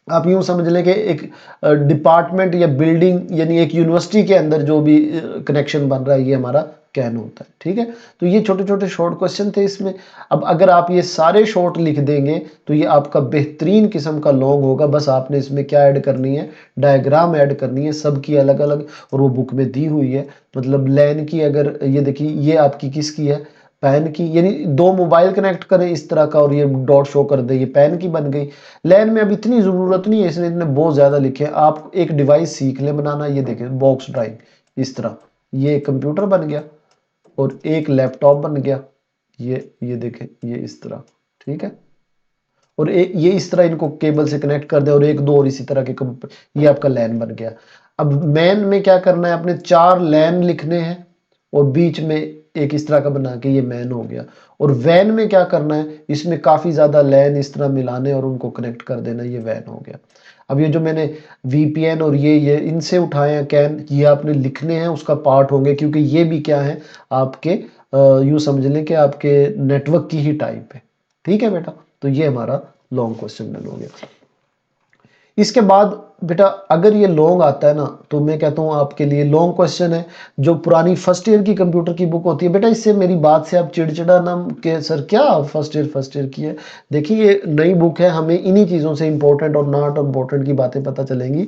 आप यूं समझ लें कि एक डिपार्टमेंट या बिल्डिंग यानी एक यूनिवर्सिटी के अंदर जो भी कनेक्शन बन रहा है ये हमारा कैन होता है, ठीक है। तो ये छोटे छोटे शॉर्ट क्वेश्चन थे इसमें। अब अगर आप ये सारे शॉर्ट लिख देंगे तो ये आपका बेहतरीन किस्म का लॉन्ग होगा। बस आपने इसमें क्या ऐड करनी है, डायग्राम ऐड करनी है, सबकी अलग अलग, और वो बुक में दी हुई है। मतलब लैन की, अगर ये देखिए ये आपकी किसकी है, पैन की, यानी दो मोबाइल कनेक्ट करें इस तरह का और ये डॉट शो कर दे, ये पैन की बन गई। लैन में अब इतनी ज़रूरत नहीं है, इसने इतने बहुत ज़्यादा लिखे हैं। आप एक डिवाइस सीख लें बनाना, ये देखें बॉक्स ड्राइव इस तरह, ये कंप्यूटर बन गया और एक लैपटॉप बन गया, ये देखें ये इस तरह, ठीक है। और ये इस तरह इनको केबल से कनेक्ट कर दे, और एक दो और इसी तरह के ये आपका लैन बन गया। अब मैन में क्या करना है, आपने 4 लैन लिखने हैं और बीच में एक इस तरह का बना के ये मैन हो गया। और वैन में क्या करना है, इसमें काफ़ी ज़्यादा लैन इस तरह मिलाने और उनको कनेक्ट कर देना, ये वैन हो गया। अब ये जो मैंने वीपीएन और ये इनसे उठाए हैं कैन, ये आपने लिखने हैं, उसका पार्ट होंगे, क्योंकि ये भी क्या है आपके यूँ समझ लें कि आपके नेटवर्क की ही टाइप है। ठीक है बेटा, तो ये हमारा लॉन्ग क्वेश्चन डन हो गया। इसके बाद बेटा अगर ये लॉन्ग आता है ना, तो मैं कहता हूँ आपके लिए लॉन्ग क्वेश्चन है, जो पुरानी फर्स्ट ईयर की कंप्यूटर की बुक होती है। बेटा इससे मेरी बात से आप चिड़चिड़ा ना के सर क्या फर्स्ट ईयर की है, देखिए ये नई बुक है, हमें इन्हीं चीज़ों से इंपॉर्टेंट और नॉट इम्पोर्टेंट की बातें पता चलेंगी।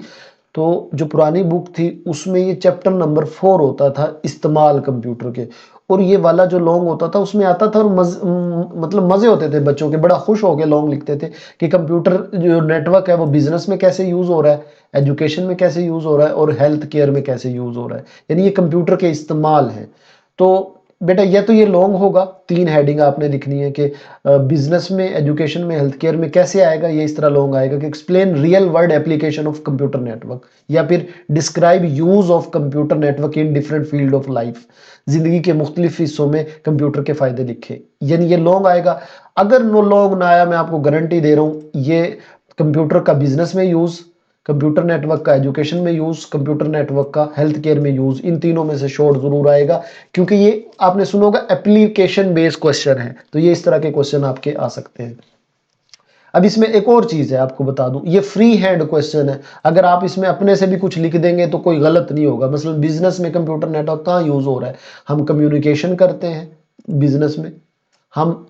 तो जो पुरानी बुक थी उसमें ये चैप्टर नंबर 4 होता था इस्तेमाल कंप्यूटर के, और ये वाला जो लॉन्ग होता था उसमें आता था, और मतलब मज़े होते थे बच्चों के, बड़ा खुश होकर लॉन्ग लिखते थे कि कंप्यूटर जो नेटवर्क है वो बिजनेस में कैसे यूज़ हो रहा है, एजुकेशन में कैसे यूज़ हो रहा है, और हेल्थ केयर में कैसे यूज़ हो रहा है, यानी ये कंप्यूटर के इस्तेमाल हैं। तो बेटा या तो ये लॉन्ग होगा, 3 हेडिंग आपने लिखनी है कि बिजनेस में, एजुकेशन में, हेल्थ केयर में कैसे आएगा, ये इस तरह लॉन्ग आएगा कि explain real world application of computer network, या फिर describe use of computer network in different field of life, जिंदगी के मुख्तलिफ हिस्सों में कंप्यूटर के फायदे लिखे, यानी ये लॉन्ग आएगा। अगर नो लॉन्ग ना आया, मैं आपको गारंटी दे रहा हूँ, ये कंप्यूटर का बिजनेस में यूज, कंप्यूटर नेटवर्क का एजुकेशन में यूज, कंप्यूटर नेटवर्क का हेल्थ केयर में यूज, इन तीनों में से शॉर्ट जरूर आएगा, क्योंकि ये आपने सुना होगा एप्लीकेशन बेस्ड क्वेश्चन है, तो ये इस तरह के क्वेश्चन आपके आ सकते हैं। अब इसमें एक और चीज है आपको बता दूं, ये फ्री हैंड क्वेश्चन है, अगर आप इसमें अपने से भी कुछ लिख देंगे तो कोई गलत नहीं होगा। मतलब बिजनेस में कंप्यूटर नेटवर्क कहाँ यूज हो रहा है, हम कम्युनिकेशन करते हैं बिजनेस में, हम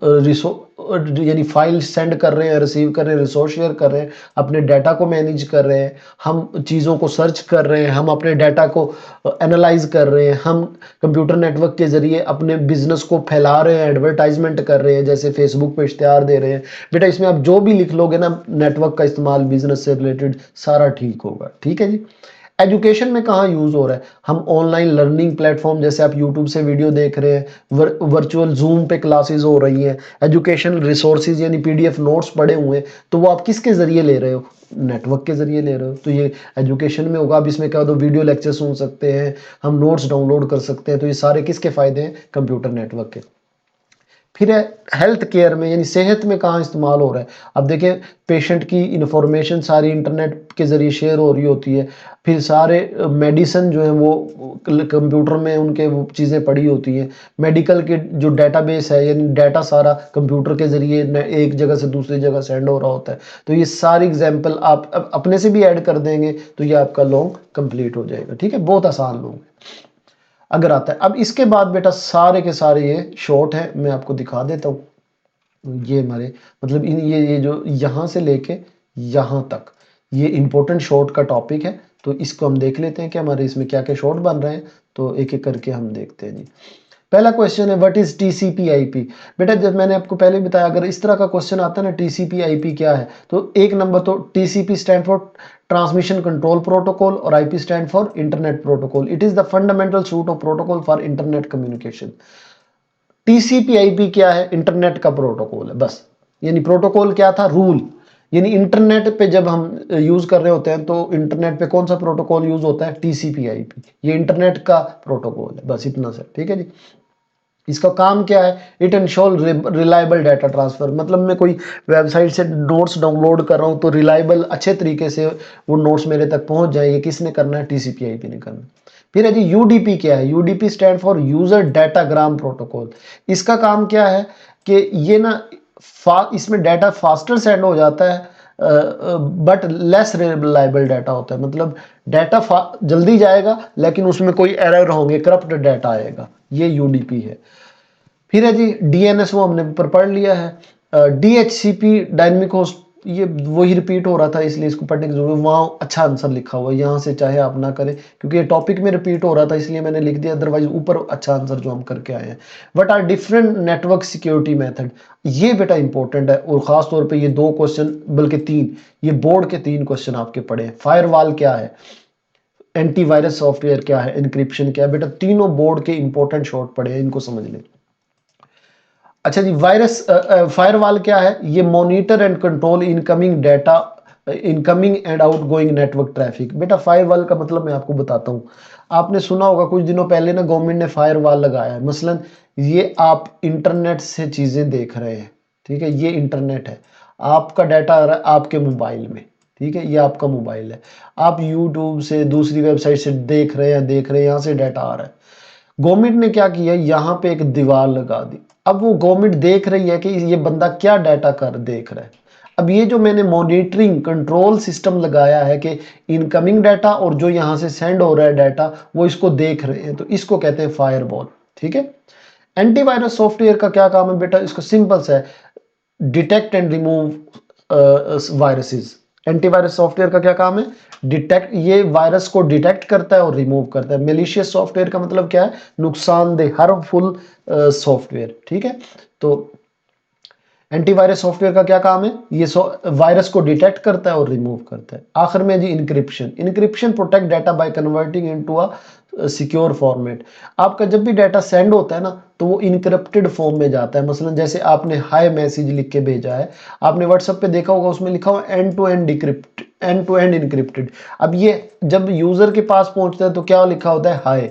यानी फाइल सेंड कर रहे हैं, रिसीव कर रहे हैं, रिसोर्स शेयर कर रहे हैं, अपने डाटा को मैनेज कर रहे हैं, हम चीज़ों को सर्च कर रहे हैं, हम अपने डाटा को एनालाइज कर रहे हैं, हम कंप्यूटर नेटवर्क के ज़रिए अपने बिजनेस को फैला रहे हैं, एडवर्टाइजमेंट कर रहे हैं, जैसे फेसबुक पे इश्तेहार दे रहे हैं। बेटा इसमें आप जो भी लिख लोगे ना, नेटवर्क का इस्तेमाल बिजनेस से रिलेटेड सारा ठीक होगा। ठीक है जी। एजुकेशन में कहाँ यूज हो रहा है, हम ऑनलाइन लर्निंग प्लेटफॉर्म, जैसे आप यूट्यूब से वीडियो देख रहे हैं, वर्चुअल जूम पे क्लासेस हो रही हैं, एजुकेशन रिसोर्सेज यानी पीडीएफ नोट्स पड़े हुए हैं, तो वो आप किसके जरिए ले रहे हो, नेटवर्क के जरिए ले रहे हो, तो ये एजुकेशन में होगा। अब इसमें क्या होता है, वीडियो लेक्चर सुन सकते हैं, हम नोट्स डाउनलोड कर सकते हैं, तो ये सारे किसके फायदे हैं, कंप्यूटर नेटवर्क के। फिर है हेल्थ केयर में, यानी सेहत में कहाँ इस्तेमाल हो रहा है। अब देखिए पेशेंट की इंफॉर्मेशन सारी इंटरनेट के ज़रिए शेयर हो रही होती है, फिर सारे मेडिसिन जो है वो कंप्यूटर में उनके वो चीज़ें पड़ी होती हैं, मेडिकल के जो डेटाबेस है, यानी डाटा सारा कंप्यूटर के ज़रिए एक जगह से दूसरी जगह सेंड हो रहा होता है। तो ये सारी एग्जाम्पल आप अपने से भी ऐड कर देंगे तो ये आपका लॉन्ग कंप्लीट हो जाएगा। ठीक है, बहुत आसान लॉन्ग है अगर आता है। अब इसके बाद बेटा सारे के सारे ये शॉर्ट हैं, मैं आपको दिखा देता हूँ। ये हमारे मतलब ये जो यहाँ से लेके यहाँ तक ये इंपॉर्टेंट शॉर्ट का टॉपिक है, तो इसको हम देख लेते हैं कि हमारे इसमें क्या क्या शॉर्ट बन रहे हैं, तो एक एक करके हम देखते हैं जी। पहला क्वेश्चन है व्हाट इज टीसीपी आईपी। बेटा जब मैंने आपको पहले बताया, अगर इस तरह का क्वेश्चन आता है ना, टीसीपी आईपी क्या है, तो एक नंबर तो TCP stand for transmission control protocol, और IP stand for internet protocol. It is the fundamental suite of protocol for internet communication. TCP IP क्या है, इंटरनेट का प्रोटोकॉल है बस, यानी प्रोटोकॉल क्या था, रूल, यानी इंटरनेट पे जब हम यूज कर रहे होते हैं तो इंटरनेट पे कौन सा प्रोटोकॉल यूज होता है, टीसीपी आईपी, ये इंटरनेट का प्रोटोकॉल है, बस इतना सा। ठीक है जी। इसका काम क्या है, it ensure reliable data transfer, मतलब मैं कोई वेबसाइट से नोट्स डाउनलोड कर रहा हूँ तो रिलायबल अच्छे तरीके से वो नोट्स मेरे तक पहुंच जाए, ये किसने करना है, टीसीपी आईपी ने करना है। फिर है जी यूडीपी क्या है, UDP stand for user datagram protocol. इसका काम क्या है कि ये ना इसमें डाटा फास्टर सेंड हो जाता है, बट लेस रिलायबल डाटा होता है, मतलब डाटा जल्दी जाएगा लेकिन उसमें कोई एरर होंगे, करप्ट डाटा आएगा, ये यूडीपी है। फिर है जी डीएनएस, वो हमने ऊपर पढ़ लिया है। डीएचसीपी डायनेमिक होस्ट, ये वही रिपीट हो रहा था इसलिए इसको पढ़ने की जरूरत, वहाँ अच्छा आंसर लिखा हुआ है, यहाँ से चाहे आप ना करें क्योंकि ये टॉपिक में रिपीट हो रहा था इसलिए मैंने लिख दिया, अदरवाइज ऊपर अच्छा आंसर जो हम करके आए हैं। What are different network security method, ये बेटा इंपॉर्टेंट है, और खास तौर पे ये 2 क्वेश्चन बल्कि 3, ये बोर्ड के 3 क्वेश्चन आपके पड़े हैं। फायरवॉल क्या है, एंटीवायरस सॉफ्टवेयर क्या है, एनक्रिप्शन क्या है, बेटा तीनों बोर्ड के इंपॉर्टेंट शॉर्ट पड़े हैं, इनको समझ लें। अच्छा जी, वायरस फायरवॉल क्या है, ये monitor and control incoming data, incoming and outgoing network traffic. बेटा फायरवॉल का मतलब मैं आपको बताता हूँ, आपने सुना होगा कुछ दिनों पहले ना गवर्नमेंट ने फायरवॉल लगाया है, मसलन ये आप इंटरनेट से चीज़ें देख रहे हैं, ठीक है, ये इंटरनेट है, आपका डाटा आ रहा है आपके मोबाइल में, ठीक है, ये आपका मोबाइल है, आप यूट्यूब से दूसरी वेबसाइट से देख रहे हैं, यहाँ से डाटा आ रहा है। गवर्नमेंट ने क्या किया, यहाँ पे एक दीवार लगा दी। अब वो गवर्नमेंट देख रही है कि ये बंदा क्या डाटा कर देख रहा है। अब ये जो मैंने मॉनिटरिंग कंट्रोल सिस्टम लगाया है कि इनकमिंग डाटा और जो यहाँ से सेंड हो रहा है डाटा वो इसको देख रहे हैं, तो इसको कहते हैं फायरवॉल, ठीक है। एंटीवायरस सॉफ्टवेयर का क्या काम है बेटा, इसको सिंपल सा है, detect and remove viruses. Antivirus software का क्या काम है, डिटेक्ट, ये वायरस को डिटेक्ट करता है और रिमूव करता है। मेलिशियस सॉफ्टवेयर का मतलब क्या है, नुकसानदेह, हार्मफुल सॉफ्टवेयर, ठीक है। तो एंटीवायरस सॉफ्टवेयर का क्या काम है, ये वायरस को डिटेक्ट करता है और रिमूव करता है। आखिर में जी encryption, encryption protect data by converting into a secure format. आपका जब भी डाटा सेंड होता है ना तो वो इनक्रिप्टेड फॉर्म में जाता है। मसलन जैसे आपने हाय मैसेज लिख के भेजा है, आपने व्हाट्सएप पे देखा होगा, उसमें लिखा हुआ end to end decrypt, end to end encrypted. अब ये जब यूजर के पास पहुंचता है तो क्या लिखा होता है, हाय,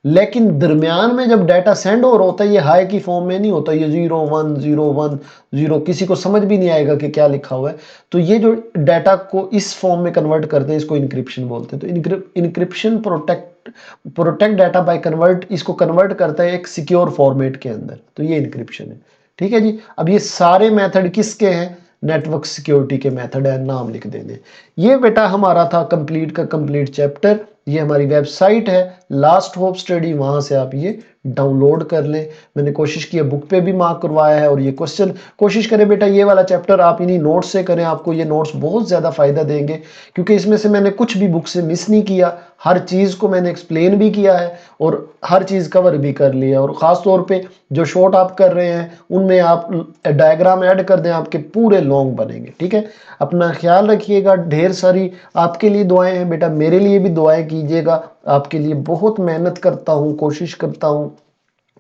लेकिन दरमियान में जब डाटा सेंड हो रहा होता है ये हाई की फॉर्म में नहीं होता, ये 0 1 0 1 0, किसी को समझ भी नहीं आएगा कि क्या लिखा हुआ है। तो ये जो डाटा को इस फॉर्म में कन्वर्ट करते हैं इसको इंक्रिप्शन बोलते हैं। तो encryption protect data by convert, इसको कन्वर्ट करता है एक सिक्योर फॉर्मेट के अंदर, तो ये इंक्रिप्शन है, ठीक है जी। अब ये सारे मेथड किसके हैं, नेटवर्क सिक्योरिटी के मेथड है, नाम लिख देने। ये बेटा हमारा था कंप्लीट का कंप्लीट चैप्टर। ये हमारी वेबसाइट है लास्ट होप स्टडी, वहां से आप ये डाउनलोड कर लें। मैंने कोशिश की है, बुक पे भी मार्क करवाया है, और ये क्वेश्चन कोशिश करें बेटा ये वाला चैप्टर आप इन्हीं नोट्स से करें, आपको ये नोट्स बहुत ज़्यादा फ़ायदा देंगे, क्योंकि इसमें से मैंने कुछ भी बुक से मिस नहीं किया, हर चीज़ को मैंने एक्सप्लेन भी किया है और हर चीज़ कवर भी कर लिया। और ख़ास तौर पे जो शॉर्ट आप कर रहे हैं उनमें आप डायग्राम ऐड कर दें, आपके पूरे लॉन्ग बनेंगे, ठीक है। अपना ख्याल रखिएगा, ढेर सारी आपके लिए दुआएं हैं बेटा, मेरे लिए भी दुआएं कीजिएगा। आपके लिए बहुत मेहनत करता हूँ, कोशिश करता हूँ,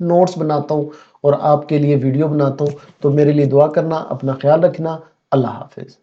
नोट्स बनाता हूँ और आपके लिए वीडियो बनाता हूँ। तो मेरे लिए दुआ करना, अपना ख्याल रखना। अल्लाह हाफिज़।